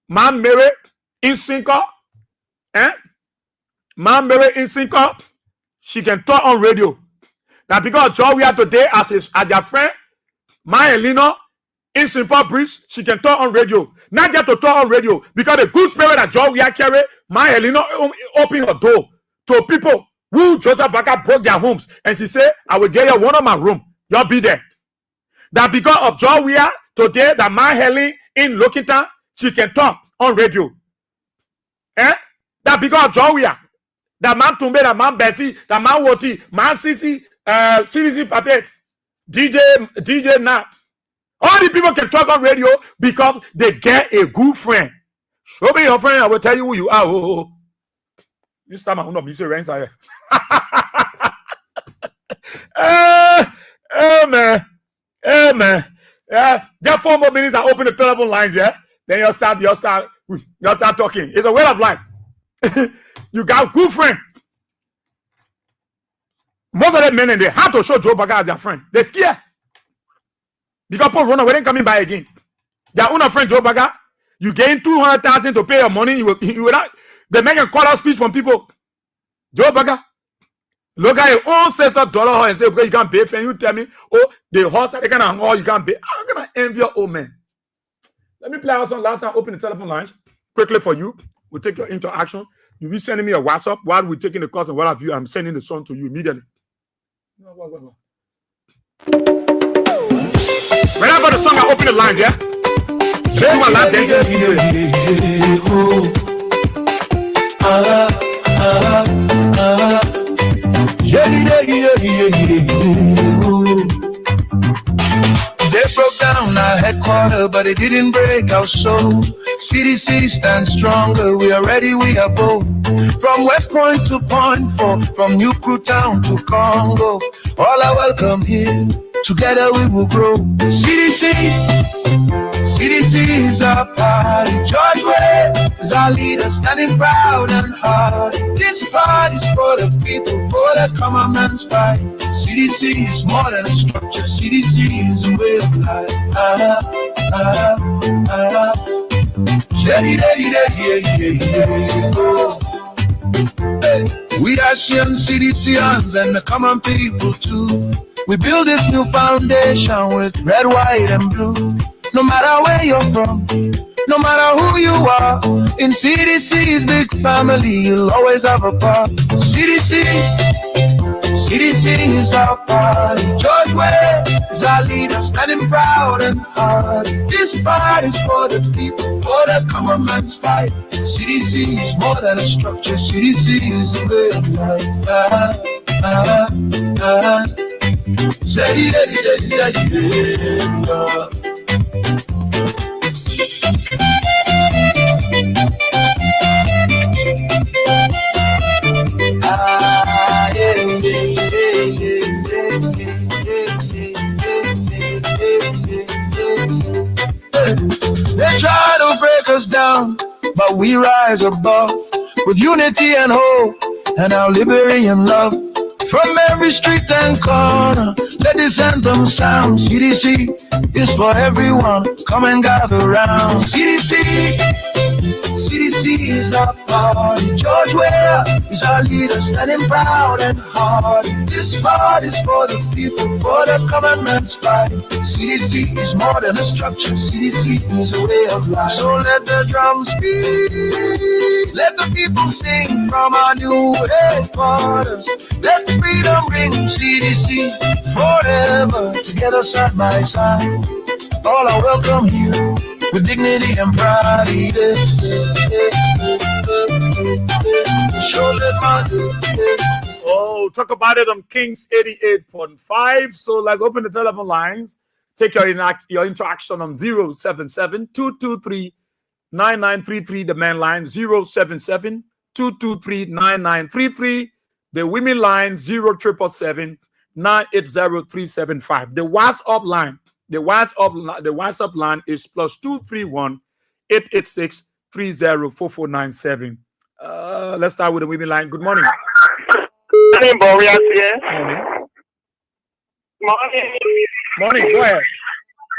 man married in Sinko. Eh? Man married in Sinko, she can talk on radio. Now because of George Weah today as your friend, my Elena in Simple Bridge, she can talk on radio. Not just to talk on radio, because the good spirit that George Weah carry, my Elena open her door to people who Joseph Baka broke their homes. And she said, I will get you one of my room. You'll be there. That because of George Weah today, that my Helen in Lokita, she can talk on radio. Eh? That because of George Weah, that man Tumbe, that man Bessie, that man Woti, man Sisi, CDC Pape, DJ Nat. All the people can talk on radio because they get a good friend. Show me your friend, I will tell you who you are. Oh. This time I will not be so rain. Amen. Yeah. Just 4 more minutes, I open the telephone lines, yeah. Then you'll start talking. It's a way of life. You got good friend. Most of them men, they have to show Joe Baga as their friend. They're scared. Because people run away, coming by again. Their own friend Joe Baga, you gain 200,000 to pay your money. You will not. The man can call out speech from people. Joe Baga, look at your own set of dollar and say, because you can't pay, and you tell me, oh, the horse that they can haul, you can't pay. I'm gonna envy your old man. Let me play out some last time. Open the telephone lines quickly for you. We'll take your interaction. You'll be sending me a WhatsApp while we're taking the course and what have you. I'm sending the song to you immediately. Whenever the song, I open the lines, yeah? They want lap dancing. They broke down our headquarters, but it didn't break our soul. CDC stands stronger, we are ready, we are bold. From West Point to Point 4, from New Crew Town to Congo, all are welcome here. Together we will grow. CDC is our party. George Weah is our leader, standing proud and hard. This party's for the people, for the common man's fight. CDC is more than a structure. CDC is a way of life. We are Shian CDCians and the common people too. We build this new foundation with red, white, and blue. No matter where you're from, no matter who you are, in CDC's big family, you'll always have a part. CDC is our party. George Weah is our leader, standing proud and hard. This party's for the people, for the common man's fight. CDC is more than a structure. CDC is a way of life. They try we rise above with unity and hope and our liberty and love. From every street and corner, let this anthem sound. CDC is for everyone. Come and gather round. CDC, CDC is our party. George Weah is our leader, standing proud and hard. This part is for the people, for the common man's fight. CDC is more than a structure. CDC is a way of life. So let the drums beat, let the people sing from our new headquarters. Let freedom ring. CDC forever, together side by side. All are welcome here with dignity and pride. Oh, talk about it on Kings 88.5. So let's open the telephone lines. Take your interaction on 077-223-9933, the main line 077-223-9933, the women line 0777-980-375. The WhatsApp line. The WhatsApp line is +231-886-304497. Let's start with the women line. Good morning. Morning, Boreas here. Morning. Morning. Morning. Go ahead.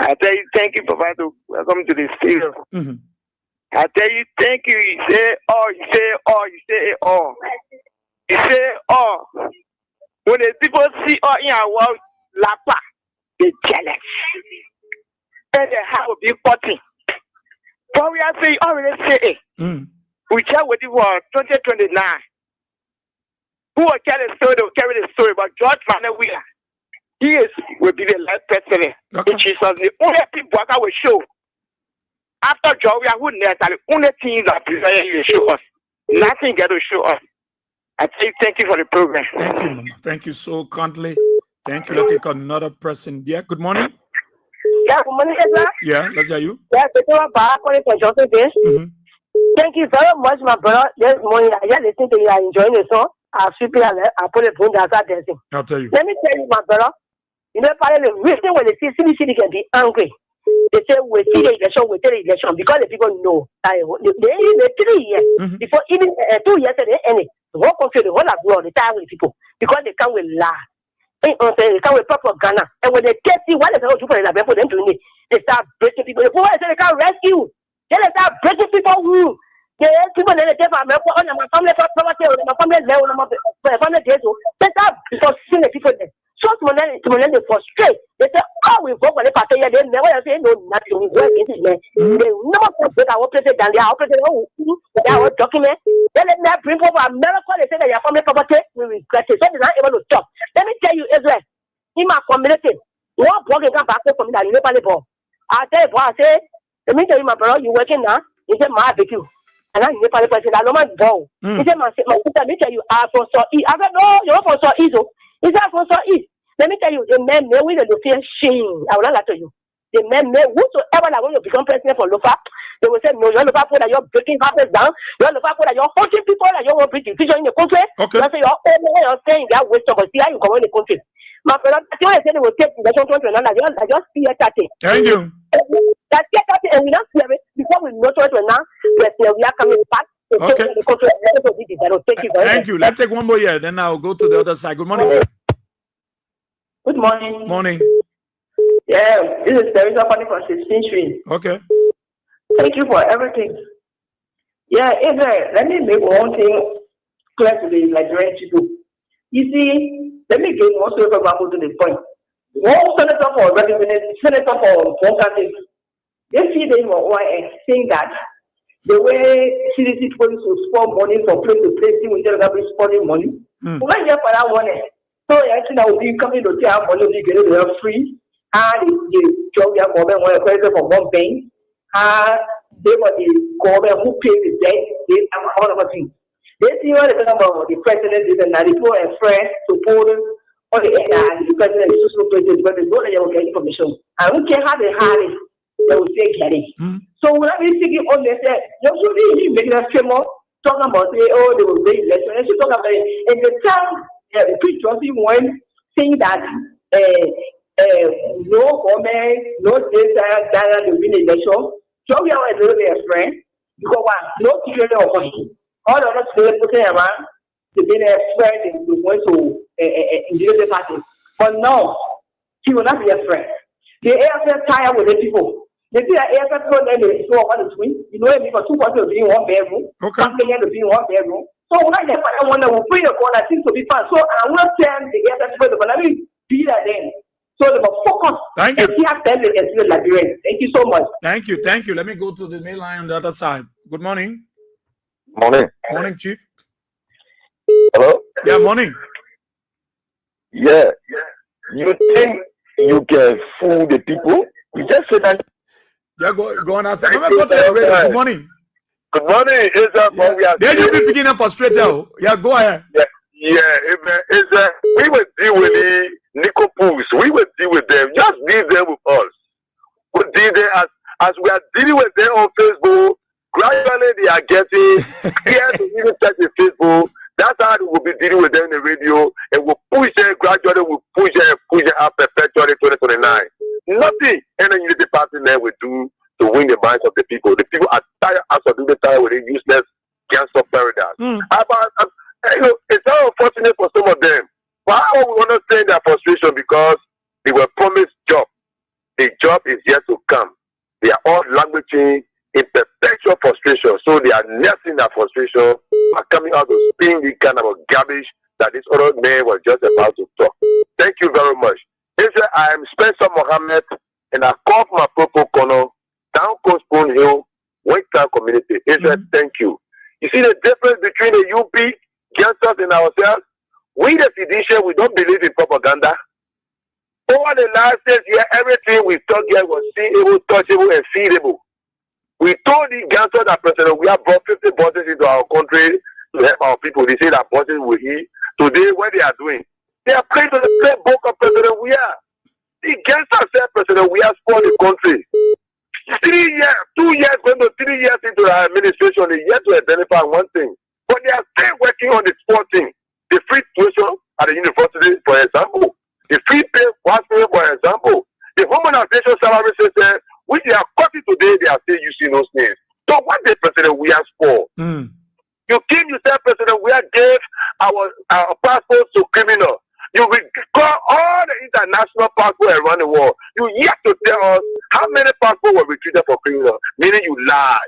I tell you, thank you, Papa, to welcome to the studio. Mm-hmm. I tell you, thank you. You say all, you say all, you say all. You say all. When the people see all in our world, lapa, they jealous. And they have a big party. Boreas say, already say it. We chat with you for 2029. Who will carry the story? They will carry the story. But George Manuel Weah, he will be the last president. Okay. In Jesus, the only people that will show after George Weah, who next are the only things that president will show us. Nothing got to show us. I say thank you for the program. Thank you, Mama. Thank you so kindly. Thank you. Let's take another person. Yeah. Good morning. Yeah, good morning, Ezra. Yeah. Let's hear you. Yeah, thank you very much, my brother. This morning, I just listened to you. I enjoying the song. I put a phone down dancing. I'll tell you. Let me tell you, my brother. You know, the reason when they see CDC can be angry, they say we see the election because the people know that they 3 years before even 2 years at the end, the whole country, the whole of world, the time with people because they come with lie. They come with propaganda, and when they can't see what they do for them to need, they start breaking people. The people say they can't rescue. Then they start breaking people who. People that they my family property, my family level, my family days. They start seeing the people there. So to they frustrate. They say, "Oh, we vote for the party." They never say no nothing. We work against it. They never put our president down. They are president. They are document. Then they bring over America. They say that your family property we regret it. So they're not able to stop. Let me tell you, Israel, in my community, one block can back from that. You never ball. I tell you, I say, let me tell you, my brother, you working now? He said, "My barbecue." And I need to person. I don't mind ball. He said, "My sister, let me tell you, I from so east." I said, "No, you're from so east." He said, "From so east." Let me tell you, the men may win the feel shame. I will not lie to you. The men may whosoever that want to become president for Lofa, they will say, "No, you're Lofa for that you're breaking houses down. You're Lofa for that you're hurting people that you want to bring division in the country." Okay. You say you're saying that wisdom, but see how you come in the country. My brother, I say they will take election 2029. I just see that thing. Thank you. That get that and we don't fear it because we know what we're now. We are coming back. Okay. Thank you very Thank you. Let's take one more here. Then I'll go to the other side. Good morning. Good morning. Morning. Yeah, this is Teresa Funny from 16th Street. Okay. Thank you for everything. Yeah, Israel, let me make one thing clear to the Nigerian people. You see, let me get one story example to the point. One senator for representative, senator for one country, they see them on OIS saying that the way CDC police will spend money from place to place, we tell them we're spending money. When you for that money, so actually that will be coming to tell money will be getting them free. And the job your government will pay for one bank. And they were the government who pay the debt. They have all of things. They see what the about the president is and the poor and friends support on the end and the president is also president, but they know that they will get information. And we can't have a hurry. They will say get it. So when I'm thinking on they say, you should make that famous talking about say, oh, they will make election. And she talk about it. And the time the preacher one saying that no government, no state Ghana will win election. So we are a little bit friend. Because one, no children of all the other children putting around to be a friend and we went to the party. But no, he will not be a friend. The AFF tired with the people. They see that AFF told them they saw one to twin. You know, because 2 people be in one bedroom, one player to be in one bedroom. So when I get one that will bring the corner seems to be fun. So I will not tell the AFF people, but let me be that then. So they will focus. Thank you. Thank you so much. Thank you. Thank you. Let me go to the main line on the other side. Good morning. Morning. Morning, Chief. Hello? Yeah, morning. Yeah. You think you can fool the people? You just said that. Yeah, go on. Let me go to the radio. Good morning. Good morning. Is that what we are Then you be beginning frustrated. Yeah, go ahead. Yeah. Is that we will deal with the nickel pools. We will deal with them. Just leave them with us. We deal them as we are dealing with them on Facebook. Gradually, they are getting here to even touch the Facebook. That's how we will be dealing with them in the radio, and we'll push them gradually. We'll push them up perpetually 2029. Nothing any unity party there will do to win the minds of the people. The people are tired as of the tired with the useless gangster paradise. It's so unfortunate for some of them. But I will understand their frustration because they were promised job. The job is yet to come. They are all languishing in perpetual frustration. So they are nursing that frustration and coming out to spin the kind of garbage that this other man was just about to talk. Thank you very much. I am Spencer Mohammed, and I call for my purple corner, down Coast Spoon Hill, Western community. Thank you. You see the difference between the UP, gangsters, and ourselves? We, the Seditious, we don't believe in propaganda. Over the last 6 years, everything we talked here was seeable, touchable, and feedable. We told the gangsters that President we have brought 50 buses into our country to help our people. They say that buses will eat. Today, what they are doing? They are playing to the playbook of President we are. The gangsters said President we are spoiled the country. 3 years, 2 years, going to 3 years into our administration, they yet to identify one thing. But they are still working on the sport thing. The free tuition at the university, for example. The free pay for for example. The harmonization salary system, which they are copying today, they are still using those names. So what did President we are for? You came, you said President we are gave our passports to criminals. You will call all the international passports around the world. You yet to tell us how many passports were retreated for criminals, meaning you lied.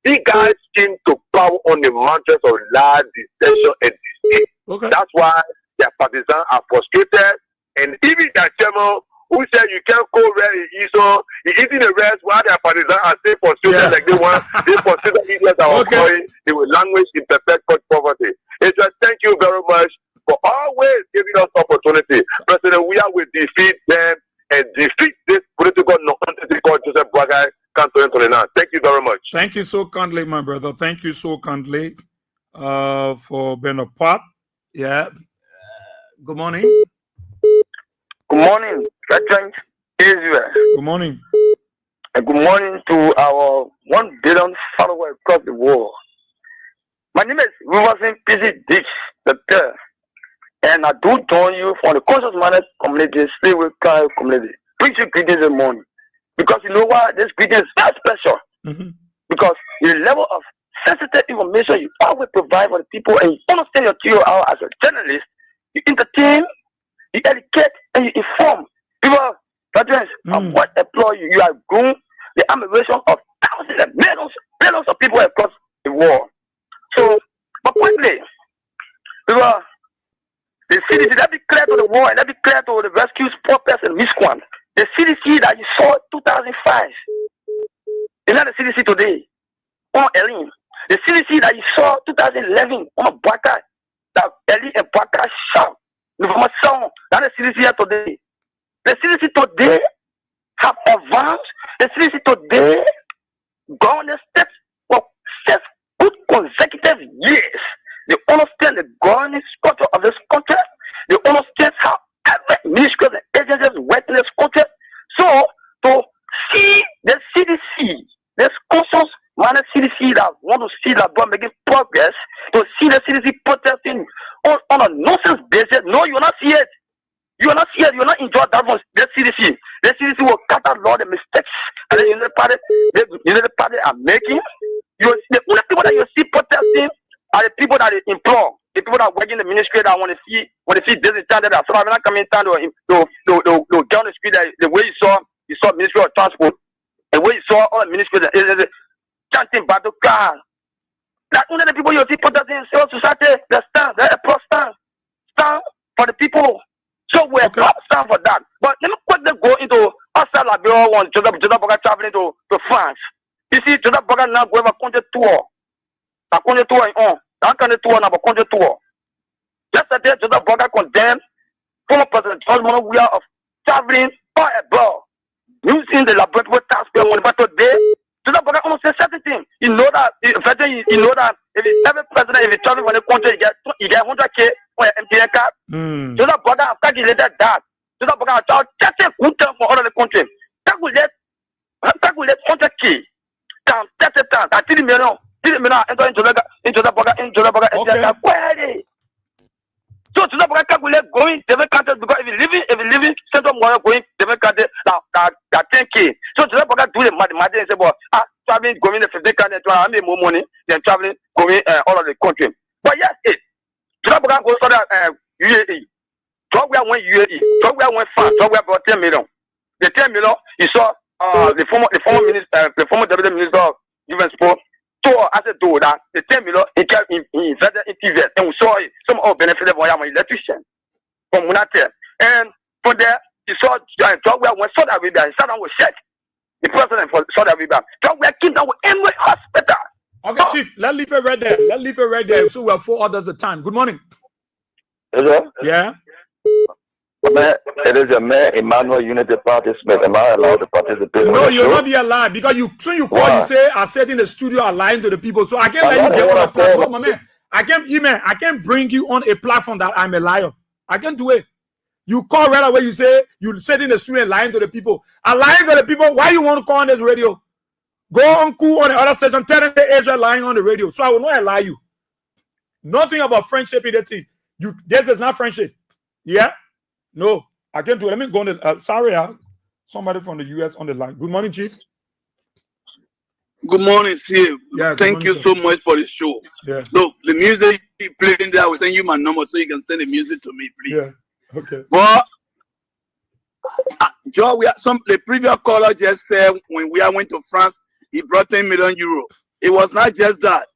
These guys came to power on the mountains of lie, deception, and deceit. Okay. That's why their partisans are frustrated. And even that chairman who said you can't go where he is, so he's eating the rest while their partisans are still frustrated like they want. They frustrated idiots are going. They will languish in perpetual poverty. It's just thank you very much for always giving us opportunity. President, we will defeat them and defeat this political non-entity called Joseph Boakai. Thank you very much. Thank you so kindly, my brother. Thank you so kindly for being a part. Yeah. Good morning. Good morning, President Israel. Good morning. And good morning to our 1 billion followers across the world. My name is Riverson P.C. Dix, the third. And I do join you from the Conscious Minded community, Slave Kind community. Preach your greetings in the morning. Because you know why this greeting is very special. Because the level of sensitive information you always provide for the people, and you understand your TO out as a journalist, you entertain, you educate, and you inform people, veterans, of what employ you. You have grown the admiration of thousands and millions of people across the world. So, but quickly, because the CDC that be clear to the world and that be clear to the rescue support person, misquant. The CDC that you saw in 2005 is not the CDC today. On Elin. The CDC that you saw 2011 on Boakai, that Elin and Boakai shot. Information that the CDC here today. The CDC today have advanced. The CDC today gone the steps for 6 good consecutive years. They understand the governance structure of this country. They understand how every ministry and agencies work in this country. So, to see the CDC, this conscious minded CDC that want to see that God making progress, to see the CDC protesting on a nonsense basis, no, you will not see it. You will not see it. You will not enjoy that one. The CDC. The CDC will cut out all the mistakes and the United Party are making. You will see the people that they employ, the people that work in the ministry that want to see disenchanted, that so I'm not coming down to get on the street. The way you saw Ministry of Transport, the way you saw all the ministry is chanting battle car. That one of the people you see put us in civil society, the stand, the stand for the people. So we're stand for that. But let me quickly go into outside Liberia one. Joseph Boga traveling to France. You see, Joseph Boga now go have a country tour. A country tour on. That country tour now a country tour. Yesterday, Joseph Boga condemned former President George Monowia of traveling far abroad, using the laboratory taxpayer money. But today, Joseph Boga almost said certain things. You know that if every president, if he travel for the country, he get 100K for an MTN card. Joseph Boga have calculated that. Joseph Boga have charged good term for all of the country. Calculate 100K times 30 times. That's 3 million. 3 million enter into Joseph Boga MTN card. Where so Joseph Boga calculate going different countries because if you living Central Moya going different countries, that 10K. So Joseph Boga do the mathematics and say, well, traveling going the 50 countries, I make more money than traveling going all of the country. But yes, Joseph Boga goes to the UAE. Talk where went UAE. Talk where went France. Talk where about 10 million. The 10 million, you saw the former minister, the former deputy minister of Defense Sport. So as a do that, the 10 million he invested in TV, and we saw some of benefited from an electrician from Munate. And from there, he saw talk where when Saudi Arabia, he sat down with Sheikh, the president for Saudi Arabia. Talk where came down with Emirates Hospital. Okay, Chief, let's leave it right there. Let's leave it right there. So we have 4 others at a time. Good morning. Hello? Yeah. It is a man, Emmanuel Unity participant. Am I allowed to participate? No, you're not be alive because soon you call, Why? you say I said in the studio are lying to the people. So I can't let you get on a platform, my man. I can't bring you on a platform that I'm a liar. I can't do it. You call right away, you say you said in the studio and lying to the people. I'm lying to the people. Why you want to call on this radio? Go on cool on the other station, tell them Asia lying on the radio. So I will not lie you. Nothing about friendship in the thing. This is not friendship. Yeah. No, I can't do it. Let me go on the sorry, somebody from the US on the line. Good morning, Chief. Good morning, Steve. Yeah, thank you so much for the show. Yeah. Look, the music you playing there, I will send you my number so you can send the music to me, please. Yeah. Okay. But Joe, the previous caller just said when we went to France, he brought 10 million euros. It was not just that.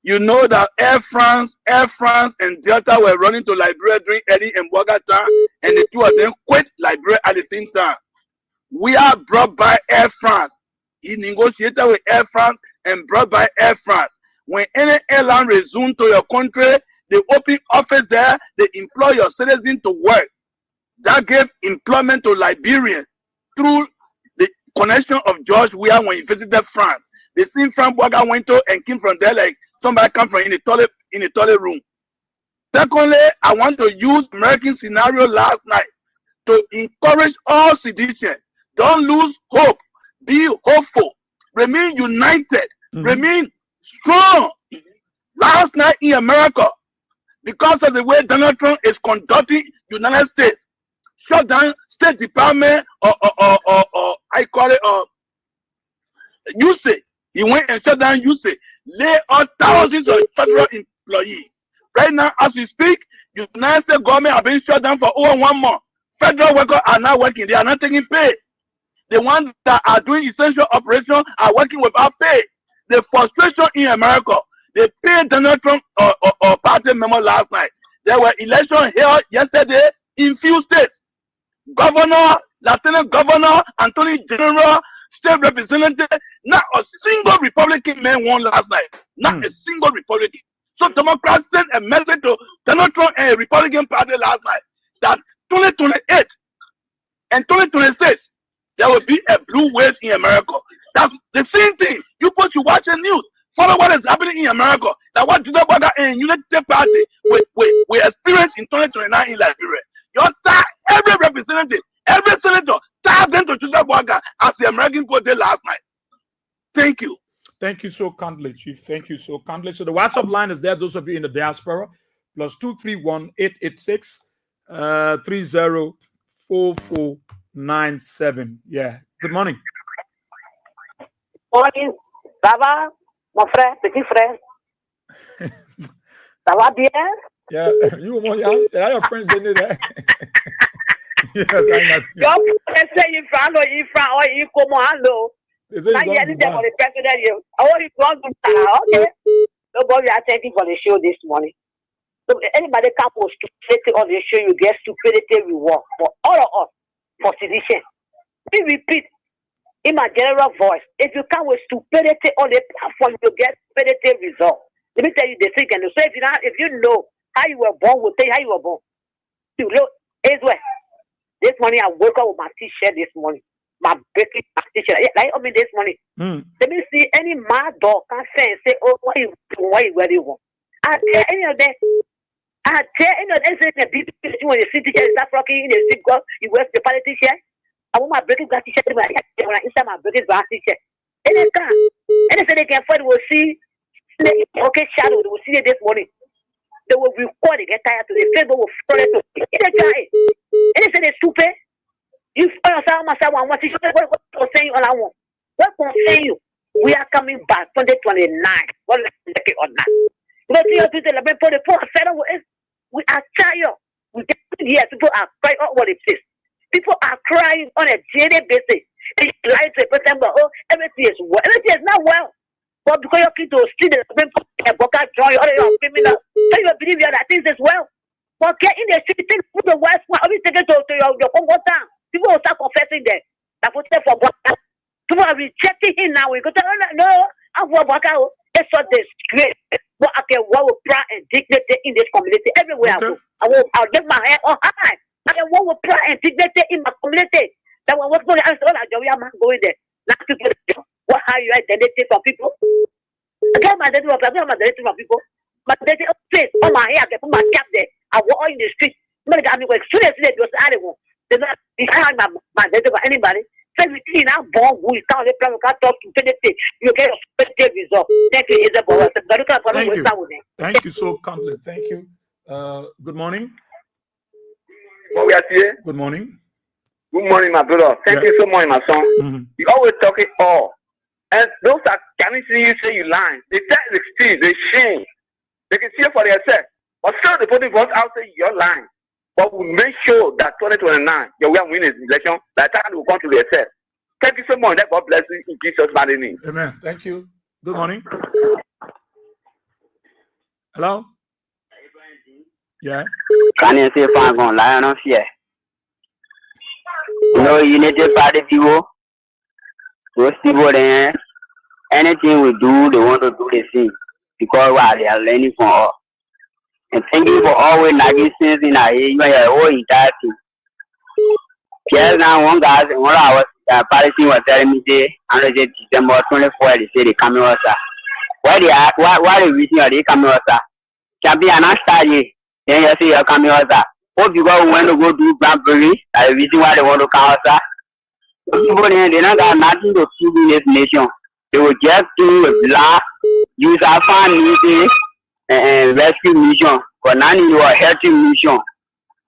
You know that Air France, and Delta were running to Liberia during Eddie and Boga time, and the two of them quit Liberia at the same time. We are brought by Air France. He negotiated with Air France and brought by Air France. When any airline resume to your country, they open office there, they employ your citizens to work. That gave employment to Liberians through the connection of George Weah when he visited France. The same Frank Boga went to and came from there like somebody come from in the toilet room. Secondly, I want to use American scenario last night to encourage all citizens. Don't lose hope. Be hopeful. Remain united. Remain strong. Last night in America, because of the way Donald Trump is conducting United States, shut down State Department or I call it USAID. He went and shut down USAID. Lay on thousands of federal employees. Right now, as we speak, the United States government have been shut down for over 1 month. Federal workers are not working. They are not taking pay. The ones that are doing essential operations are working without pay. The frustration in America, they paid Donald Trump or party member last night. There were elections held yesterday in few states. Governor, Lieutenant Governor, Attorney General, State Representative, not a single Republican man won last night. Not a single Republican. So Democrats sent a message to Donald Trump and the Republican Party last night that 2028 and 2026, there will be a blue wave in America. That's the same thing. You put you watch the news. Follow what is happening in America. That what Joseph Boga and United Party we experience in 2029 in Liberia. Your every representative, every senator, tapped into Joseph Boga as the American vote did last night. Thank you. Thank you so kindly, Chief. Thank you so kindly. So the WhatsApp line is there, those of you in the diaspora, +231 886 304497. Yeah. Good morning. Morning. Ça va, mon frère, petit frère? Ça va bien? Yeah, you want your friend didn't there. Yes, I know. Don't say you found or you come on, hello. They say Now you you don't need do them for bad. the president. You want to okay. Nobody are thanking for the show this morning. So anybody come for stupidity on the show, you get stupidity reward for all of us for sedition. We repeat in my general voice. If you come with stupidity on the platform, you get stupidity result. Let me tell you the thing. So if you know how you were born, we'll tell you how you were born. You know, this morning I woke up with my t-shirt this morning. My baking t-shirt. Like this morning. Let me see any mad dog can say and say, oh, what you really want. I tell any of them. I tell any of them when you see t-shirt start rocking, you see God, you wear the party t-shirt. I want my breaking glass t-shirt when I inside my breaking glass t-shirt. And they can. And they say they can find will see okay shadow, they will see it this morning. They will record it, get tired to the Facebook will follow it to and they say they're stupid. You find yourself myself and what saying all I want. What concern you? We are coming back 2029. What like it or not? But you have to tell them for the poor fellow we are tired. We get here, people are crying out what it is. People are crying on a daily basis. They lie to a person, oh, everything is well. Everything is not well. But because you're keen to see the boca joy or your criminal, so you believe that things as well. But get in the street, take the wife, always take it to your Congo town. People will start confessing that. That was for Boca. People are rejecting him now. We go to no, I'm for Boca. It's so disgrace. But I can walk with pride and dignity in this community. Everywhere I go, I'll get my head on high. I can walk with pride and dignity in my community. That was what's going on. I'm not going there. Now people, what are your identity for people? I got my identity for people. My identity of face on my hair, I can put my cap there. I walk in the street. Somebody got me going, seriously, it was animal. They're not behind my identity for anybody. So we see now born who is down the plan, we can't talk to penalty. You get a special result. Thank you, Isabel. Thank you. Thank you so kindly. Thank you. Good morning. Good morning. Good morning, my brother. Thank you so much, my son. Mm-hmm. You always talk it all. And those that can see you say you lying. They tell the excuse, they shame. They can see it for themselves. But still, the putting votes out say you're lying. But we make sure that 2029, you will win this election. That time will come to yourself. Thank you so much. That God bless you in Jesus' mighty name. Amen. Thank you. Good morning. Hello? Yeah. Can you say fine on lion of fear? No unity party people. Those people there, anything we do, they want to do the same. Because they are learning from us. And thank you for always nagging things in our age, you are your whole entire team. Just now, one guy, 1 hour, policy was telling me, say, on December 24, they say they coming out. Why the reason are they coming out? Champion, I started, then you say you're coming out. Hope you go want to go do Grand Prix, that's the reason why they want to come out. People they don't got nothing to do in this nation. They will just do a black, use our family, and rescue mission. But now you are healthy mission.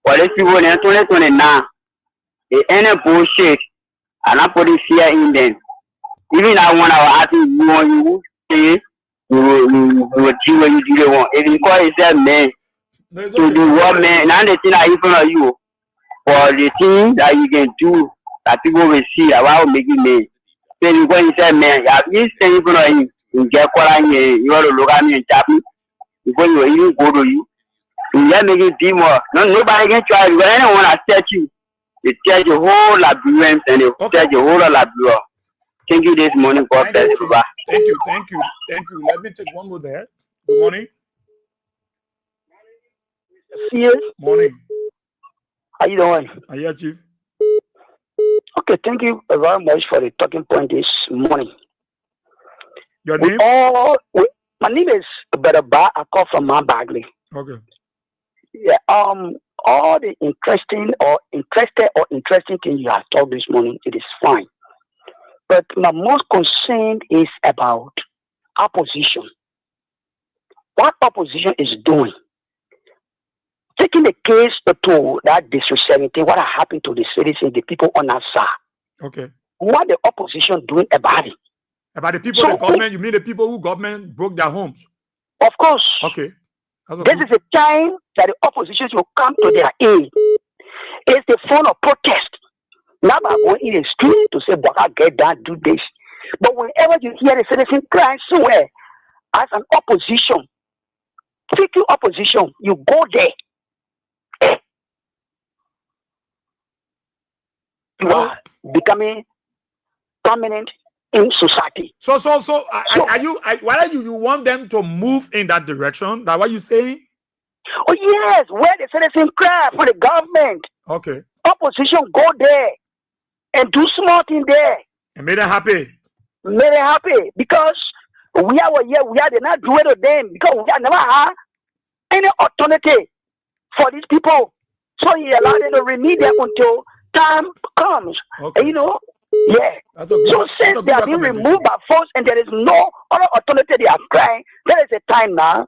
For these people in 2029, they end bullshit and not putting fear in them. Even I want our asking you want you say you will do what you do want. If you call yourself man to do what man, now the thing are in front of you. For the thing that you can do that people will see about making man. So you call yourself man, you say in front of you, you get caught on you want to look at me and tap me. Before you even go to you, you just make it be more. Nobody can try it. Because anyone that touch you, they touch your whole labyrinth and they touch your whole labyrinth. Thank you this morning. God bless you. Thank you. Let me take one more there. Good morning. Yes. Morning. How you doing? Are you Chief? Okay, thank you very much for the talking point this morning. Your name? My name is Bedaba. I call from Mount Bagley. Okay. Yeah. All the interesting things you have talked this morning, it is fine. But my most concern is about opposition. What opposition is doing? Taking the case to that District 17, what happened to the citizens, the people on that side. Okay. What the opposition doing about it? About the people, the government, you mean the people who government broke their homes? Of course. Okay. This is a time that the opposition will come to their aid. It's the form of protest. Not by going in the street to say, "Baka, get down, do this." But whenever you hear the citizen crying somewhere, as an opposition, tricky opposition, you go there. You are becoming prominent in society. So, why do you want them to move in that direction? That what you saying? Oh yes, where the citizen cry for the government. Okay. Opposition go there and do small thing there. And made them happy. Made them happy because we are here. They not do it to them because we have never had any alternative for these people. So he allowed them to remain there until time comes. Okay. And you know, yeah. So since they are being removed by force and there is no other alternative, they are crying. There is a time now.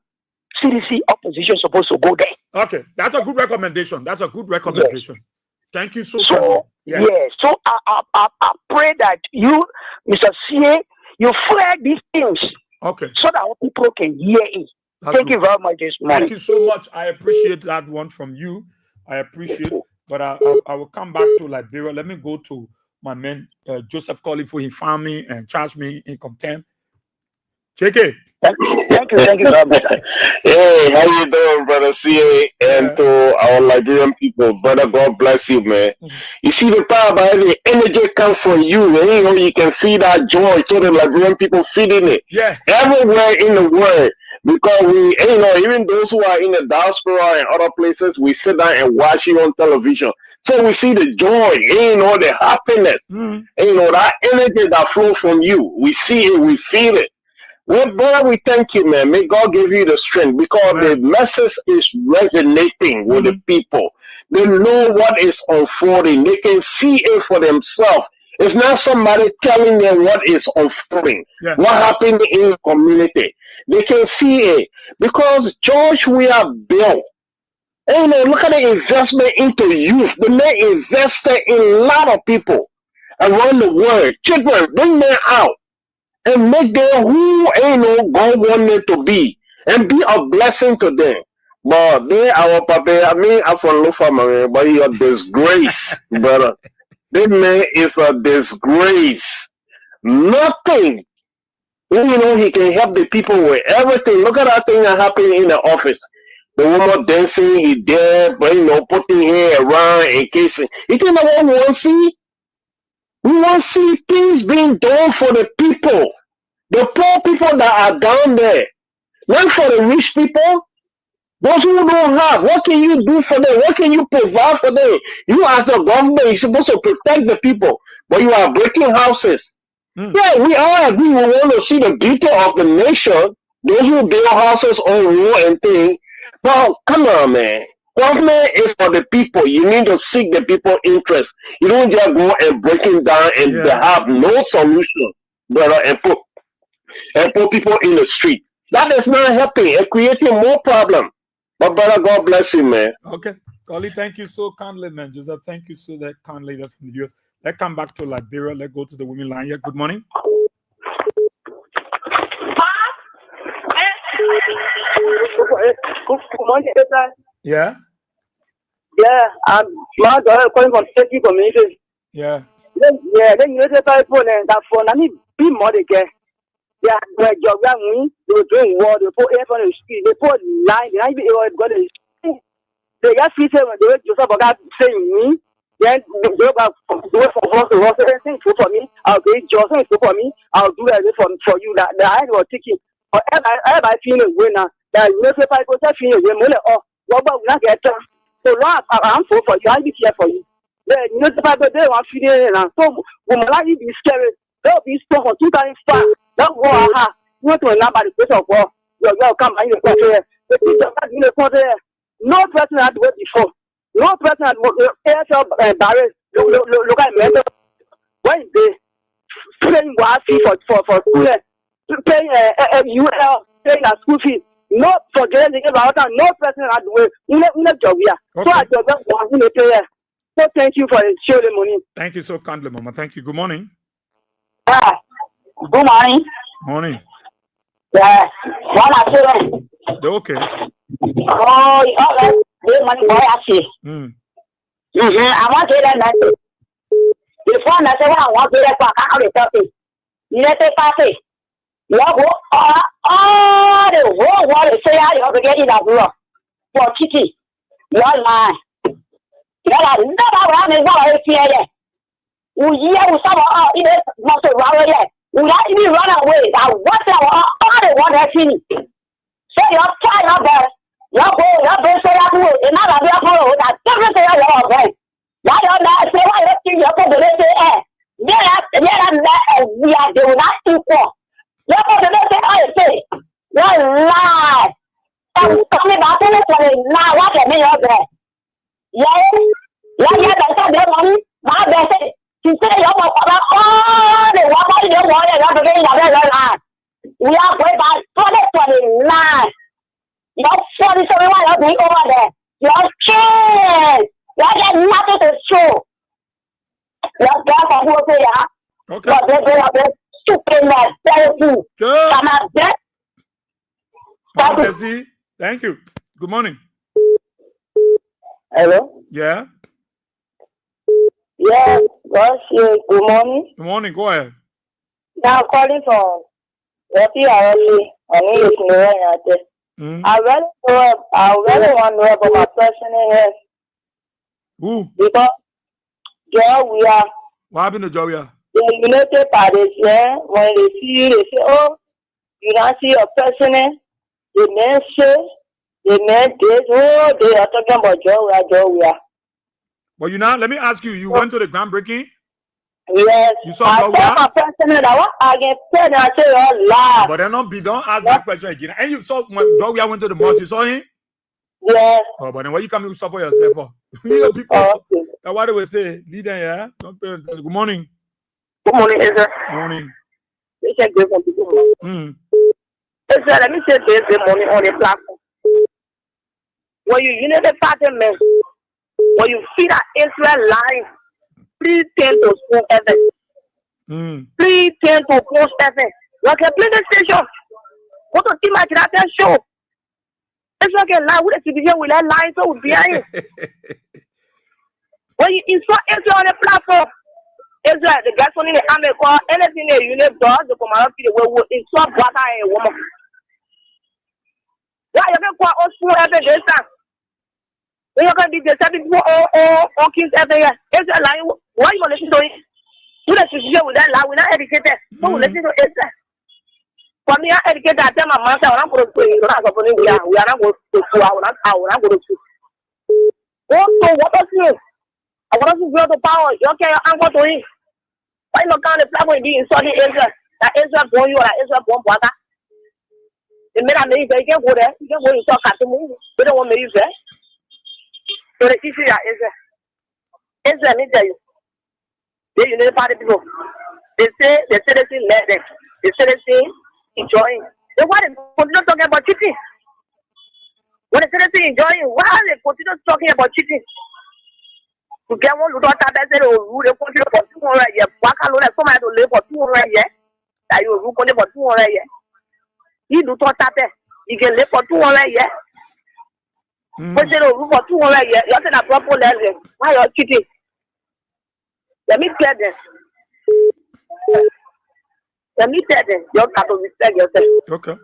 CDC opposition is supposed to go there. Okay, that's a good recommendation. That's a good recommendation. Yes. Thank you so much. So so I pray that you, Mr. CA, you flag these things. Okay. So that our people can hear it. Thank you very much this morning. Thank you so much. I appreciate that one from you. I appreciate it. But I will come back to Liberia. Let me go to my man Joseph Colley for he found me and charged me in contempt. JK. Thank you very much. Hey, how you doing, brother CA, and to our Liberian people, brother? God bless you, man. You see the power by the energy comes from you, and you know you can feel that joy. So the Liberian people feeling it, everywhere in the world. Because we, you know, even those who are in the diaspora and other places, we sit down and watch you on television. So we see the joy, you know, the happiness, and, you know, that energy that flows from you. We see it, we feel it. Well, brother, we thank you, man. May God give you the strength because the message is resonating with the people. They know what is unfolding. They can see it for themselves. It's not somebody telling them what is unfolding, what happened in the community. They can see it because, George, we are built. And, you know, look at the investment into youth. The man invested in a lot of people around the world. Children, bring them out. And make them who ain't no God wanted to be and be a blessing to them. But they our papa, I mean I'm from Low Family, but he a disgrace, brother. This man is a disgrace. Nothing. You know, he can help the people with everything. Look at that thing that happened in the office. The woman dancing, he there, but you know, putting hair around in case. You think that what we want to see? We want to see things being done for the people, the poor people that are down there, not for the rich people. Those who don't have, what can you do for them? What can you provide for them? You as a government, you're supposed to protect the people, but you are breaking houses. Yeah, we all agree we want to see the beauty of the nation, those who build houses on road and things. But come on, man. Government is for the people. You need to seek the people's interest. You don't just go and break it down and have no solution, brother, and put people in the street. That is not helping and creating more problem. But brother, God bless you, man. Okay. Collie, thank you so kindly, man. Joseph, thank you so that kindly from the US. Let's come back to Liberia. Let's go to the women line here. Good morning. Good morning, sir. Yeah. Yeah, I'm my daughter calling from Safety Community. Yeah. Then you say phone and that phone. I mean, be more than care. Yeah, where job young they were doing war. They put air on the street. They put line. They got the. They got free when they were just about saying me. Then they go back do it for anything for me. I'll do it just for me. I'll do it for you. That I was thinking. But I feel a winner. That you know, if I go to feel a winner, oh, what about not get done? So long I'm for you, I'll be here for you. Then you know, if I go there, I'm feeling and so when I be scary, they'll be strong for 2005. That war, you want to remember the place of war. You'll come and you'll come there. The teacher in the country, no person had worked before. No person had worked airfield barrels, local mental. When they paying Wi-Fi for school, paying UL, paying a school fee. No forgetting about that. No person had to work. In a job here. So I just want to say, so thank you for the show the money. Thank you so kindly, Mama. Thank you. Good morning. Good morning. Morning. Yeah. Okay. Oh, all right. Big money boy, I see. I want to hear that. Before I say what I want to hear, I can't tell you. You let it pass it. You go all the whole world say how you have to get in that room for kitty. You're lying. You're like, never around is what I fear. We hear some in it, not around yet. We not even run away. I watch all the one that's in it. So you're tired of that. You're going to say that way. And now I'm going to never say that way. Why don't I say why you're going to say, we are doing not equal. You're going to say, I say, you're lie. I'm talking about it now. What a minute there. Yeah, that's the money. My best. She said, you're going to all the water you want to get in the line. We are going by 2029. You're 47 of me over there. You're scared. You're getting nothing to show. You're there for who they are. Okay. You're there stupid man. Thank you. Come out there. Thank you. Good morning. Hello? Yeah? Yes, good morning. Good morning. Go ahead. Now, I'm calling from Rafi Arashi. I need to know I really want to know about my personal health. Who? Because Joya. What happened to Joya? The United Parties, when they see you, they say, oh, you don't see your personal. The men say, the men did, oh, they are talking about Joya. Well, let me ask you, you went to the groundbreaking? Yes. You saw Joya? I saw my personal, I get said, I say, oh, laugh. But then don't ask that question again. And you saw when Joya went to the mosque, you saw him? Yes. Oh, but then why you coming to suffer yourself for? You people, that's why they will say, leader, yeah? Good morning. Good morning, Ezra. Morning. It's a good one. Ezra, let me say this morning on the platform. When you unite the party, man, when you see that Israel live, please tend to school heaven. Please tend to close heaven. Like a play the station. What to see my that show? It's like a lie with a TV with that line so behind. When you install Israel on the platform, Israel, the guys on the army call anything that you need does, the command the way will install water and woman. Why you can call us school every day, sir? When you can be the 7 people or kids every year, Israel line, why you listen to it? You let you with that lie, we're not educated. So listen to Israel. For me, I educate that time my master, I'm going to say, we are not going to school, I will not go to school. Also, what does you? I want to grow the power. You okay, I'm going to eat. Why not count the platform being studied Israel? That Israel born you or that Israel born water? The men are made, you can't go there. You can't go to talk at the movie. They don't want me to use there. So the issue is Israel. Israel, let me tell you. They unite party people. They say the citizen led them. The citizen enjoying. They want to continue talking about cheating. When the citizen enjoying, why are they continue talking about cheating? To get one little time, they will continue for 200 years. Why can't somebody to live for 200 years? That you will only for 200 years. You do not tap it. You can live for 200 years. But you know, for 200 years, you're not a proper level. Why are you cheating? Let me tell them. You have to respect yourself. Okay.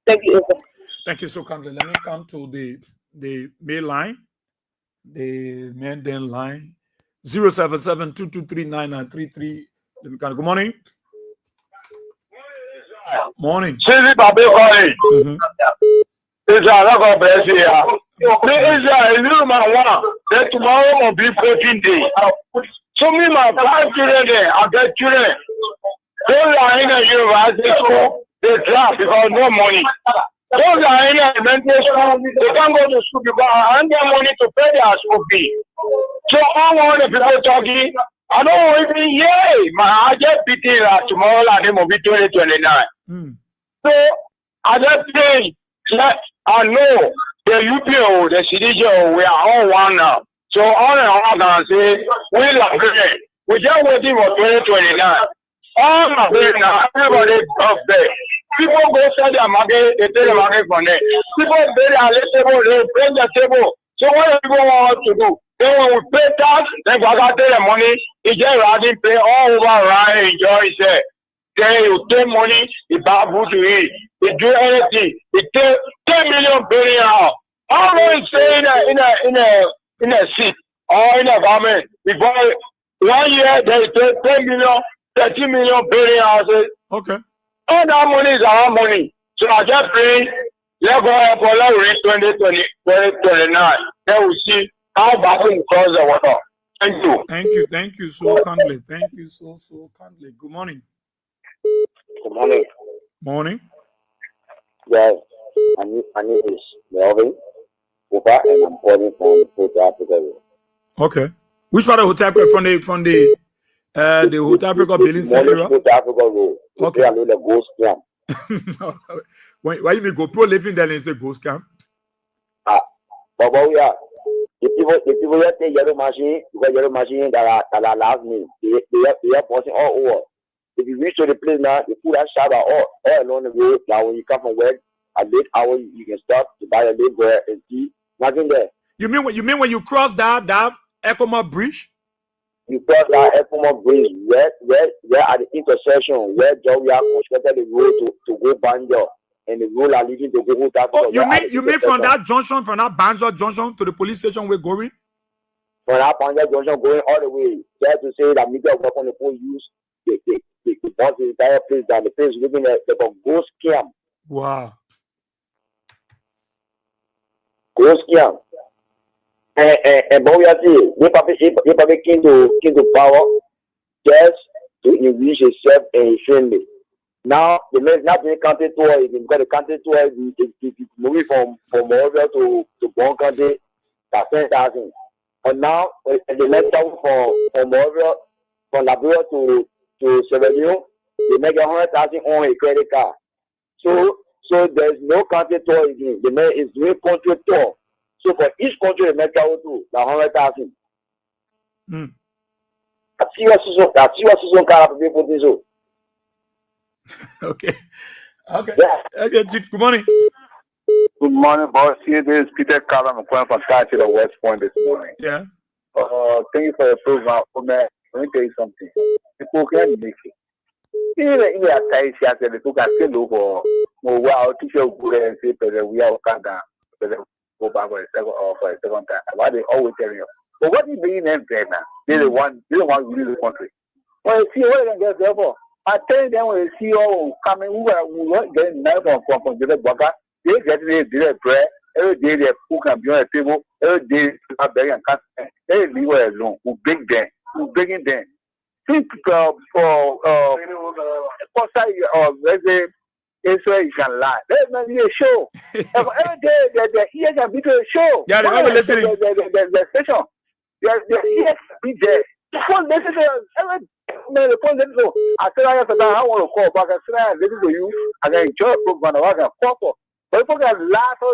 Thank you. Thank you so kindly. Let me come to the main line. The main line. 077-223-9933. Let me come. Good morning. Morning. Israel, God bless you. Israel, that tomorrow will be 14 days. So me, my 5 children there, I get children. Those are in a university school, they drop because no money. Those are in elementary school, they can't go to school because I have no money to pay their school fee. So all of the people talking, I don't even I get pity that tomorrow and them will be 2029. So I just say, I know the UPO, the CDJO, we are all one now. So all in all, I can say, we love it. We just waiting for 2029. All of them now, everybody up there. People go sell their market, they take the market from there. People bury our table, they bring the table. So what do people want to do? Then when we pay tax, then we got the money, he just rather pay all over around, enjoy himself. Then you take money, you buy food to eat, you do anything, you take 10 million billion out. How long is saying in a seat or in a government? Before 1 year, they take 10 million, 30 million billion houses. Okay. All that money is our money. So I just pray, let's go ahead for let's reach 2029. Then we see how bad we cross the water. Thank you. Thank you so kindly. Thank you so kindly. Good morning. Good morning. Morning. Yes, my name is Melvin Upa, and I'm calling from South Africa. Okay. Which part of South Africa? From the South Africa building area? South Africa Road. Okay. The ghost camp. Why you go pro living there and say ghost camp? But we are the people that take yellow machine, because yellow machine that are last name, they are passing all over. If you reach to the place now, you put that shower all along the road. Now when you come from work at late hour, you can stop to buy a little bread and tea. Nothing there. You mean when you cross that Ecoma Bridge? You cross that Ecoma Bridge, where at the intersection where we are constructed the road to go Banjo, and the road are leading to go that. Oh, you mean from that junction, from that Banjo junction to the police station we're going? From that Banjo junction going all the way, there to say that media weapon the police use the boss the entire place down. The place looking at the ghost camp. Wow. Ghost camp. And but we are saying, they probably came to power just to enrich himself and his family. Now the man is not doing country tour again because the country tour is moving from Morovia to Bon Country, that's 10,000. And now the next travel from Morovia, from Liberia to Sierra Leone, they make 100,000 on a credit card. So there's no country tour again. The man is doing country tour. So for each country, the man travel to 100,000. That's what car for people to do. Okay. Yeah. Okay, Chief. Good morning. Good morning, boss. Here this is Peter Calum. I'm calling from Tachi, the West Point this morning. Yeah. Thank you for your program. Man, let me tell you something. People can make it. Even at times, people can still look for wow, teacher good and say, we are Okada, go back for a second time. Why they always tell you? But what is being them there now? They don't want to leave the country. Well, you see what they can get there for. I tell them when you see all coming, we are getting money from the Baka. They get their bread. Every day they cook and be on the table. Every day they are begging and casting. They leave it alone. We bring them. We bring them. Think for let's say Israel you can lie. Let me be a show. Every day the ears can be to a show. Yeah, they are listening. The station. The ears be there. The phone listen to every man. The phone listen to. I said I want to call back. I said I listen to you. I can enjoy the program. I can call for. But people can laugh. The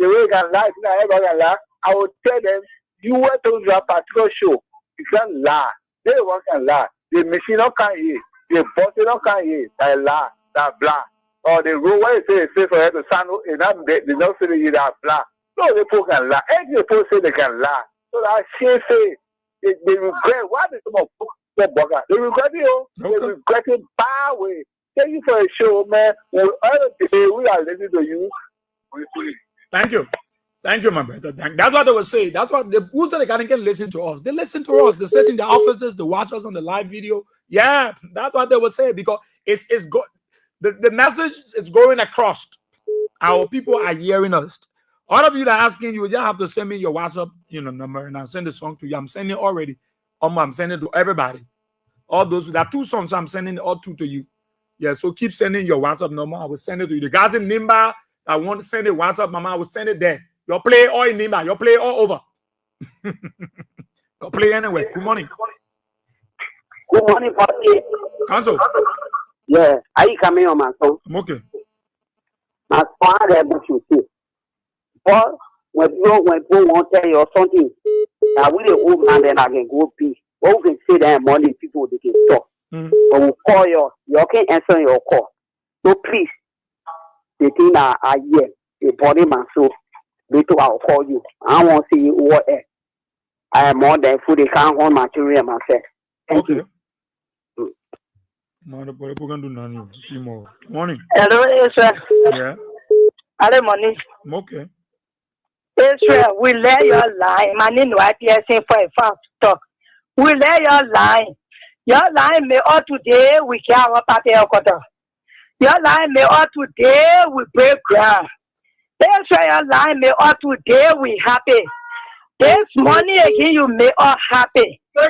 way you can laugh. Everybody can laugh. I will tell them you went to that particular show. You can laugh. They work and laugh. The machine don't can hear. The boss don't can hear. They laugh. That blah. Or the road where they say for you to stand up. They don't say you that blah. No, the people can laugh. And the people say they can laugh. So that shit say they regret. Why did some of the bugger? They regret it. They regret it bad way. Thank you for a show, man. All the day we are listening to you. Thank you. Thank you, my brother. That's what they will say. That's what the who said they can listen to us. They listen to us. They sit in the offices. They watch us on the live video. Yeah, that's what they will say because it's good. The message is going across. Our people are hearing us. All of you that are asking, you just have to send me your WhatsApp, number, and I'll send the song to you. I'm sending already. I'm sending to everybody. All those that 2 songs, I'm sending all 2 to you. Yeah, so keep sending your WhatsApp number. I will send it to you. The guys in Nimba that want to send it WhatsApp, mama, I will send it there. You'll play all in Nimba. You'll play all over. You'll play anyway. Good morning. Good morning, Pastor. Council. Yeah, are you coming on my phone? I'm okay. My father, what you see. But when people want to tell you something, I will old man, then I can go pee. Or we can say that money people they can talk. But we call you can answer your call. So please, the thing I hear, the body man, so later I'll call you. I won't see you what I am more than food, they can't hold material myself. Thank you. Morning. Hello, Israel. Yeah. Hello, morning. Okay. Israel, we lay your line. My name is YPSing for a fast talk. We lay your line. Your line may all today we care about Papa Okoto. Your line may all today we break ground. Israel, your line may all today we happy. This morning again you may all happy. So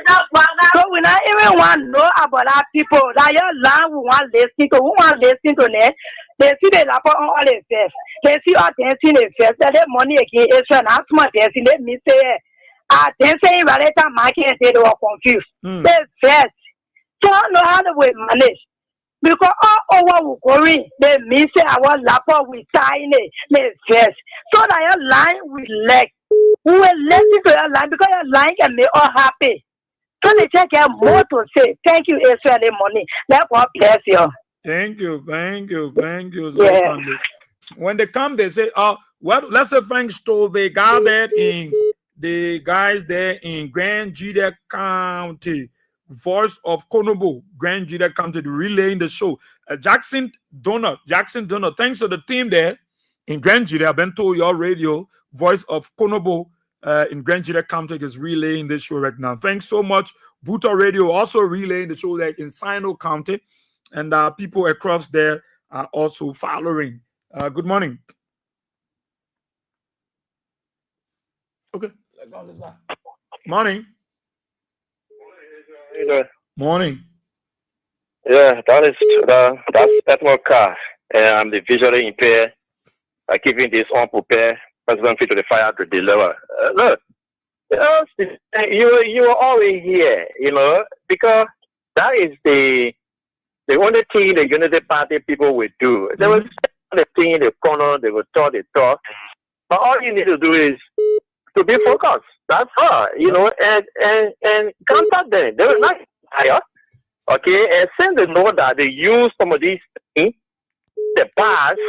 we not even want to know about our people. That your line we want listening to. We want listening to them. They see the laptop on all the face. They see our dancing in face. That money again is an asthma dancing. Let me say, dancing right at market they were confused. They face. So I don't know how to manage. Because all over we going, they miss our laptop we sign it. They face. So that your line we like. We will listen to your line because your line can make all happy. So they take more to say. Thank you, Israeli money. Let God bless you. Thank you. Yeah. When they come, they say, well, let's say Frank Stoll, they gathered in the guys there in Grand Jida County, Voice of Konobo, Grand Jida County, relaying the show. Jackson Donut, thanks to the team there in Grand Jida. I've been told your radio, Voice of Konobo, in Grand Jida County is relaying this show right now. Thanks so much. Buta Radio also relaying the show there in Sino County. And people across there are also following. Good morning. Okay. Morning. Morning. Yeah, that's Edward Carr. I'm the visually impaired. Keeping this unprepared President fit to the fire to deliver. Look, you are always here, because that is the only thing the Unity Party people will do. They will say the thing in the corner, they will talk, but all you need to do is to be focused. That's all, and contact them. They will not hire, okay, and since they know that they use some of these things, the past,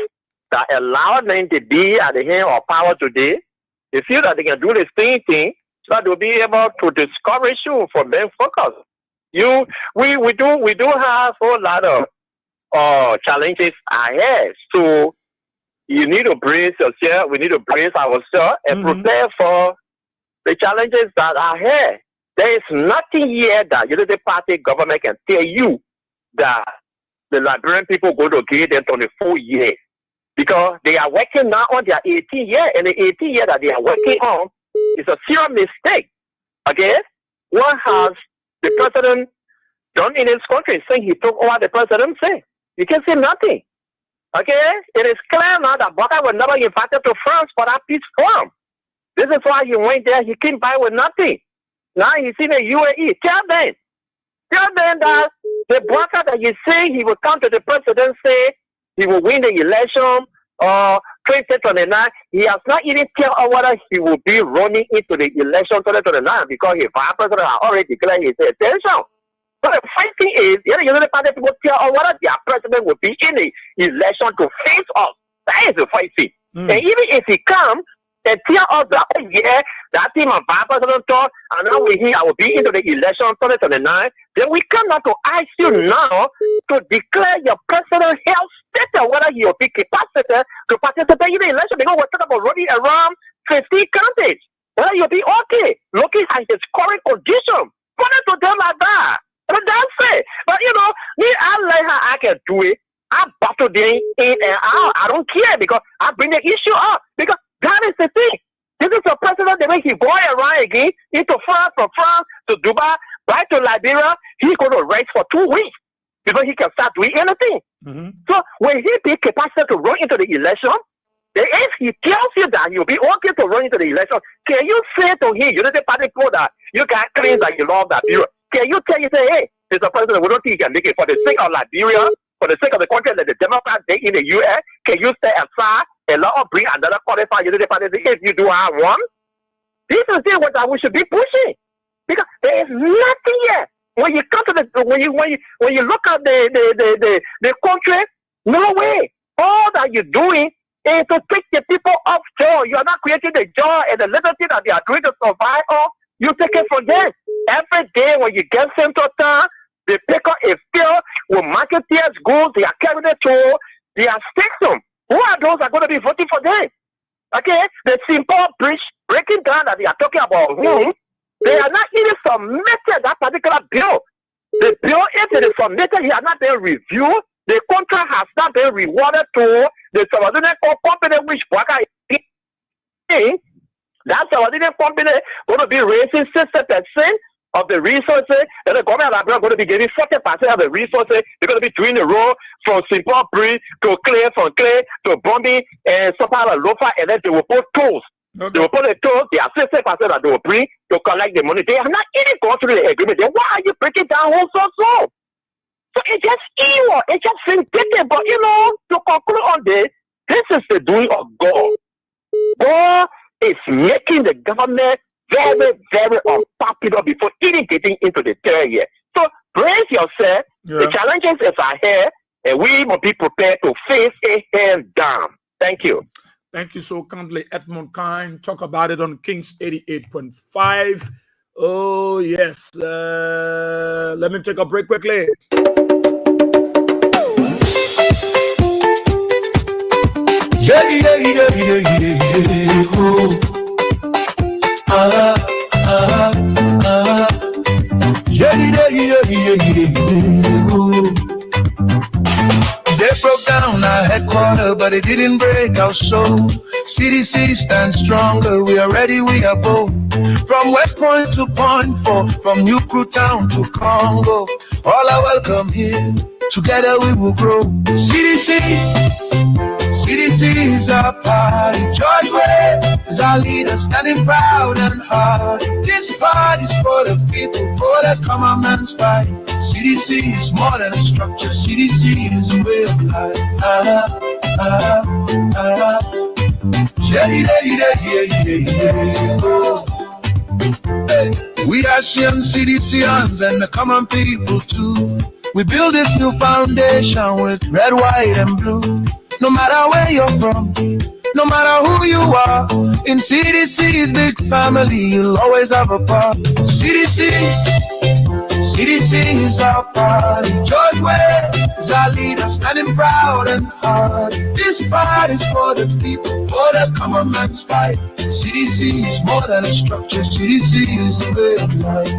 that allow them to be at the hand of power today, they feel that they can do the same thing, so they'll be able to discourage you from being focused. We do have a whole lot of challenges ahead. So you need to brace yourself. We need to brace ourselves and prepare for the challenges that are ahead. There is nothing here that Unity Party government can tell you that the Liberian people go to give them 24 years. Because they are working now on their 18 year, and the 18 year that they are working on is a serious mistake. Okay? What has the president done in his country since he took over the presidency? You can say nothing. Okay? It is clear now that Baka was never invited to France for that peace forum. This is why he went there. He came by with nothing. Now he's in the UAE. Tell them that the Baka that you say he will come to the presidency, he will win the election, 2029. He has not even told whether he will be running into the election 2029 because his vice president has already declared his intention. So the fighting is, the party people tell whether their president will be in the election to face us. That is the fighting. And even if he comes and tell us that, that team of vice president thought, and now we hear I will be into the election 2029, then we come now to ask you now to declare your personal health status, whether you will be capacity to participate in the election, because we're talking about running around 50 counties. Whether you'll be okay, looking at his current condition. Put it to them like that. And that's it. But I learn how I can do it. I battle them in and out. I don't care because I bring the issue up. Because that is the thing. This is the president, the way he's going around again, into France, from France to Dubai, back to Liberia. He's going to rest for 2 weeks before he can start doing anything. So when he be capacity to run into the election, if he tells you that you'll be okay to run into the election, can you say to him, Unity Party people, that you can claim that you love Liberia? Can you say, hey, Mr. President, we don't think you can make it for the sake of Liberia, for the sake of the country that the Democrats they in the U.S., can you stay aside and let us bring another qualified Unity Party if you do have one? This is what we should be pushing. Because there is nothing yet. When you come to when you look at the country, No way. All that you're doing is to take the people off joy. You are not creating the joy and the liberty that they are doing to survive or you take it from them. Every day when you get sent to town, they pick up a field with marketeers' goods, they are carrying it to their station. Who are those that are going to be voting for them? Okay, the simple bridge breaking down that they are talking about, they are not even submitted that particular bill. The bill, if it is submitted, it has not been reviewed. The contract has not been rewarded to the subordinate company which Waka is in. That subordinate company going to be raising 60% of the resources, and the government are going to be giving 40% of the resources. They're going to be doing the road from Simple Bridge to Clay, from Clay to Bombay and Sopala Lofa, and then they will put tools. Okay. They will put the tools, they are 60% that they will bring to collect the money. They have not even gone through the agreement. Then why are you breaking down so? So it's just evil, it's just vindictive. But to conclude on this is the doing of God. God is making the government very, very unpopular before even getting into the third year. So brace yourself. Yeah. The challenges is ahead, and we must be prepared to face a hand down. Thank you. Thank you so kindly, Edmund Kine. Talk about it on Kings 88.5. Oh, yes. Let me take a break quickly. They broke down our headquarters, but it didn't break our soul. CDC stands stronger. We are ready, we are bold. From West Point to Point 4, from New Crew Town to Congo, all are welcome here. Together we will grow. CDC is our party. George Webb is our leader, standing proud and hard. This party's for the people, for the common man's fight. CDC is more than a structure. CDC is a way of life. We are Shian CDCians and the common people too. We build this new foundation with red, white, and blue. No matter where you're from, no matter who you are, in CDC's big family, you'll always have a part. CDC is our party. George Webb is our leader, standing proud and hard. This party's for the people, for the common man's fight. CDC is more than a structure. CDC is a way of life.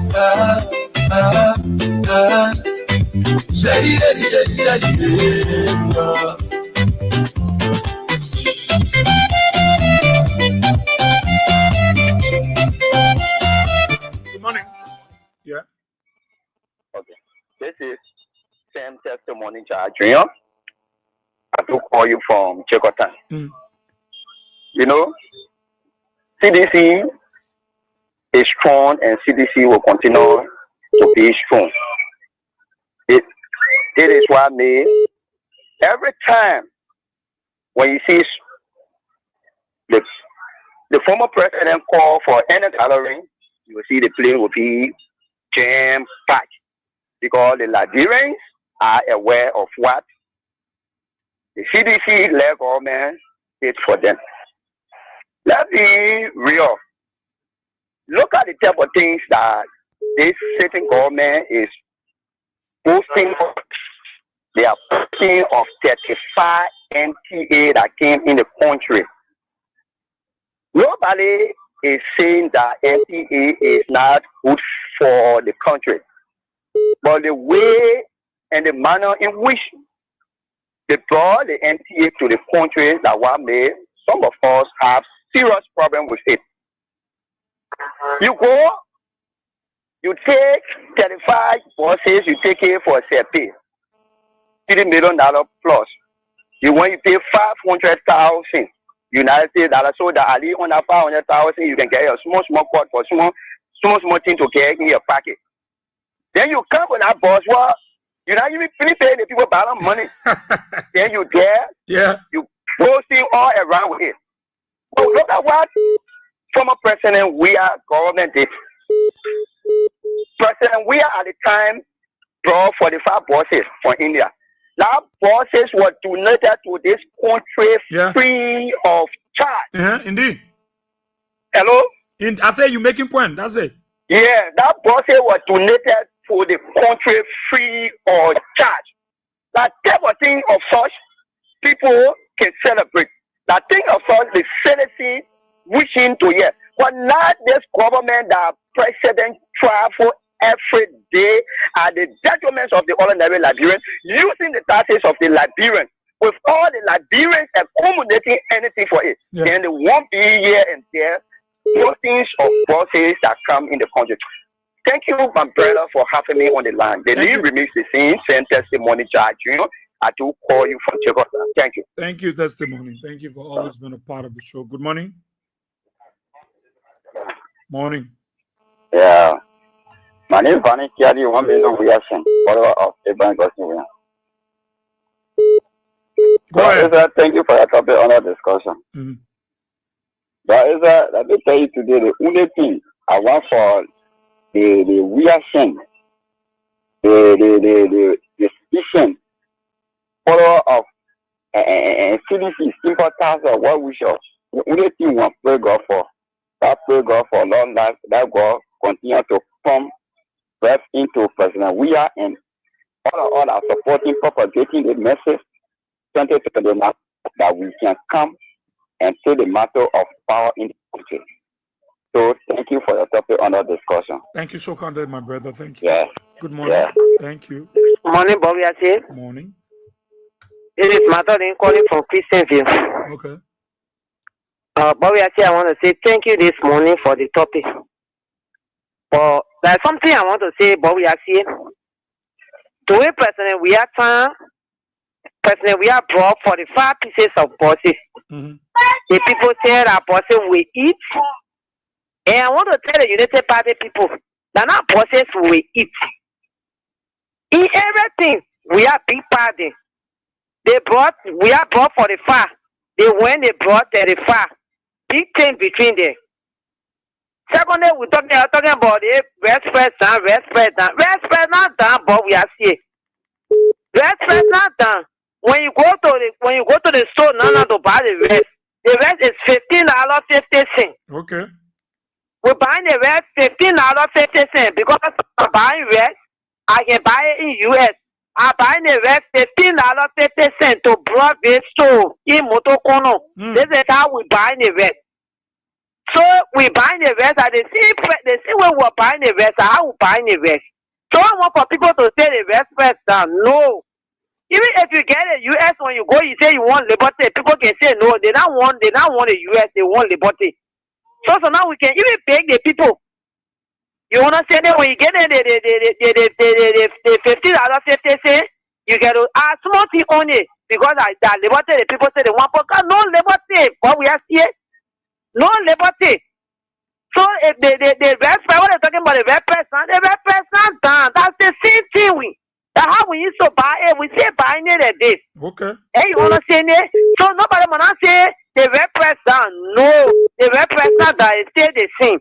Good morning. Yeah. Okay. This is Sam Testimony Charge Junior. I do call you from Checotan. CDC is strong and CDC will continue to be strong. It is what made every time when you see the former president call for any gathering, you will see the plane will be jam-packed because the Liberians are aware of what the CDC-led government did for them. Let's be real. Look at the type of things that this sitting government is boasting of. They are boasting of 35 NTA that came in the country. Nobody is saying that NTA is not good for the country. But the way and the manner in which they brought the NTA to the country that what made some of us have serious problem with it. You go, you take 35 buses, you take it for a pay, $3 million plus. When you pay 500,000 United States dollars, so that at least under 500,000, you can get a small cord for small thing to get in your pocket. Then you come with that bus, well, you're not even paying the people about money. Then you there, you posting all around with it. So look at what former President Weah government did. President Weah at the time brought 45 buses from India. That buses were donated to this country free of charge. Yeah, indeed. Hello? I say you making point. That's it. Yeah, that buses were donated for the country free of charge. That type of thing of such, people can celebrate. That thing of such, the citizen wishing to hear. But not this government that president travel every day at the detriment of the ordinary Liberians, using the taxes of the Liberians, with all the Liberians accommodating anything for it. Then they won't be here and there, things of bosses that come in the country. Thank you, my brother, for having me on the line. The lead remains the same, send testimony charge. You know, I do call you from Jakarta. Thank you. Thank you, testimony. Thank you for always being a part of the show. Good morning. Morning. Yeah. My name is Vanny Kiadi, 1 million reaction, follower of Abraham Gosling. Go ahead. Thank you for your topic on our discussion. But let me tell you today, the only thing I want for the reaction, the suspicion, follower of CDC, importers of what we show. The only thing we want to pray God for, that pray God for long life, that God continue to come breath into President Weah and all are supporting, propagating the message centered to the matter that we can come and take the matter of power in the country. So thank you for your topic on our discussion. Thank you so kindly, my brother. Thank you. Yeah. Good morning. Yeah. Thank you. Morning, Bobby. Morning. This is Madeline calling from Christianville. Okay. Bobby, I want to say thank you this morning for the topic. But there's something I want to say, Bobby. The way President Weah brought 45 pieces of buses. The people say that buses will eat. And I want to tell the United Party people that not buses will eat. In everything, we are big party. We are brought 45. They brought 35. Big change between them. Secondly, we're talking about the West Press not done, but we are seeing. West Press not done. When you go to the store now to buy the rest is $15.50. Okay. We're buying the rest $15.50 because I'm buying rest. I can buy it in US. I buy the rest $15.50 to Broadway store in Motokono. This is how we buy the rest. So we buy the rest at the same way we're buying the rest, how we buy the rest. So I want for people to say the rest first down. No. Even if you get a US when you go, you say you want liberty, people can say no, they don't want the US, they want liberty. So now we can even beg the people. You wanna say that when you get the $15.50, you get a small thing on it because that liberty, the people say they want, but no liberty. What we are here, no liberty. So if the red press, what they're talking about the red press not done. That's the same thing that's how we used to buy it. We say buying it a day. Okay. Hey, you wanna say that? So nobody wanna say the red press down. No, the red press not done. It stay the same.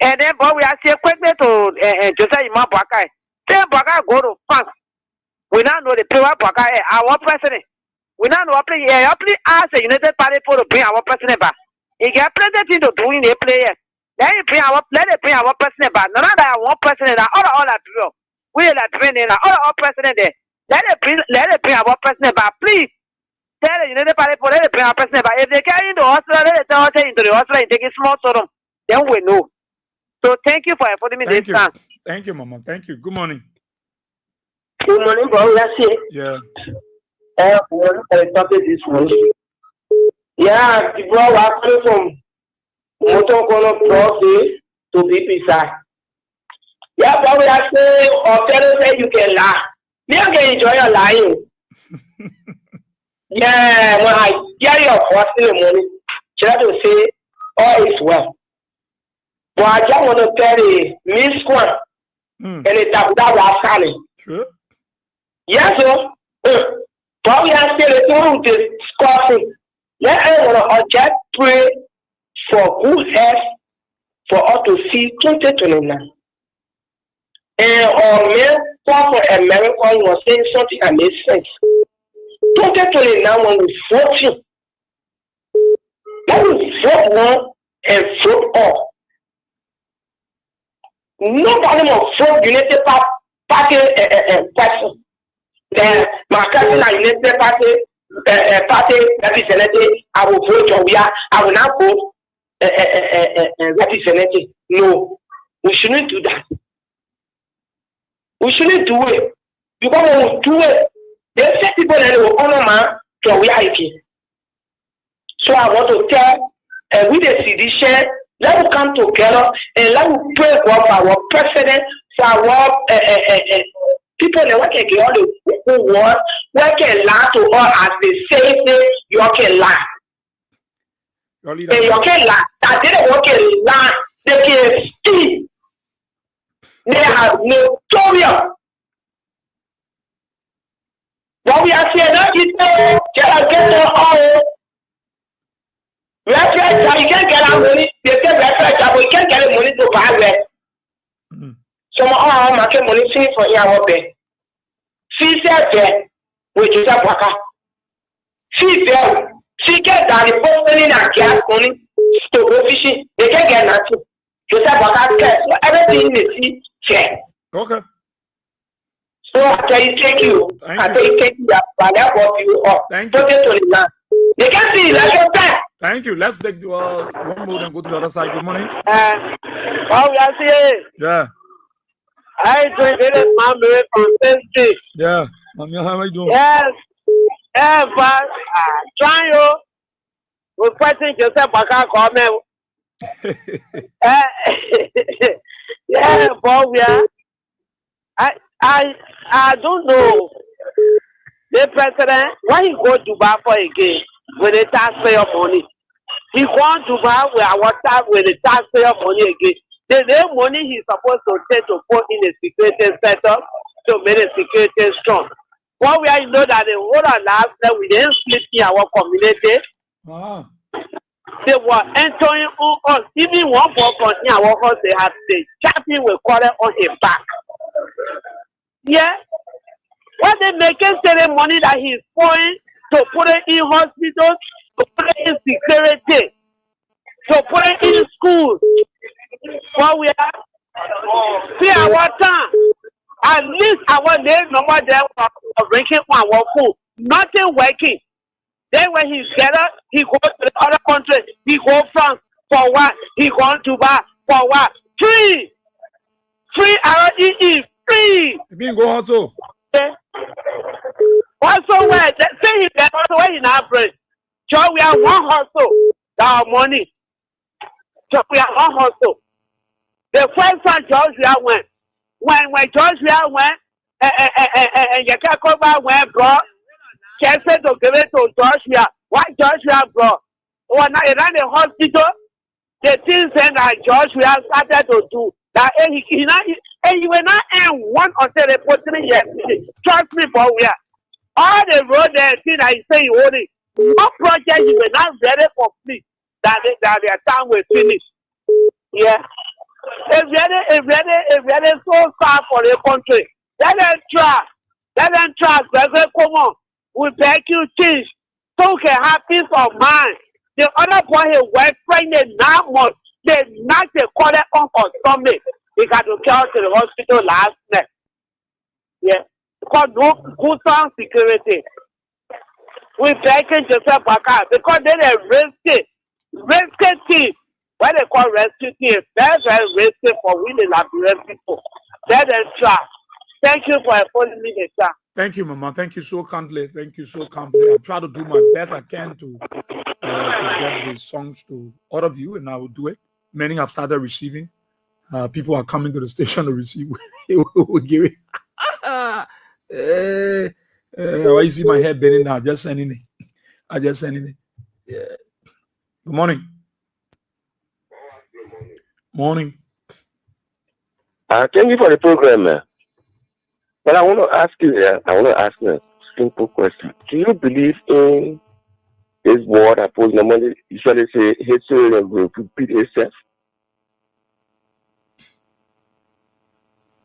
And then, but we are saying quickly to Joseph Imam Bakai. Say Bakai go to France. We now know the people Bakai, our president. We now know play. Yeah, please ask the United Party for to bring our president back. He get plenty things to do in the player. Let it bring our president back. None of that one president. All that people. We are bring in all president there. Let it bring our president back, please. Tell the United Party for let it bring our president back. If they carry into the hospital, let it take into the hospital and take a small sort of. Then we know. So thank you for putting me this time. Thank you, Mama. Thank you. Good morning. Good morning, bro. That's it. Yeah. Topic this morning. Yeah, the bro was coming from Motokono Profi to BPSI. Yeah, but we are saying, or tell say you can laugh. Me, I can enjoy your lying. Yeah, when I hear your voice in the morning, try to say, all is well. But I just want to tell you, Miss Kwan, and it's that was coming. Sure. Yes, sir. But we are still doing this scoffing. Let everyone just pray for good health for us to see 2029. And our man, for America was saying something that makes sense. 2020 now when we voting, when we vote one and vote all. Nobody will vote United Party person. Then my cousin are United Party representative. I will vote Jowia. I will not vote representative. No, we shouldn't do that. We shouldn't do it. Because when we do it, they say people that will honor man Jowia. So I want to tell we the citizen, let us come together and let us pray for our president, for our people that work against all the people work can lie to us as they say you can lie. And you can lie. That they don't work can lie. They can steal. They have notorious. What we are saying now is just get all. You can't get our money. They say but you can't get the money to buy it. So all market money for your bed. See there, which is a baka. See there, see get down the person in a gas money to go fishing. They can't get nothing. Just a baka, everything they see, share. Okay. So I tell you, thank you. I tell you, thank you. Thank you. They can see election time. Thank you. Let's take one more and go to the other side. Good morning. Oh, yes, yeah. I drink it, Mama, from 10 Street. Yeah. Mama, how are you doing? Yes. But try you. We're pressing yourself back on comment. Yeah, but we are. I don't know. The president, why he go to Dubai for again with the taxpayer money? He going to Dubai with our tax with the taxpayer money again. The money he's supposed to take to put in the security setup to make the security strong. What we are know that the whole of last year we didn't sleep in our community. They were entering on us. Even one person in our house, they have the chatting with quarter on his back. Yeah. What they making the money that he's pouring to put it in hospitals, to put it in security, to put it in schools. What we are see our time. At least our day number there was drinking our food. Nothing working. Then when he's better, he goes to the other country. He goes France for what? He goes to Dubai for what? Free! Free REE! Free! You mean go also? Okay. Also where? They say he's also where in our brain. So we are one hustle. Our money. So we are one hustle. The first time Georgia went. When Georgia went, and Yakakoba went, bro. Chelsea to give it to Joshua. Why Joshua, bro? When I ran the hospital, the things that Joshua started to do, that he will not end one until they put 3 years. Trust me, for we are. All the road there, see that he say he owns it. No project he will not ready complete that their time will finish. Yeah. It's really so sad for the country. Let them try. Let them try. Come on. We beg you, change. So we can have peace of mind. The other boy, his wife, pregnant 9 months. They knocked the quarter on for Sunday. He got to go to the hospital last night. Yeah. Because no good sound security. We begging Joseph Baka because they are risky team. What they call rescue team. Very, very risky for we the Liberian people. Let them try. Thank you for informing me, sir. Thank you, Mama. Thank you so kindly. Thank you so kindly. I'll try to do my best I can to get these songs to all of you, and I will do it. Many have started receiving. People are coming to the station to receive. I see my head bending now. Just sending it. I just sending it. Yeah. Good morning. Morning. Thank you for the program, man. But I want to ask you a simple question. Do you believe in this word I pose normally usually say history will repeat itself?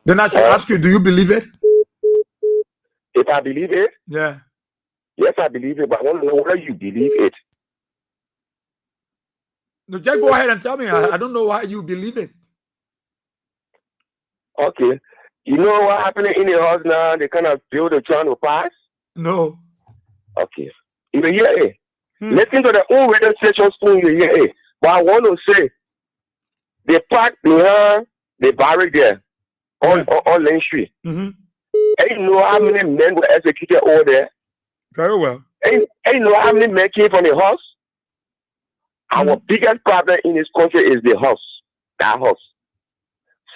Then I should ask you, do you believe it? If I believe it? Yeah. Yes, I believe it, but I want to know whether you believe it. No, just go ahead and tell me. I don't know why you believe it. Okay. You know what happened in the house now? They kind of build a trying to pass? No. Okay. You hear it? Listen to the own radio station spoon, you hear it. But I want to say, they park behind the barrack there on Lane Street. And you know how many men were executed over there? Very well. And you know how many men came from the house? Our biggest problem in this country is the house. That house.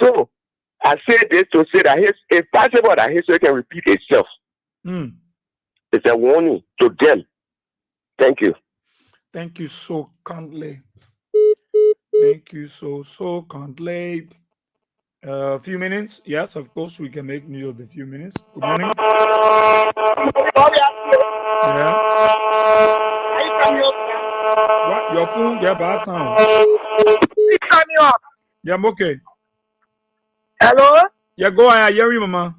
So, I say this to say that it's possible that history can repeat itself. It's a warning to them. Thank you. Thank you so kindly. Thank you so kindly. A few minutes. Yes, of course, we can make use of the few minutes. Good morning. Yeah. What? Your phone? Yeah, bad sound. Yeah, I'm okay. Hello? Yeah, go ahead. Yeah, Mama.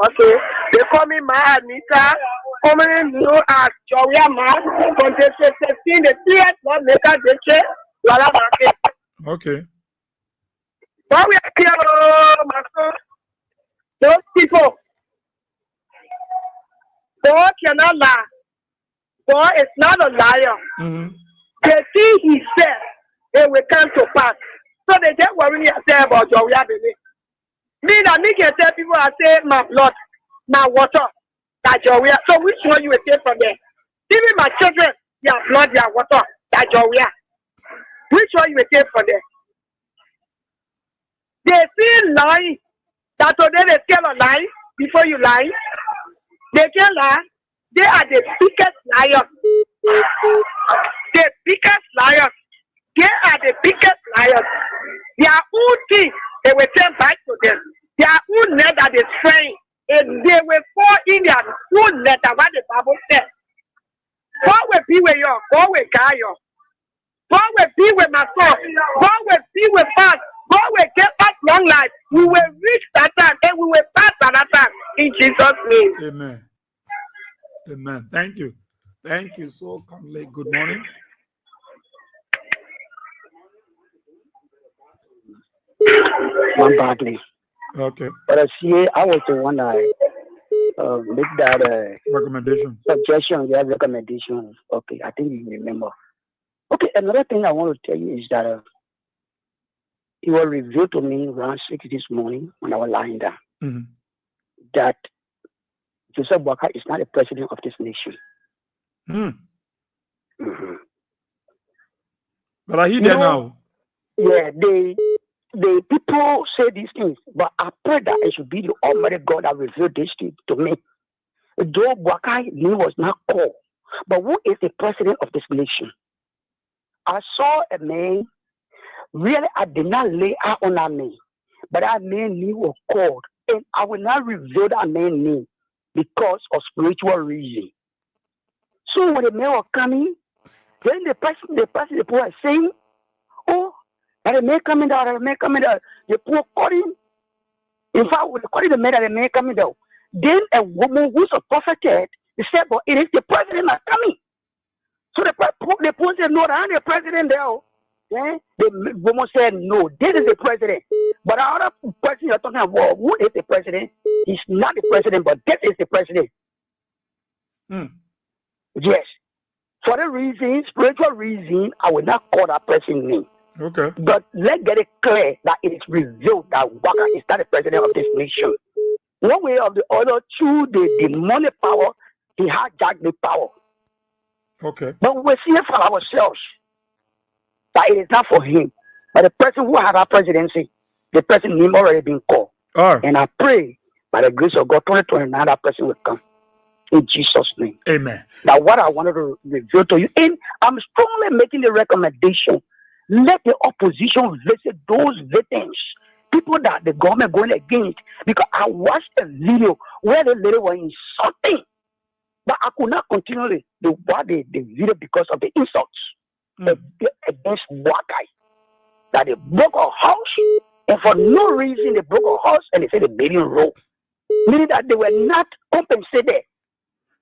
Okay. They call me Ma Anita. Commonly known as Joya Ma. From the 16, the 3rd one later, they say, Lala Market. Okay. Why we are here, my son? Those people, God cannot lie. God is not a liar. The thing he said, it will come to pass. So they just worry themselves about Joya Baby. Me that me can tell people, I say, my blood, my water, that Joya. So which one you will take from there? Even my children, their blood, their water, that Joya. Which one you will take from there? They still lying. That today they tell a lie before you lie. They can lie. They are the biggest liars. The biggest liars. They are the biggest liars. Their own thing, they will turn back to them. Their own net that is trying, and they will fall in their own net. What the Bible says. God will be with you. God will guide you. God will be with my son. God will be with us. God will get us long life. We will reach that time and we will pass that time in Jesus' name. Amen. Amen. Thank you. Thank you so kindly. Good morning. One badly. Okay. But I see, I was the one that make that recommendation. Suggestion, yeah, recommendation. Okay, I think you remember. Okay, another thing I want to tell you is that it was revealed to me around 6 this morning when I was lying down that Joseph Boakai is not the president of this nation. But are he there now? Yeah, the people say these things, but I pray that it should be the Almighty God that revealed this thing to me. Joe Boakai name was not called, but who is the president of this nation? I saw a man. Really, I did not lay out on that man, but that man name was called, and I will not reveal that man name because of spiritual reason. So when the man was coming, then the people were saying, "Oh, that the man coming down, that the man coming down." The poor calling. In fact, when they calling the man that the man coming down, then a woman who's a prophetess, they said, "But it is the president that's coming." So the poor said, "No, I'm the president there." Yeah? The woman said, "No, this is the president." But the other person you're talking about, who is the president? He's not the president, but this is the president. Yes. For the reason, spiritual reason, I will not call that person name. Okay. But let's get it clear that it is revealed that Waka is not the president of this nation. One way or the other, through the demonic power, he hijacked the power. Okay. But we see it for ourselves that it is not for him. But the person who had our presidency, the person name already been called. And I pray by the grace of God, 2029, that person will come. In Jesus' name. Amen. Now, what I wanted to reveal to you, and I'm strongly making the recommendation, let the opposition visit those victims, people that the government going against, because I watched a video where the lady was insulting, but I could not continue the video because of the insults against Boakai. That they broke a house, and for no reason they broke a house, and they said they made it wrong. Meaning that they were not compensated.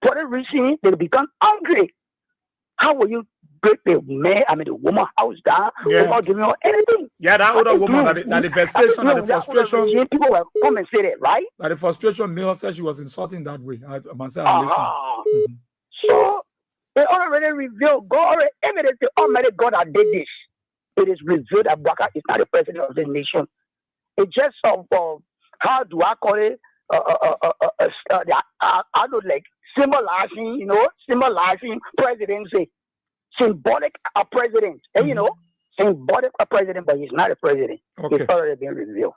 For that reason, they become angry. How will you break the woman house down without giving her anything? Yeah, that older woman, that the frustration, that the frustration. People will come and say that, right? That the frustration made her say she was insulting that way. I myself, I'm listening. So they already revealed, God already evidence the Almighty God that did this. It is revealed that Bouaka is not the president of the nation. It's just how do I call it? I don't like symbolizing presidency, symbolic a president, and symbolic a president, but he's not a president. Okay. It's already been revealed.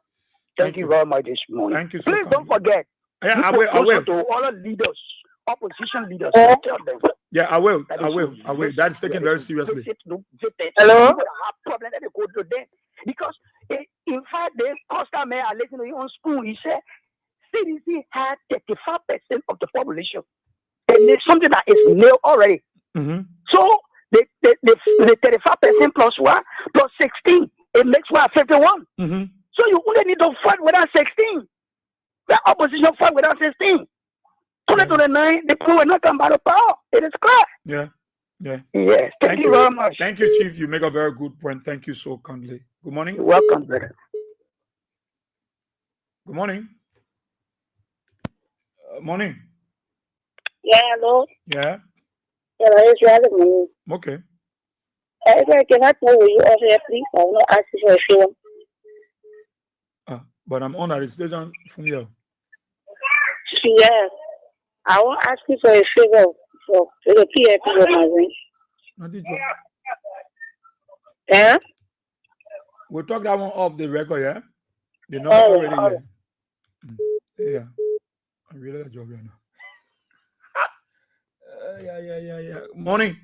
Thank you very much this morning. Thank you so Please don't forget. Yeah, I will. To all the leaders, opposition leaders, tell them. Yeah, I will. That's taken very seriously. Hello. Have problem that they go to them because in fact, the Costa Mayor listening to you on school. He said CDC had 35% of the population, and it's something that is nil already. So the 35% plus 1 plus 16, it makes 51. So you only need to fight without 16. The opposition fight without 16. 2029, the people will not come by the power. It is clear. Yeah. Yes. Thank you very much. Thank you, Chief. You make a very good point. Thank you so kindly. Good morning. You're welcome, brother. Good morning. Morning. Yeah, hello. Yeah. Hello, it's rather me. Okay. Can I tell you off here, please? I want to ask you for a favor. But I'm on a registration from you. Yeah. I want to ask you for a favor for the PFP of my ring. Yeah? We'll talk that one off the record, yeah? They're not already there. Yeah. I really like your job right now. Yeah. Morning.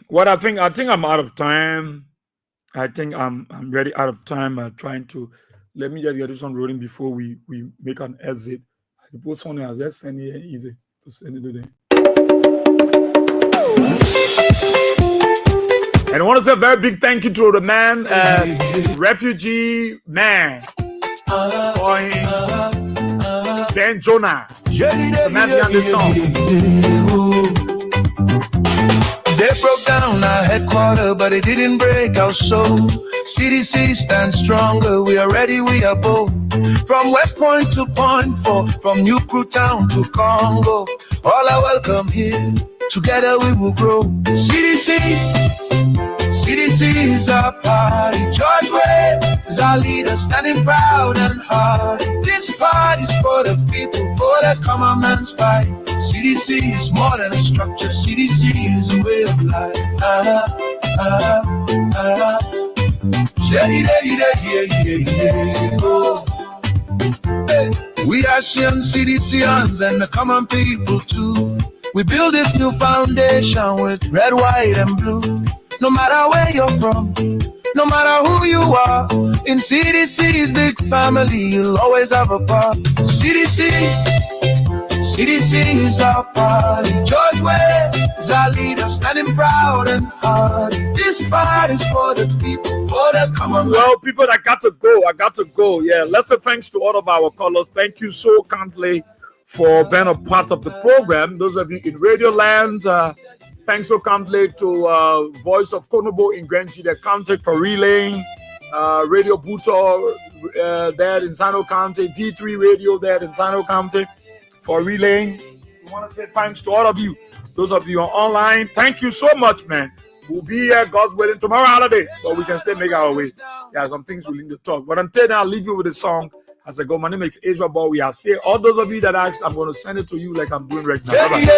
What I think I'm out of time. I think I'm really out of time. Trying to let me just get this one rolling before we make an exit. The post one has just send it easy to send it today. And I want to say a very big thank you to the man, refugee man, for him, Ben Jonah, the man behind the song. They broke down our headquarters, but it didn't break our soul. CDC stands stronger, we are ready, we are bold. From West Point to Point 4, from New Crew Town to Congo, all are welcome here, together we will grow. CDC is our party, George Way is our leader, standing proud and hard. This party's for the people, for the common man's fight. CDC is more than a structure, CDC is a way of life. We are Shian CDCians and the common people too. We build this new foundation with red, white, and blue. No matter where you're from, no matter who you are, in CDC's big family, you'll always have a part. CDC is our party. George Way is our leader, standing proud and hard. This party's for the people, for the common man. Well, people, I got to go. Yeah, let's say thanks to all of our callers. Thank you so kindly for being a part of the program. Those of you in Radio Land, thanks so kindly to Voice of Konobo in Grand Gita County for relaying. Radio Buto there in Sano County, D3 Radio there in Sano County for relaying. We want to say thanks to all of you. Those of you online, thank you so much, man. We'll be here, God's willing, tomorrow holiday, but we can still make our way. Yeah, some things we need to talk. But until then, I'll leave you with a song. As I go, my name is Ezra Ball. We are saying, all those of you that asked, I'm going to send it to you like I'm doing right now. Bye-bye.